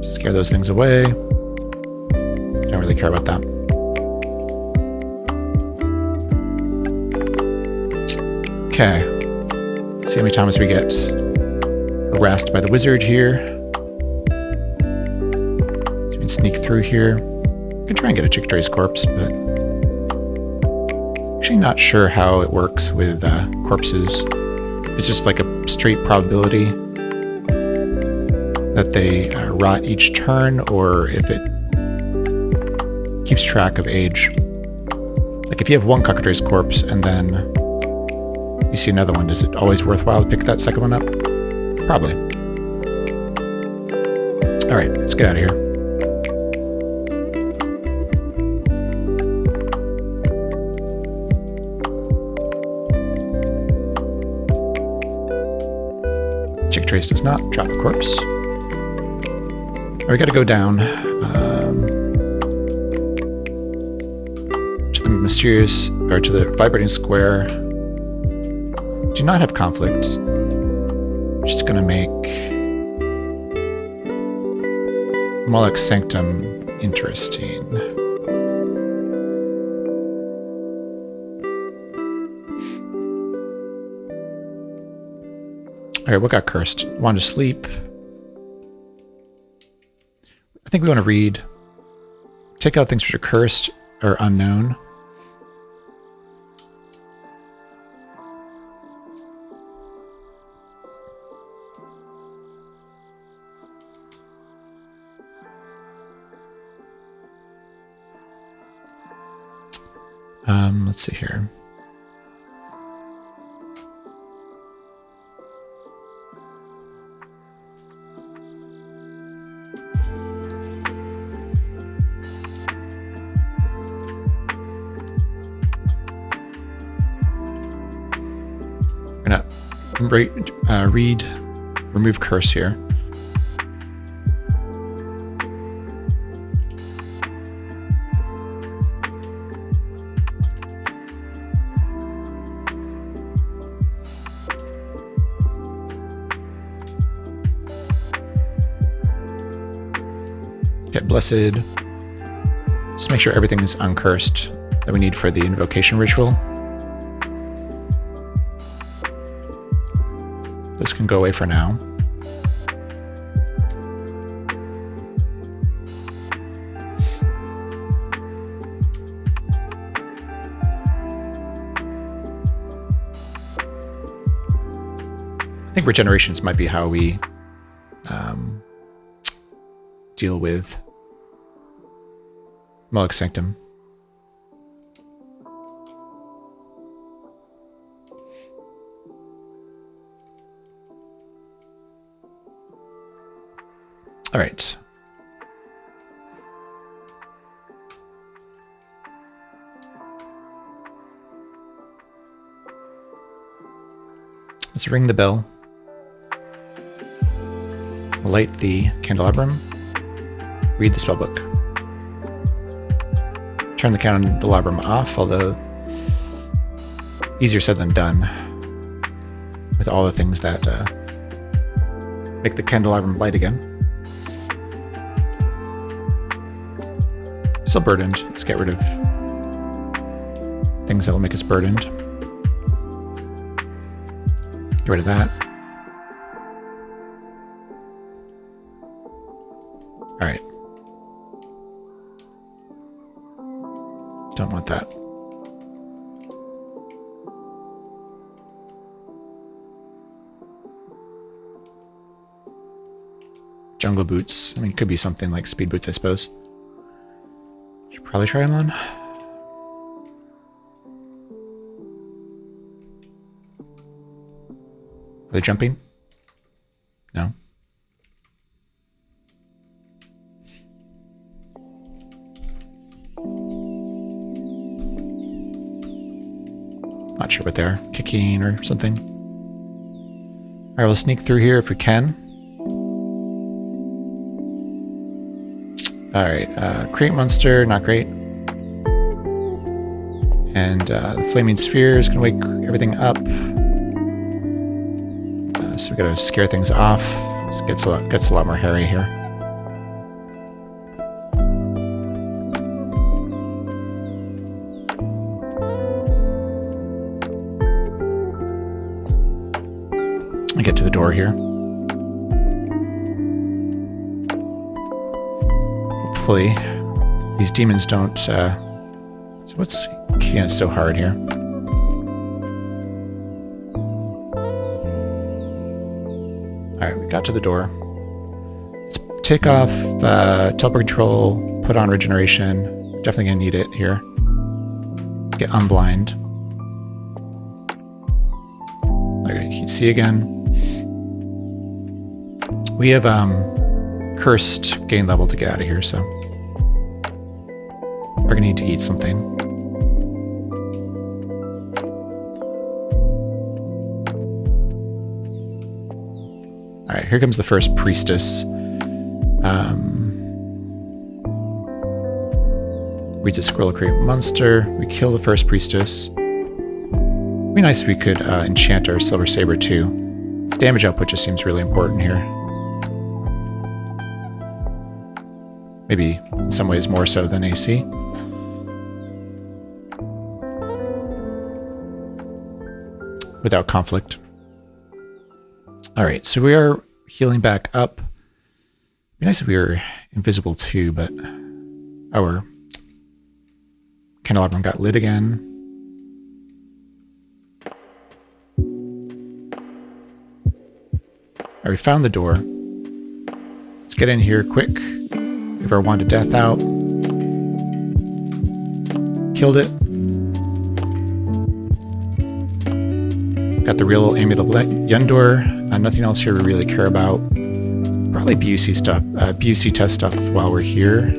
A: Scare those things away. Don't really care about that. Okay. See how many times we get harassed by the wizard here. So we can sneak through here. We can try and get a Chicotrace corpse, but actually not sure how it works with corpses. It's just like a straight probability that they rot each turn, or if it keeps track of age. Like if you have one Cockatrice corpse and then you see another one, is it always worthwhile to pick that second one up? Probably. Alright, let's get out of here. Chicotrace does not drop a corpse. We gotta go down to the mysterious, or to the vibrating square. Do not have conflict. Which is going to make Moloch's Sanctum interesting. Alright, what got cursed? Want to sleep? I think we want to read. Take out things which are cursed or unknown. Let's see here. We're gonna read, remove curse here. Get blessed. Just make sure everything is uncursed that we need for the invocation ritual. This can go away for now. I think regenerations might be how we deal with Moloch's Sanctum. All right. Let's ring the bell. Light the candelabrum. Read the spellbook. Turn the candelabrum off, although easier said than done with all the things that make the candelabrum light again. Still burdened. Let's get rid of things that will make us burdened. Get rid of that. Alright. Don't want that. Jungle boots. I mean, could be something like speed boots, I suppose. Should probably try them on. Are they jumping? No. Not sure what they are. Kicking or something. Alright, we'll sneak through here if we can. Alright, create monster, not great. And the flaming sphere is going to wake everything up. So we gotta scare things off. It gets a lot more hairy here. I get to the door here. Hopefully, these demons don't. So what's kicking us so hard here? Alright, we got to the door. Let's take off teleport control, put on regeneration. Definitely gonna need it here. Get unblind. Alright, you can see again. We have cursed gain level to get out of here, so we're gonna need to eat something. Alright, here comes the first priestess. Reads a scroll to create monster. We kill the first priestess. It'd be nice if we could enchant our silver saber too. Damage output just seems really important here. Maybe in some ways more so than AC. Without conflict. Alright, so we are healing back up. It'd be nice if we were invisible too, but our candelabrum got lit again. Alright, we found the door. Let's get in here quick. We have our wand of death out. Killed it. Got the real amulet of Yendor. Nothing else here we really care about. Probably BUC stuff, BUC test stuff while we're here.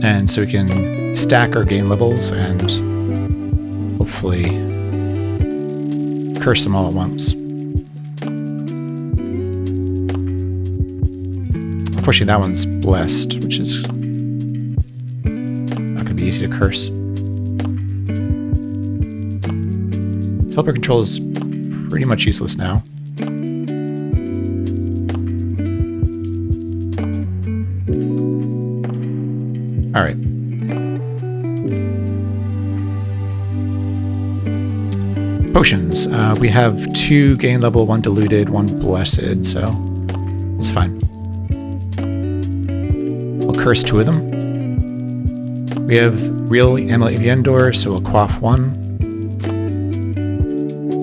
A: And so we can stack our gain levels and hopefully curse them all at once. Unfortunately, that one's blessed, which is not going to be easy to curse. Teleport control is pretty much useless now. Alright. Potions. We have 2 gain level, 1 diluted, 1 blessed, so it's fine. We'll curse 2 of them. We have real amulet of Yendor, so we'll quaff 1.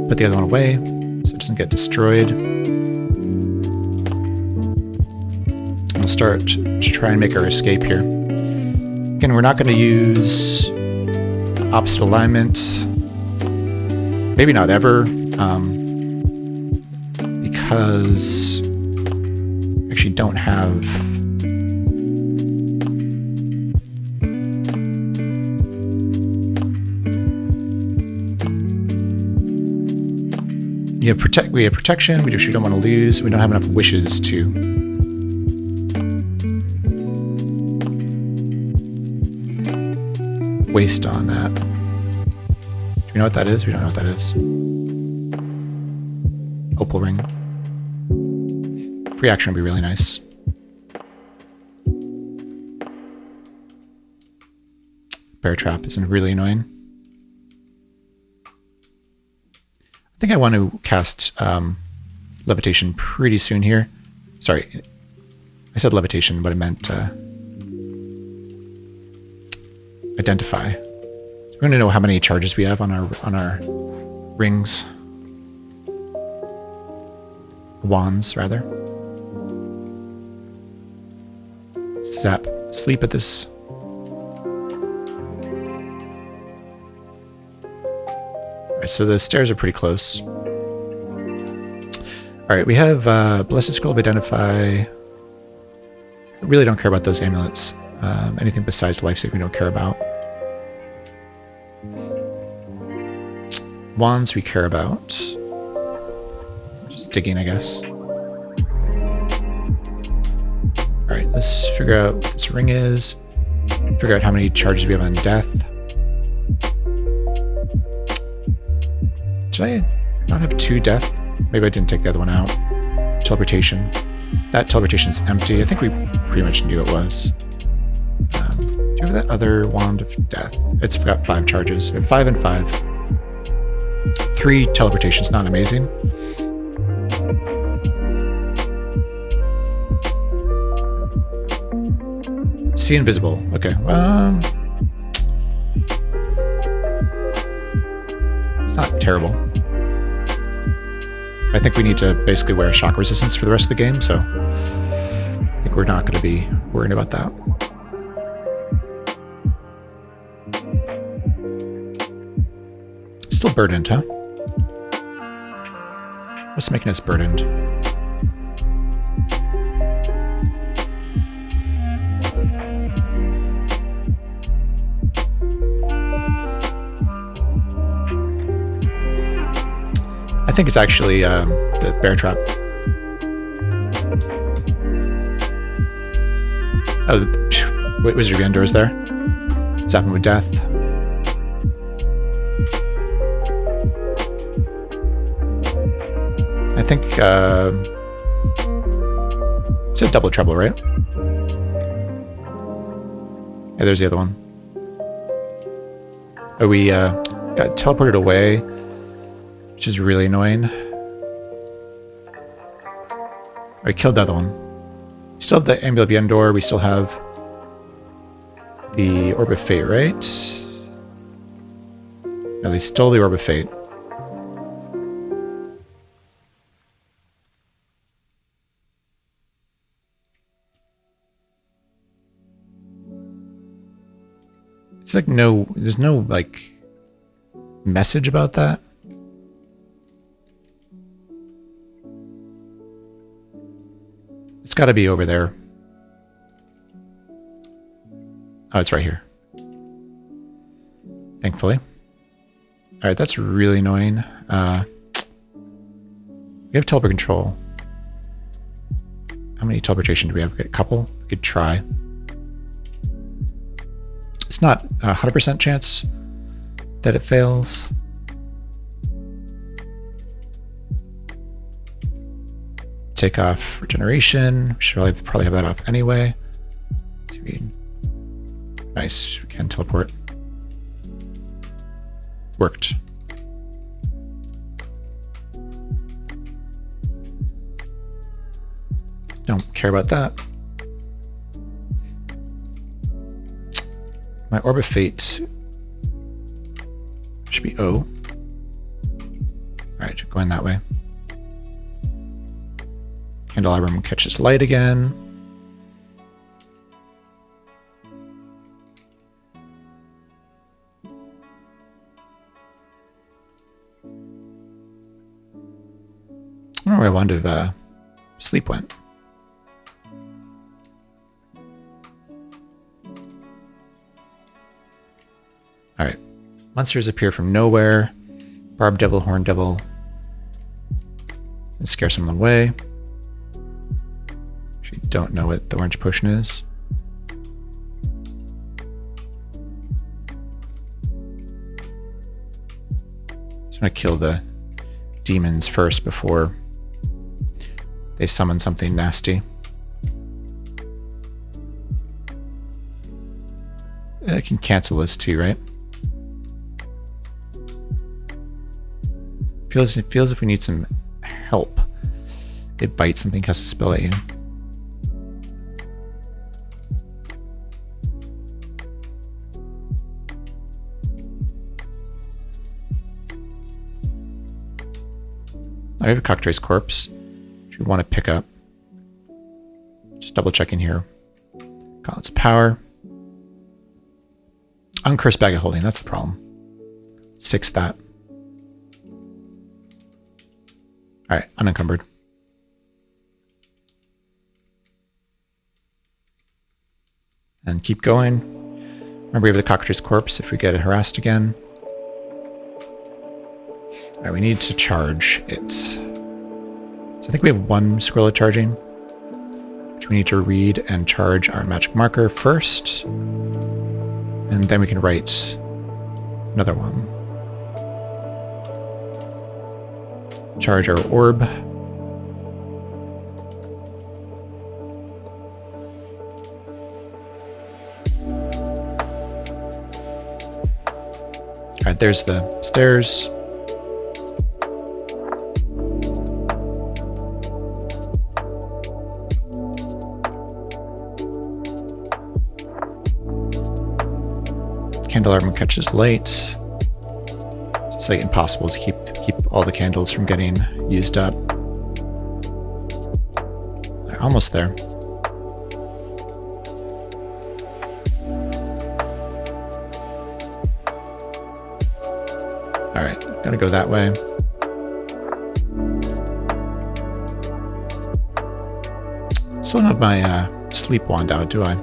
A: Put the other one away so it doesn't get destroyed. And we'll start to try and make our escape here. Again, we're not going to use opposite alignment. Maybe not ever, because we actually don't have we have protection, we actually don't want to lose, we don't have enough wishes to waste on that. Do we know what that is? We don't know what that is. Opal ring. Free action would be really nice. bear trap is really annoying. I think I want to cast levitation pretty soon here. Sorry, I said levitation, but I meant identify. So we're going to know how many charges we have on our rings, wands rather. Zap, sleep at this. Alright, so the stairs are pretty close. Alright, we have Blessed Scroll of Identify. I really don't care about those amulets. Anything besides life save we don't care about. Wands we care about. Just digging, I guess. Alright, let's figure out what this ring is. Figure out how many charges we have on death. Did I not have 2 death? Maybe I didn't take the other one out. Teleportation. That teleportation's empty. I think we pretty much knew it was. Do you have that other wand of death? It's got 5 charges. 5 and 5. 3 teleportations, not amazing. See invisible. Okay. It's not terrible. I think we need to basically wear shock resistance for the rest of the game, so I think we're not going to be worrying about that. Still burdened, huh? What's making us burdened? I think it's actually the bear trap. Oh, the Wizard of Endor is there. Zap him with death. I think it's a double trouble, right? Yeah, there's the other one. Oh, we got teleported away, which is really annoying. I killed the other one. We still have the Amulet of Yendor. We still have the Orb of Fate, right? No, they stole the Orb of Fate. It's like there's no like message about that. It's got to be over there. Oh, it's right here. Thankfully. All right, that's really annoying. We have teleport control. How many teleportation do we have? A couple? We could try. It's not a 100% chance that it fails. Take off regeneration. We should probably have that off anyway. Nice, we can teleport. Worked. Don't care about that. My Orb of Fate should be O. Alright, going that way. Candelabrum catches light again. I don't know where I wanted to sleep went. Alright. Monsters appear from nowhere. Barb Devil, Horn Devil. And scare someone away. Actually, don't know what the orange potion is. Just gonna kill the demons first before they summon something nasty. I can cancel this too, right? It feels if we need some help. It bites something, casts a spell at you. I have a Cockatrice Corpse, which we want to pick up. Just double checking here. Gauntlets of Power. Uncursed Bag of Holding, that's the problem. Let's fix that. Alright, unencumbered. And keep going. Remember we have the Cockatrice Corpse if we get harassed again. Alright, we need to charge it. So I think we have one scroll of charging, which we need to read and charge our magic marker first. And then we can write another one. Charge our orb. Alright, there's the stairs. Candelabrum catches light. It's like impossible to keep all the candles from getting used up. They're almost there. Alright, gotta go that way. Still don't have my sleep wand out, do I?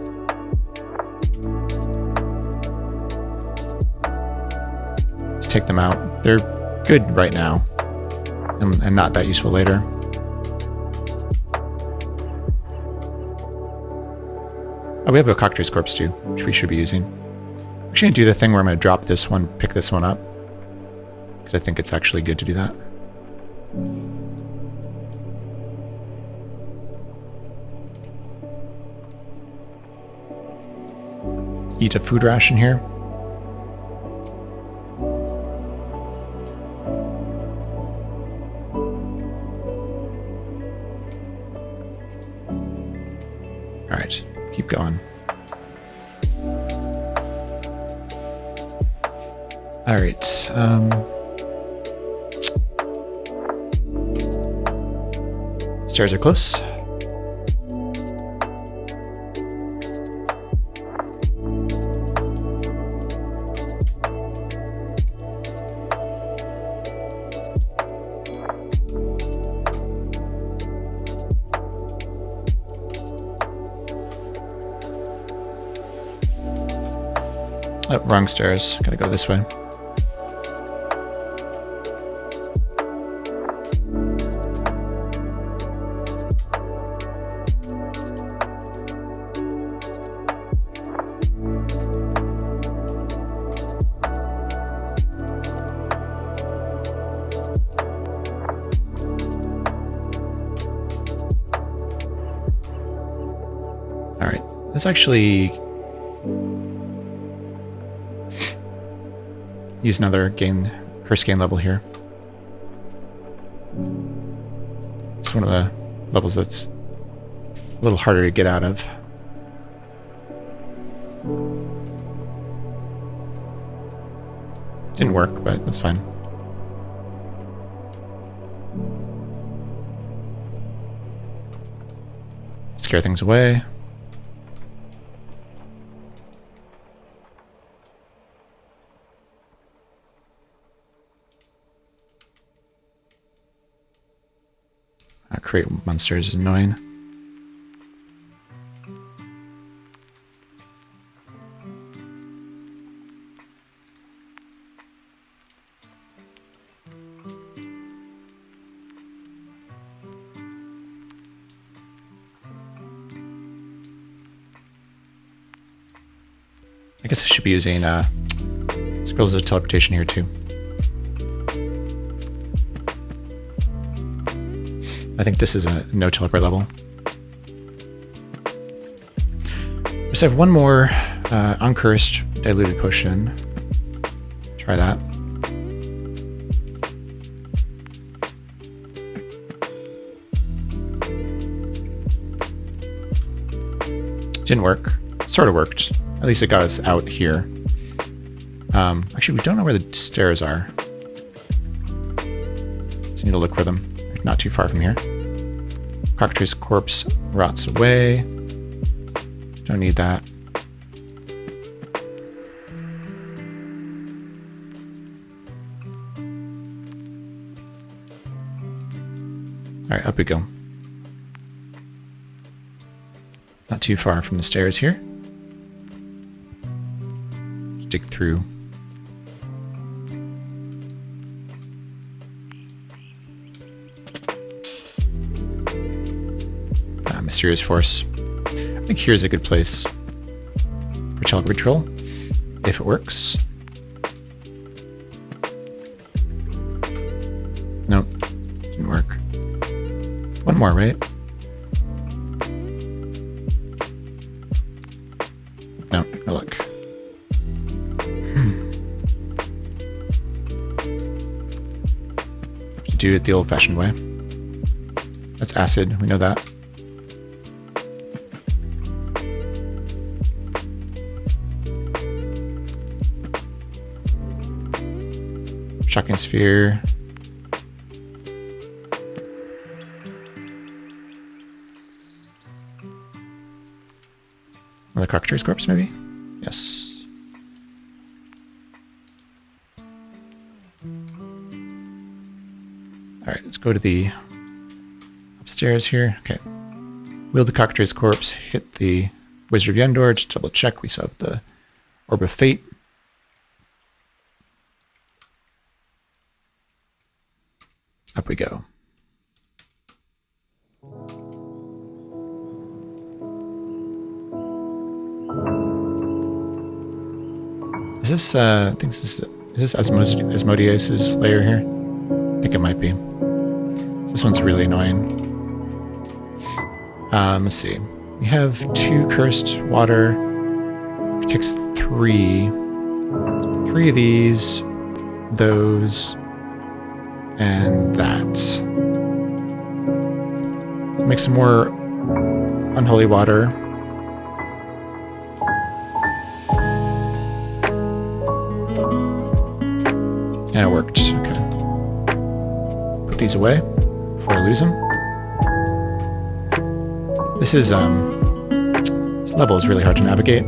A: Take them out. They're good right now and not that useful later. Oh, we have a Cockatrice Corpse too, which we should be using. I'm actually going to do the thing where I'm going to drop this one, pick this one up, because I think it's actually good to do that. Eat a food ration here. Alright, keep going. Alright, stairs are close. Oh, wrong stairs. Gotta go this way. Alright, let's actually use another curse gain level here. It's one of the levels that's a little harder to get out of. Didn't work, but that's fine. Scare things away. Create monsters is annoying. I guess I should be using scrolls of teleportation here too. I think this is a no teleport level. So I have one more uncursed diluted potion. Try that. Didn't work. Sort of worked. At least it got us out here. Actually, we don't know where the stairs are. So we need to look for them. They're not too far from here. Cockatrice's corpse rots away. Don't need that. Alright, up we go. Not too far from the stairs here. Dig through. Mysterious force. I think here's a good place for telecontrol, if it works. Nope, didn't work. One more, right? No, no luck. Have to do it the old-fashioned way. That's acid, we know that. Shocking sphere. Another Cockatrice's corpse, maybe? Yes. Alright, let's go to the upstairs here. Okay. Wield the Cockatrice's corpse, hit the Wizard of Yendor, just double check. We still have the Orb of Fate. Up we go. Is this, I think this is Asmodeus' lair here? I think it might be. This one's really annoying. Let's see. We have 2 cursed water. It takes 3. 3 of these, those, and that. Make some more unholy water. And it worked. Okay. Put these away before I lose them. This level is really hard to navigate.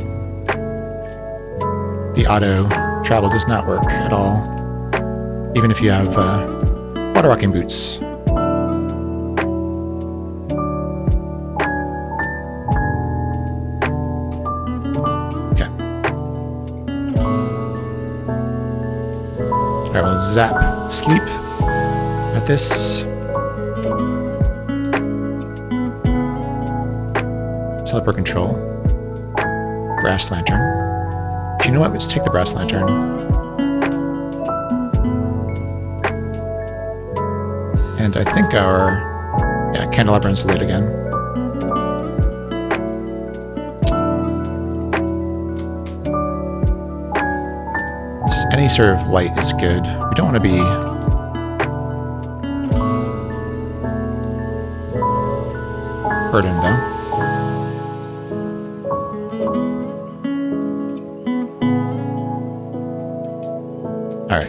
A: The auto travel does not work at all, even if you have water walking boots. Okay. Alright, we'll zap sleep at this. Teleport control. Brass lantern. Actually, you know what? Let's take the brass lantern. And I think our candelabran's lit again. Just any sort of light is good. We don't want to be burdened though. Alright.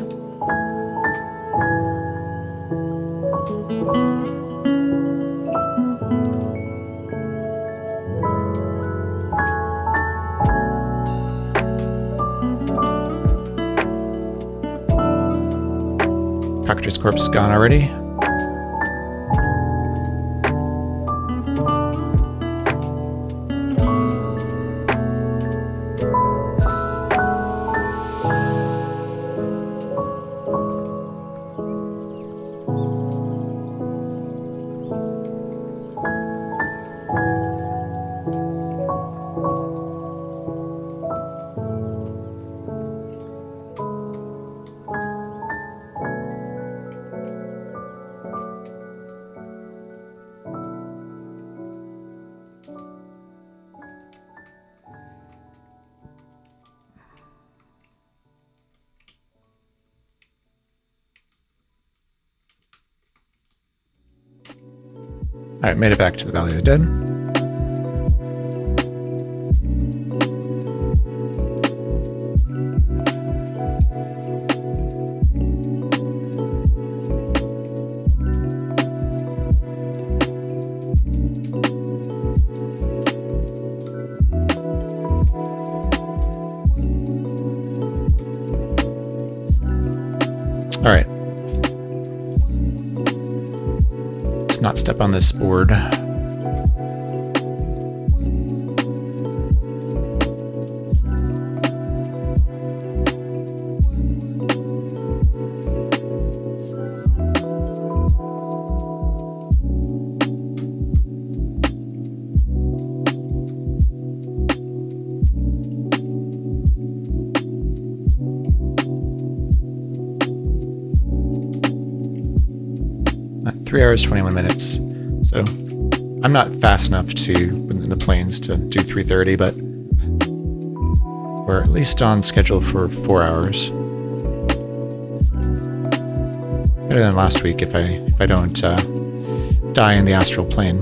A: Cockatrice's corpse is gone already. Alright, made it back to the Valley of the Dead. Alright. Let's not step on this board. At 3 hours, 21 minutes. So I'm not fast enough to, in the plains, to do 3:30, but we're at least on schedule for 4 hours. Better than last week if I don't die in the astral plane.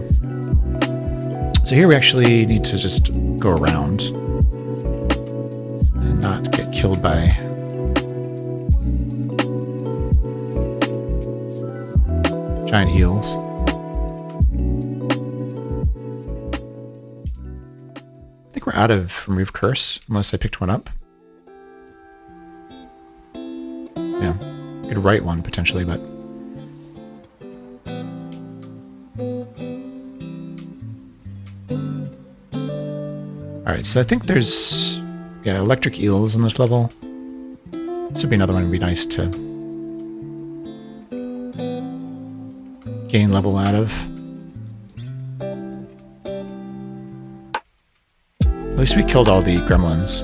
A: So here we actually need to just go around and not get killed by giant eels. I think we're out of remove curse, unless I picked one up. Yeah, could write one potentially, but alright, so I think there's electric eels in this level. This would be another one would be nice to gain level out of. At least we killed all the gremlins.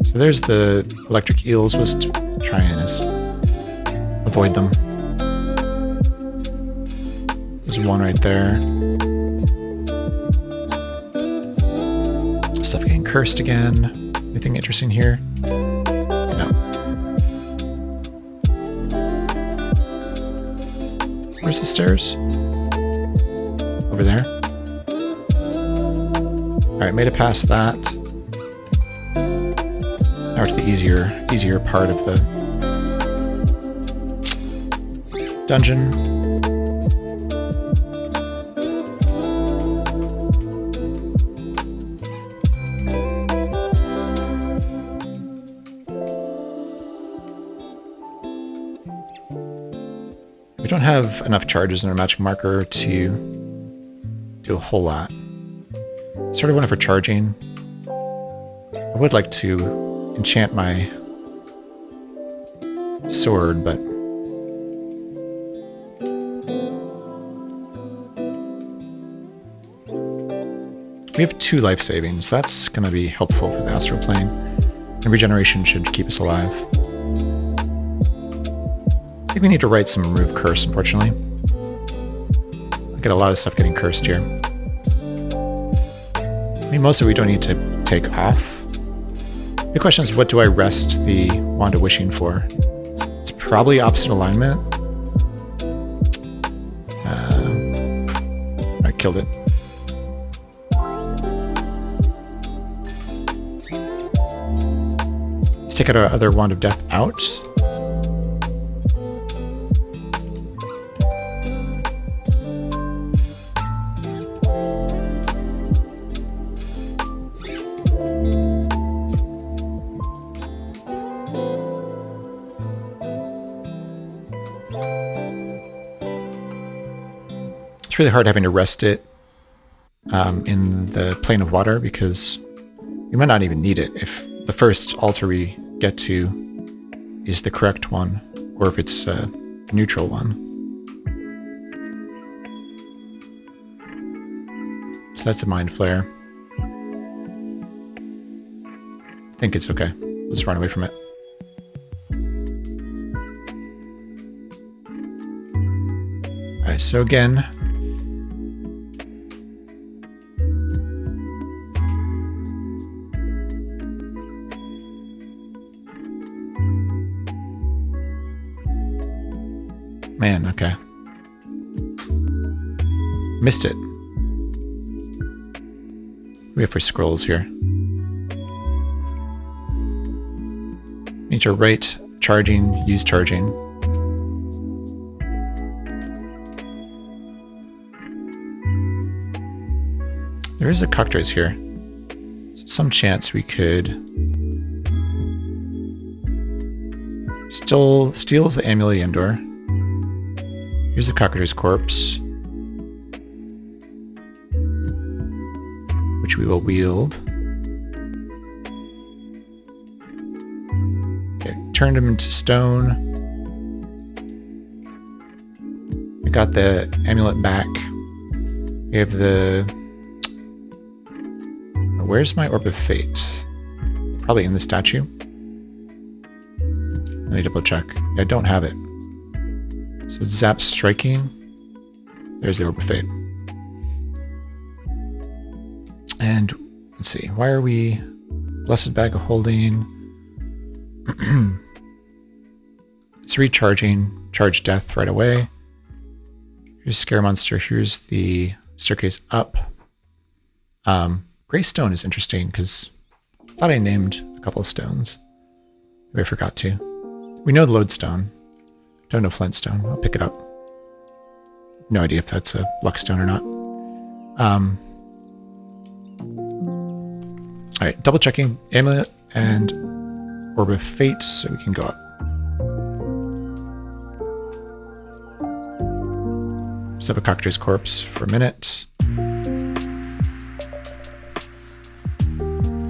A: So there's the electric eels, was to try and avoid them. There's one right there. Stuff getting cursed again. Anything interesting here? No. Where's the stairs? Over there. Alright, made it past that. Now to the easier part of the dungeon. We don't have enough charges in our magic marker to do a whole lot. Sort of went for charging. I would like to enchant my sword, but we have 2 life savings. That's going to be helpful for the astral plane. And regeneration should keep us alive. I think we need to write some remove curse, unfortunately. I get a lot of stuff getting cursed here. I mean, most of it we don't need to take off. The question is, what do I rest the Wand of Wishing for? It's probably opposite alignment. I killed it. Let's take our other Wand of Death out. It's really hard having to rest it in the plane of water because we might not even need it if the first altar we get to is the correct one, or if it's a neutral one. So that's a mind flare. I think it's okay. Let's run away from it. Alright, so again, Man, okay. Missed it. We have for scrolls here. Need to write charging, use charging. There is a cockatrice here. Some chance we could still steals the amulet indoor. Here's a cockatrice corpse, which we will wield. Okay, turned him into stone. I got the amulet back. We have the... Where's my Orb of Fate? Probably in the statue. Let me double check. I don't have it. So zap striking. There's the Orb of Fate. And let's see. Why are we... Blessed Bag of Holding. It's recharging. Charge death right away. Here's Scare Monster. Here's the staircase up. Gray stone is interesting because I thought I named a couple of stones. Maybe I forgot to. We know the lodestone. Don't know flintstone. I'll pick it up. No idea if that's a luck stone or not. Alright, double checking amulet and Orb of Fate so we can go up. Let's have a cockatrice corpse for a minute.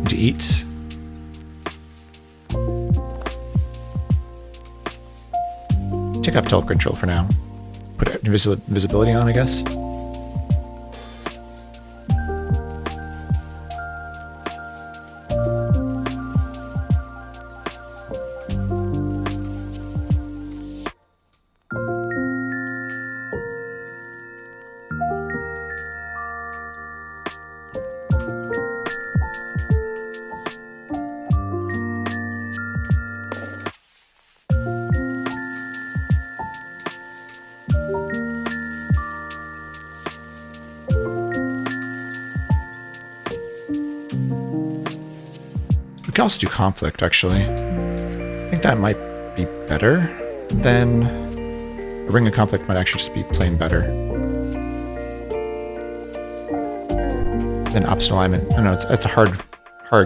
A: To eat. Take off teleport control for now. Put invisibility on, I guess. We can also do conflict, actually. I think that might be better than... A ring of conflict might actually just be plain better than optional alignment. I don't know, it's a hard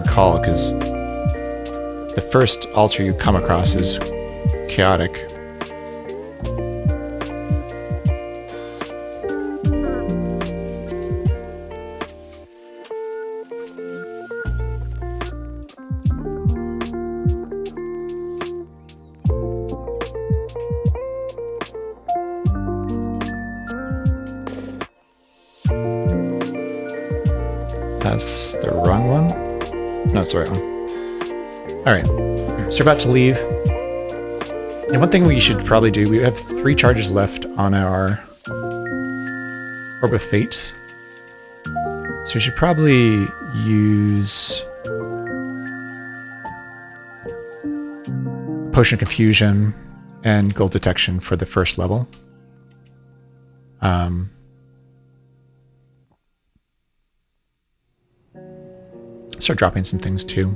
A: call, because the first altar you come across is chaotic. That's the wrong one? No, it's the right one. Alright, so we're about to leave. And one thing we should probably do, we have 3 charges left on our Orb of Fate. So we should probably use Potion of Confusion and Gold Detection for the first level. Start dropping some things too.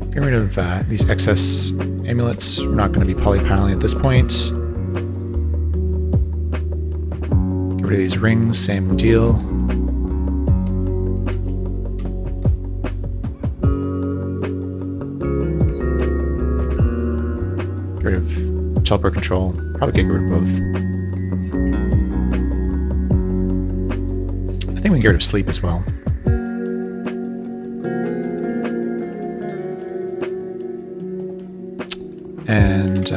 A: Get rid of these excess amulets. We're not going to be polypiling at this point. Get rid of these rings, same deal. Get rid of teleport control. Probably get rid of both. I think we can get rid of sleep as well. And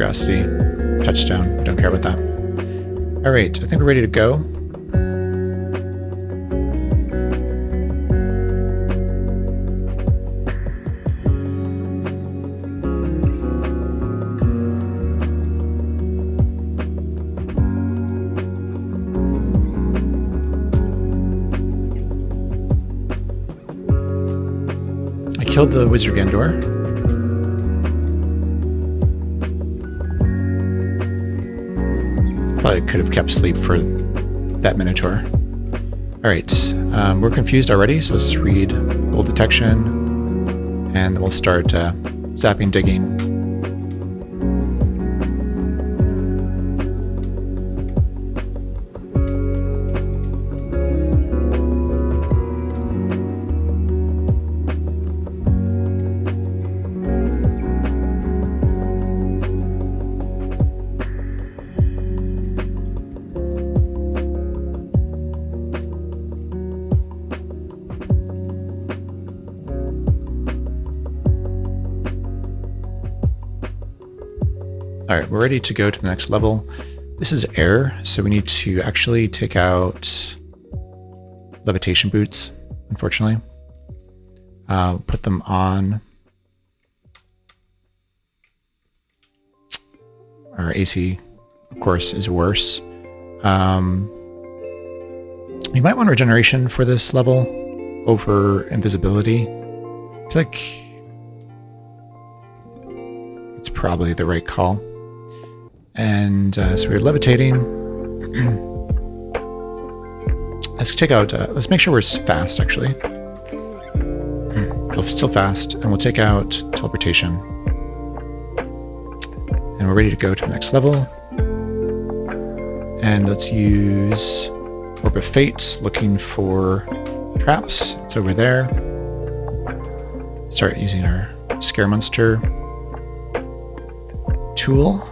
A: curiosity. Touchstone. Don't care about that. All right, I think we're ready to go. I killed the Wizard of Endor. Probably could have kept sleep for that Minotaur. Alright, we're confused already, so let's just read gold detection, and then we'll start zapping, digging. Alright, we're ready to go to the next level. This is air, so we need to actually take out levitation boots, unfortunately. Put them on. Our AC, of course, is worse. You might want regeneration for this level over invisibility. I feel like it's probably the right call. And so we're levitating. Let's take out, let's make sure we're fast, actually. We're still fast, and we'll take out teleportation. And we're ready to go to the next level. And let's use Orb of Fate, looking for traps. It's over there. Start using our Scare Monster tool.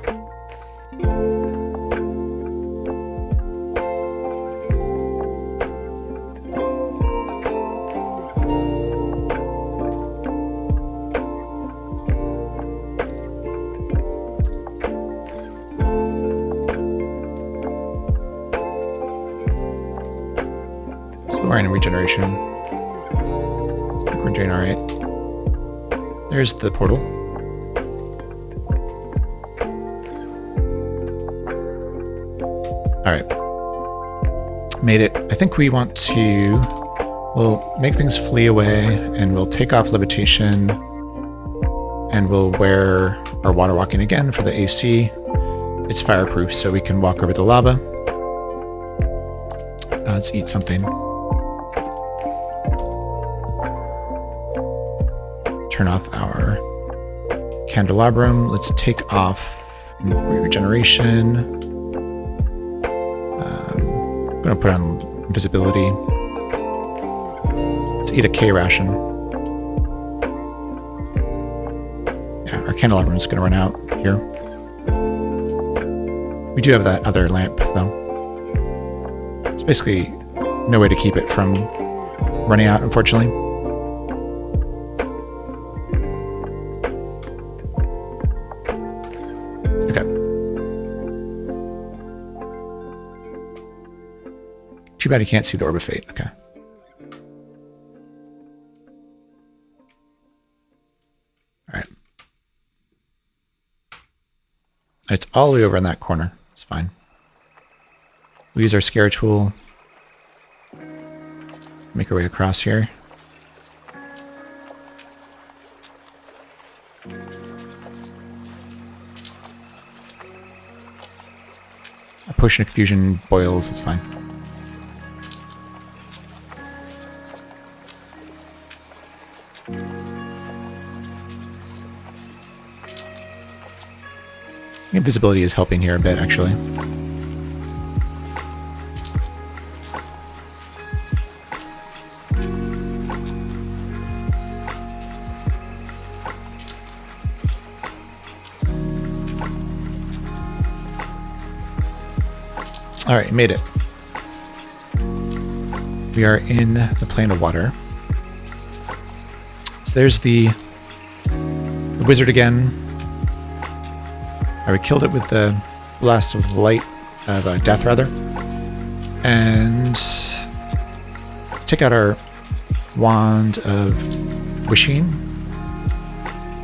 A: And regeneration. I think we're doing alright. There's the portal. Alright. Made it. I think we want to... We'll make things flee away, and we'll take off levitation, and we'll wear our water walking again for the AC. It's fireproof, so we can walk over the lava. Let's eat something. Turn off our candelabrum. Let's take off regeneration. I'm going to put on invisibility. Let's eat a K ration. Yeah, our candelabrum is going to run out here. We do have that other lamp, though. It's basically no way to keep it from running out, unfortunately. Too bad you can't see the Orb of Fate. Okay. Alright. It's all the way over in that corner. It's fine. We use our scare tool. Make our way across here. A potion of confusion boils. It's fine. Invisibility is helping here a bit, actually. Alright, made it. We are in the plane of water. So there's the wizard again. We killed it with the blast of light, of death rather. And let's take out our wand of wishing,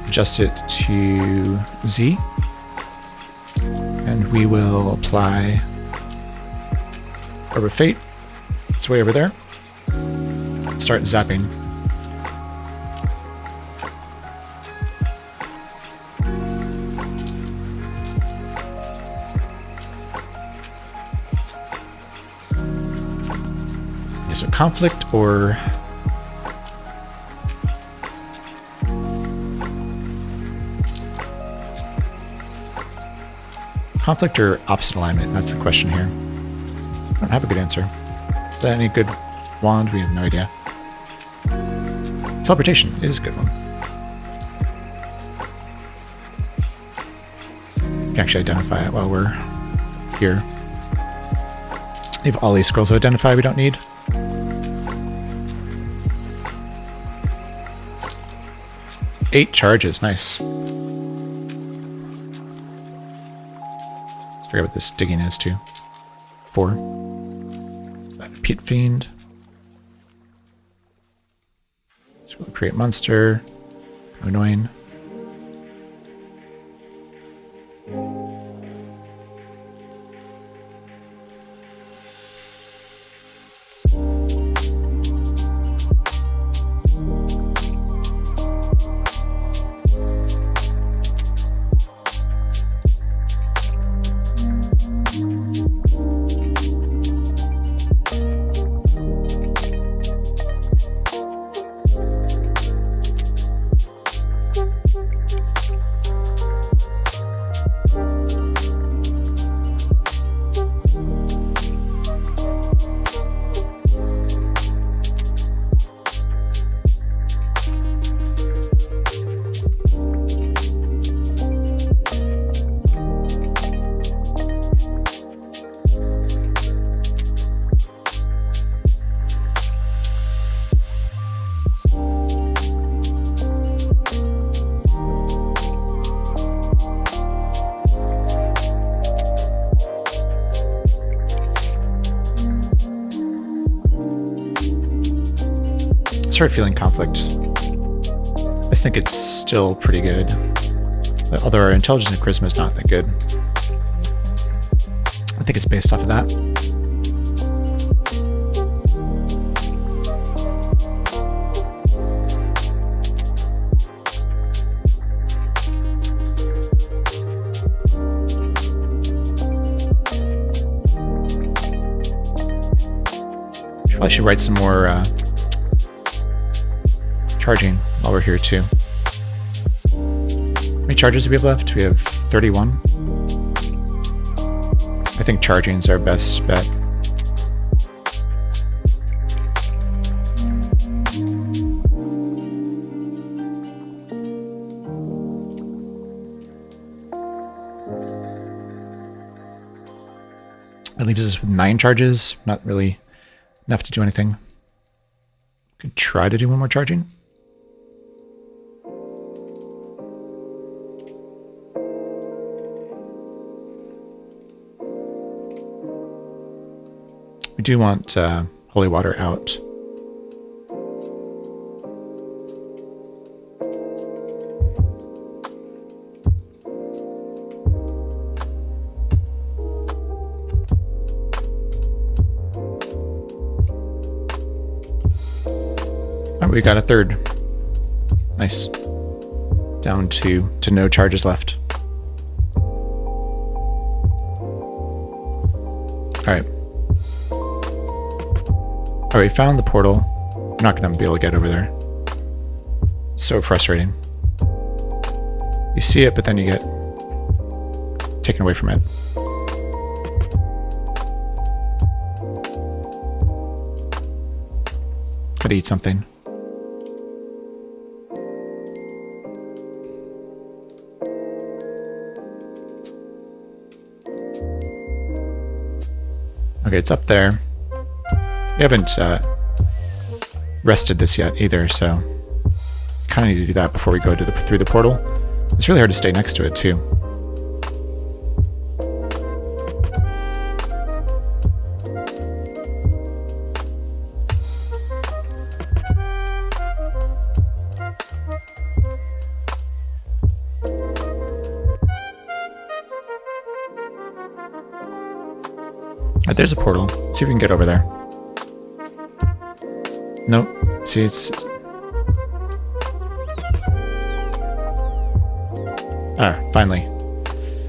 A: adjust it to Z, and we will apply Orb of Fate. It's way over there. Start zapping. Is it conflict or conflict or opposite alignment? That's the question here. I don't have a good answer. Is that any good wand? We have no idea. Teleportation is a good one. You can actually identify it while we're here. We have all these scrolls to identify we don't need. Eight charges, nice. Let's figure out what this digging is too. 4. Is that a Pit Fiend? So we'll create monster. Annoying. Started feeling conflict. I just think it's still pretty good. Although our intelligence and charisma is not that good. I think it's based off of that. Probably should write some more charging while we're here too. How many charges do we have left? We have 31. I think charging's our best bet. That leaves us with 9 charges. Not really enough to do anything. Could try to do one more charging. We do want holy water out. All right, we got a third. Nice. Down to no charges left. All right. All right, we found the portal. We're not going to be able to get over there. So frustrating. You see it, but then you get taken away from it. Gotta eat something. Okay, it's up there. We haven't rested this yet either, so kind of need to do that before we go to through the portal. It's really hard to stay next to it too. But there's a portal. Let's see if we can get over there. Nope. See, it's... Ah, finally.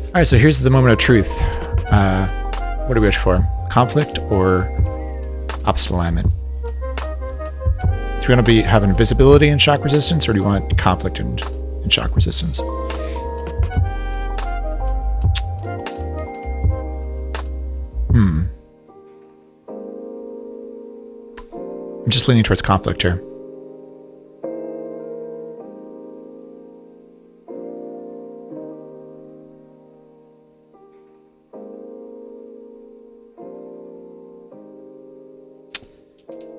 A: Alright, so here's the moment of truth. What do we wish for? Conflict or opposite alignment? Do you want to have invisibility and shock resistance, or do you want conflict and shock resistance? I'm just leaning towards conflict here.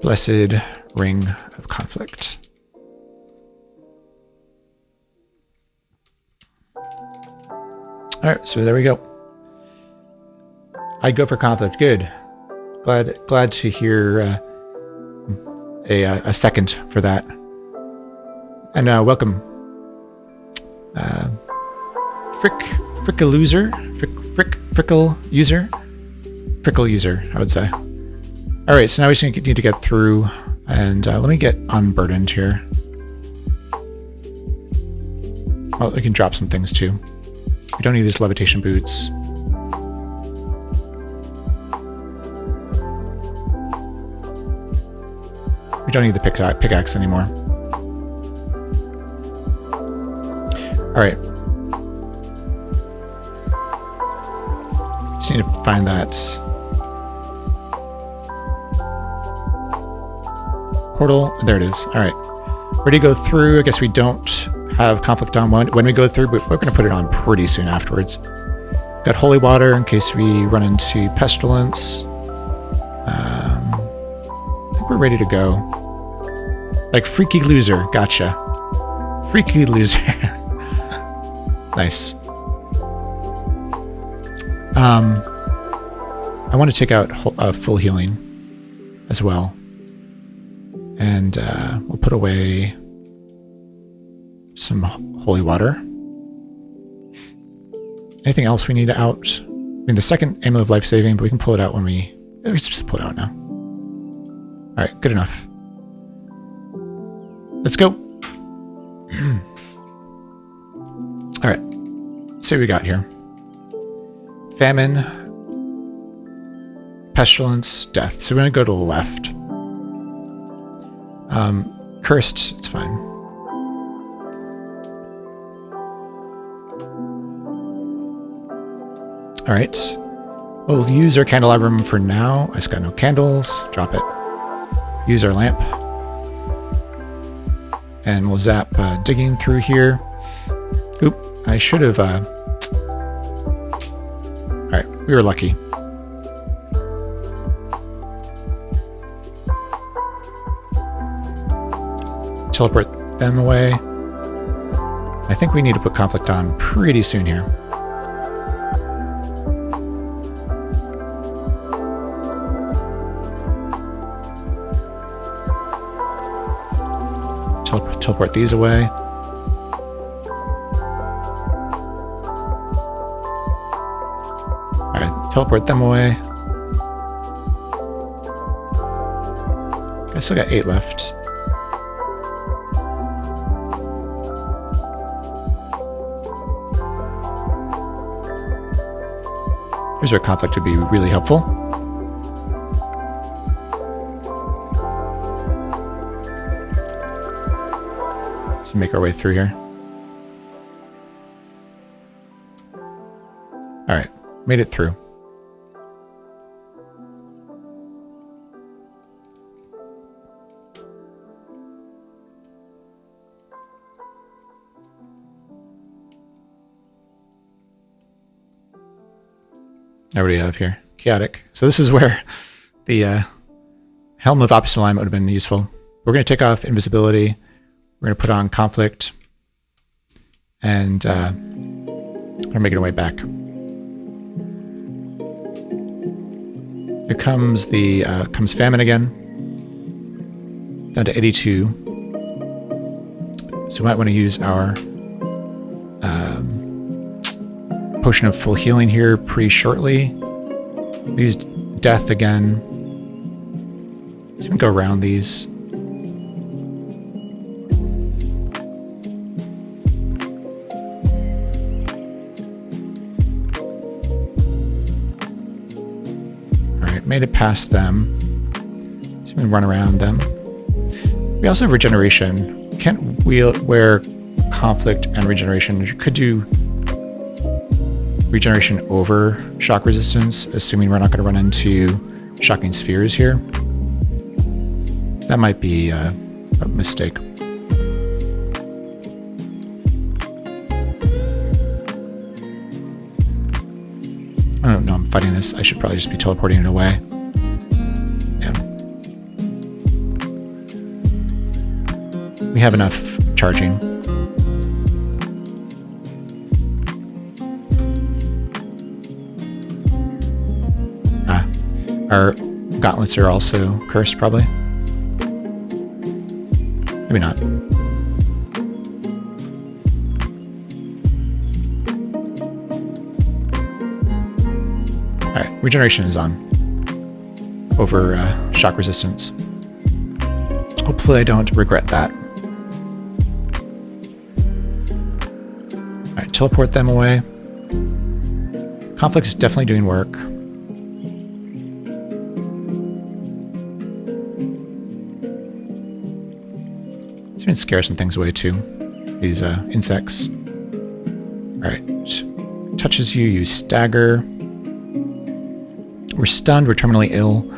A: Blessed Ring of Conflict. Alright, so there we go. I'd go for conflict. Good. Glad to hear a second for that. And welcome. Frickle user, I would say. Alright, so now we just need to get through, and let me get unburdened here. Well, we can drop some things too. We don't need these levitation boots. We don't need the pickaxe anymore. Alright. Just need to find that portal. There it is. Alright. Ready to go through. I guess we don't have conflict on when we go through, but we're going to put it on pretty soon afterwards. Got holy water in case we run into pestilence. I think we're ready to go. Like freaky loser. Gotcha. Freaky loser. Nice. I want to take out full healing as well. And we'll put away some holy water. Anything else we need out? I mean, the second amulet of life saving, but we can pull it out when we just pull it out now. All right, good enough. Let's go. All right, let's see what we got here. Famine, pestilence, death. So we're gonna go to the left. Cursed, it's fine. All right, we'll use our candelabrum for now. I just got no candles. Drop it. Use our lamp. And we'll zap digging through here. Oop, I should have... Alright, we were lucky. Teleport them away. I think we need to put conflict on pretty soon here. Teleport these away. Alright, teleport them away. I still got 8 left. Here's where conflict would be really helpful. So make our way through here. Alright, made it through. Now what do we have here? Chaotic. So this is where the Helm of Opposite Alignment would have been useful. We're going to take off invisibility. We're going to put on conflict. And we're making our way back. Here comes the comes famine again. Down to 82. So we might want to use our potion of full healing here pretty shortly. We used death again. So we can go around these. Alright, made it past them. So we can run around them. We also have regeneration. Can't wear conflict and regeneration. You could do regeneration over shock resistance, assuming we're not going to run into shocking spheres here. That might be a mistake. I don't know, I'm fighting this. I should probably just be teleporting it away. Yeah. We have enough charging. Our gauntlets are also cursed, probably. Maybe not. Alright, regeneration is on. Over shock resistance. Hopefully I don't regret that. Alright, teleport them away. Conflict is definitely doing work. Going to scare some things away too. These insects. Alright. Touches you, you stagger. We're stunned, we're terminally ill.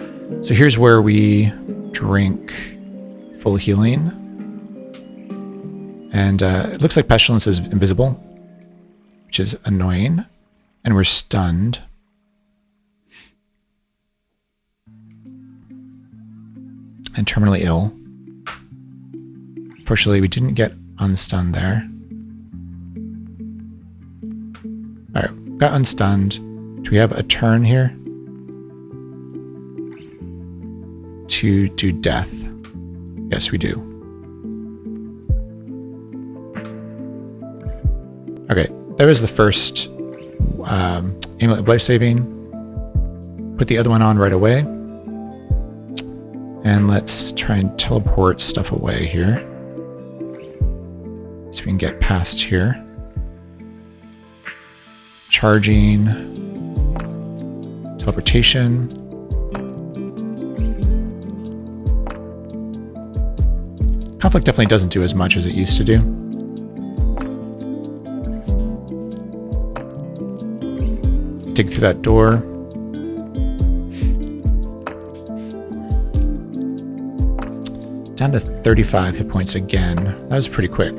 A: So here's where we drink full healing. And it looks like Pestilence is invisible, which is annoying. And we're stunned. And terminally ill. Unfortunately, we didn't get unstunned there. Alright, got unstunned. Do we have a turn here? To do death. Yes, we do. Okay, that was the first Amulet of Life Saving. Put the other one on right away. And let's try and teleport stuff away here. So we can get past here. Charging. Teleportation. Conflict definitely doesn't do as much as it used to do. Dig through that door. Down to 35 hit points again. That was pretty quick.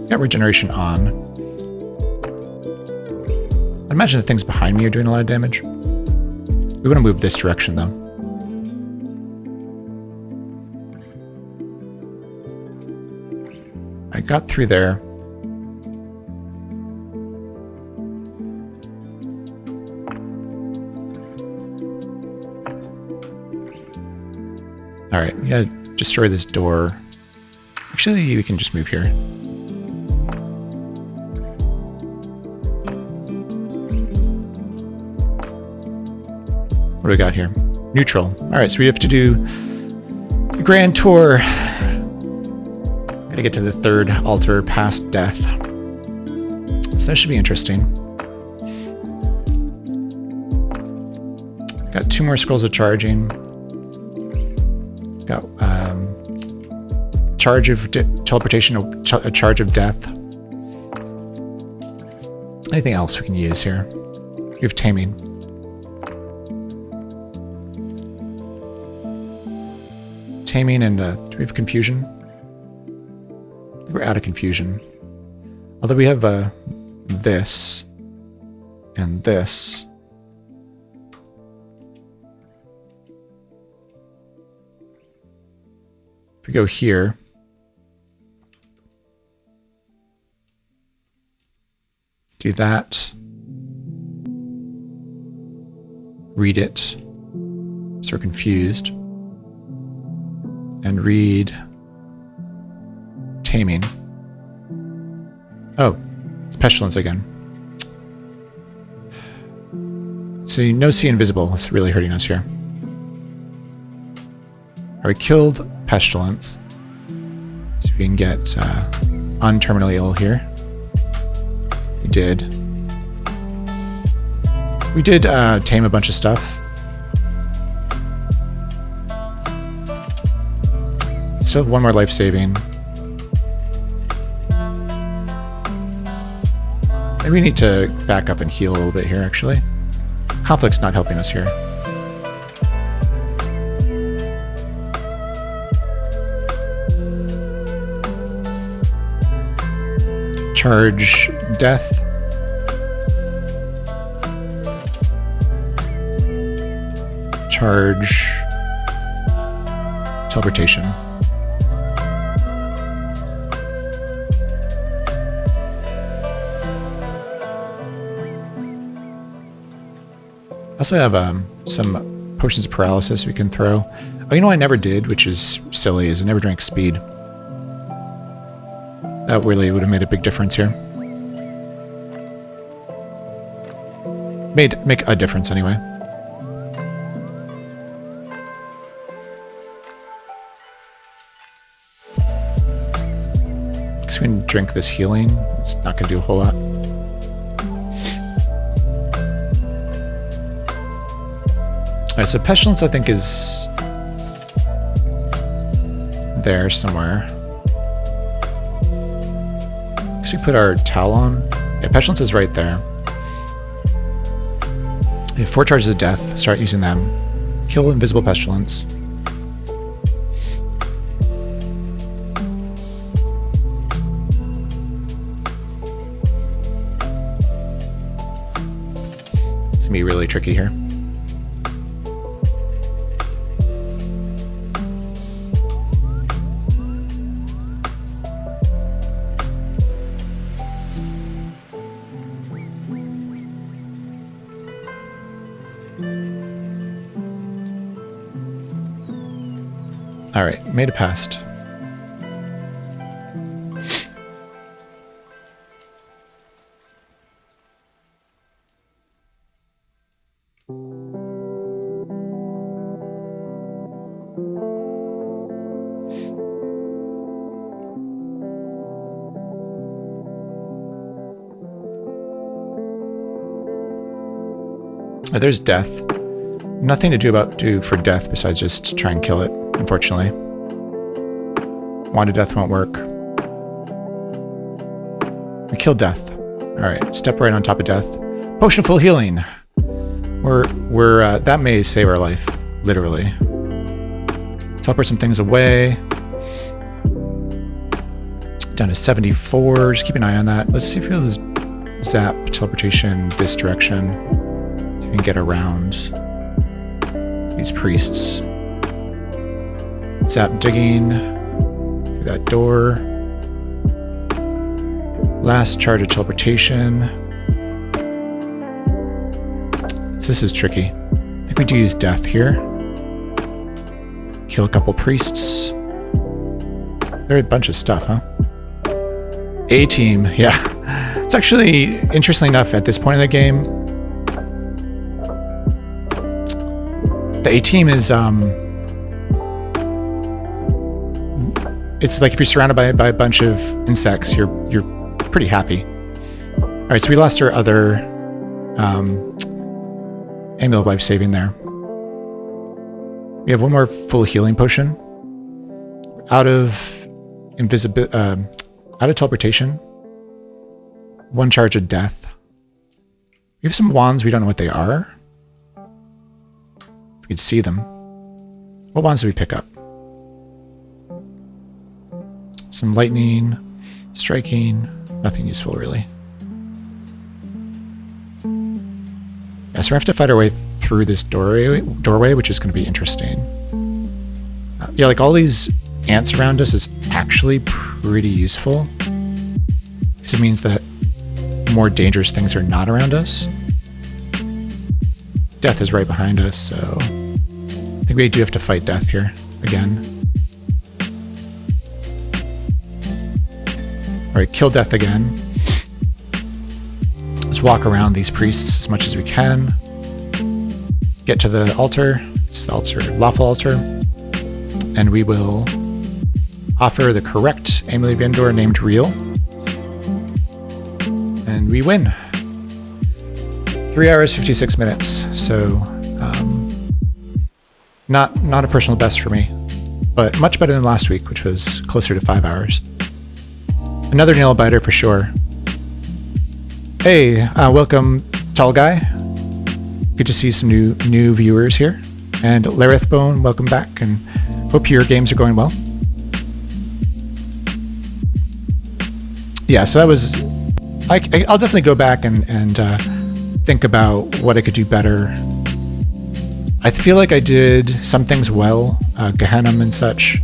A: Got regeneration on. I imagine the things behind me are doing a lot of damage. We want to move this direction though. I got through there. Alright, we gotta destroy this door. Actually, we can just move here. What do we got here? Neutral. Alright, so we have to do the grand tour. Gotta get to the third altar past death. So that should be interesting. Got 2 more scrolls of charging. Got charge of teleportation, a charge of death. Anything else we can use here? We have taming. Taming and do we have confusion? I think we're out of confusion. Although we have this and this. If we go here, do that, read it, so we're confused, and read taming. Oh, pestilence again. So no see invisible is really hurting us here. We killed pestilence. So we can get unterminally ill here. We did. We did tame a bunch of stuff. Still have one more life saving. Maybe we need to back up and heal a little bit here, actually. Conflict's not helping us here. Charge death. Charge teleportation. I also have some potions of paralysis we can throw. Oh, you know what I never did, which is silly, is I never drank speed. That really would have made a big difference here. Make a difference anyway. Guess we can drink this healing. It's not going to do a whole lot. Alright, so pestilence I think is there somewhere. Guess we put our towel on. Yeah, pestilence is right there. We have 4 charges of death. Start using them. Kill invisible pestilence. It's gonna be really tricky here. Alright, made it past. Oh, there's death. Nothing to do for death besides just try and kill it, unfortunately. Wand of death won't work. We killed death. Alright, step right on top of death. Potion full healing. We're that may save our life, literally. Teleport some things away. Down to 74. Just keep an eye on that. Let's see if we'll zap teleportation this direction. So we can get around these priests. Zap digging through that door. Last charge of teleportation. So this is tricky. I think we do use death here. Kill a couple priests. There are a bunch of stuff, huh? A-team, yeah. It's actually, interestingly enough, at this point in the game, the A-team is, it's like if you're surrounded by a bunch of insects, you're pretty happy. All right, so we lost our other Amulet of Life Saving there. We have one more full healing potion. Out of teleportation. One charge of death. We have some wands, we don't know what they are. If we could see them. What wands did we pick up? Some lightning, striking, nothing useful really. Yeah, so we have to fight our way through this doorway, which is going to be interesting. Yeah, like all these ants around us is actually pretty useful. Because it means that more dangerous things are not around us. Death is right behind us, so I think we do have to fight death here again. Alright, kill death again. just walk around these priests as much as we can. Get to the altar. It's the altar, lawful altar. And we will offer the correct Amulet of Yendor named Real. And we win. 3 hours, 56 minutes. So, not a personal best for me, but much better than last week, which was closer to 5 hours. Another nail biter for sure. Hey, welcome, tall guy. Good to see some new viewers here. And Larethbone, welcome back, and hope your games are going well. Yeah, so that was... I'll definitely go back and think about what I could do better. I feel like I did some things well, Gehenna and such.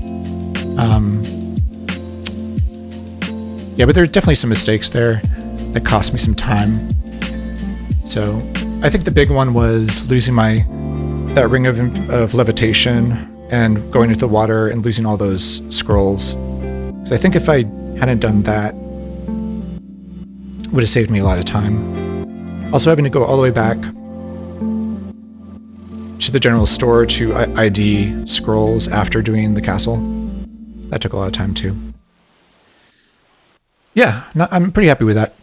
A: Yeah, but there are definitely some mistakes there that cost me some time. So I think the big one was losing that ring of levitation and going into the water and losing all those scrolls. So I think if I hadn't done that, it would have saved me a lot of time. Also having to go all the way back to the general store to ID scrolls after doing the castle. That took a lot of time too. Yeah, I'm pretty happy with that.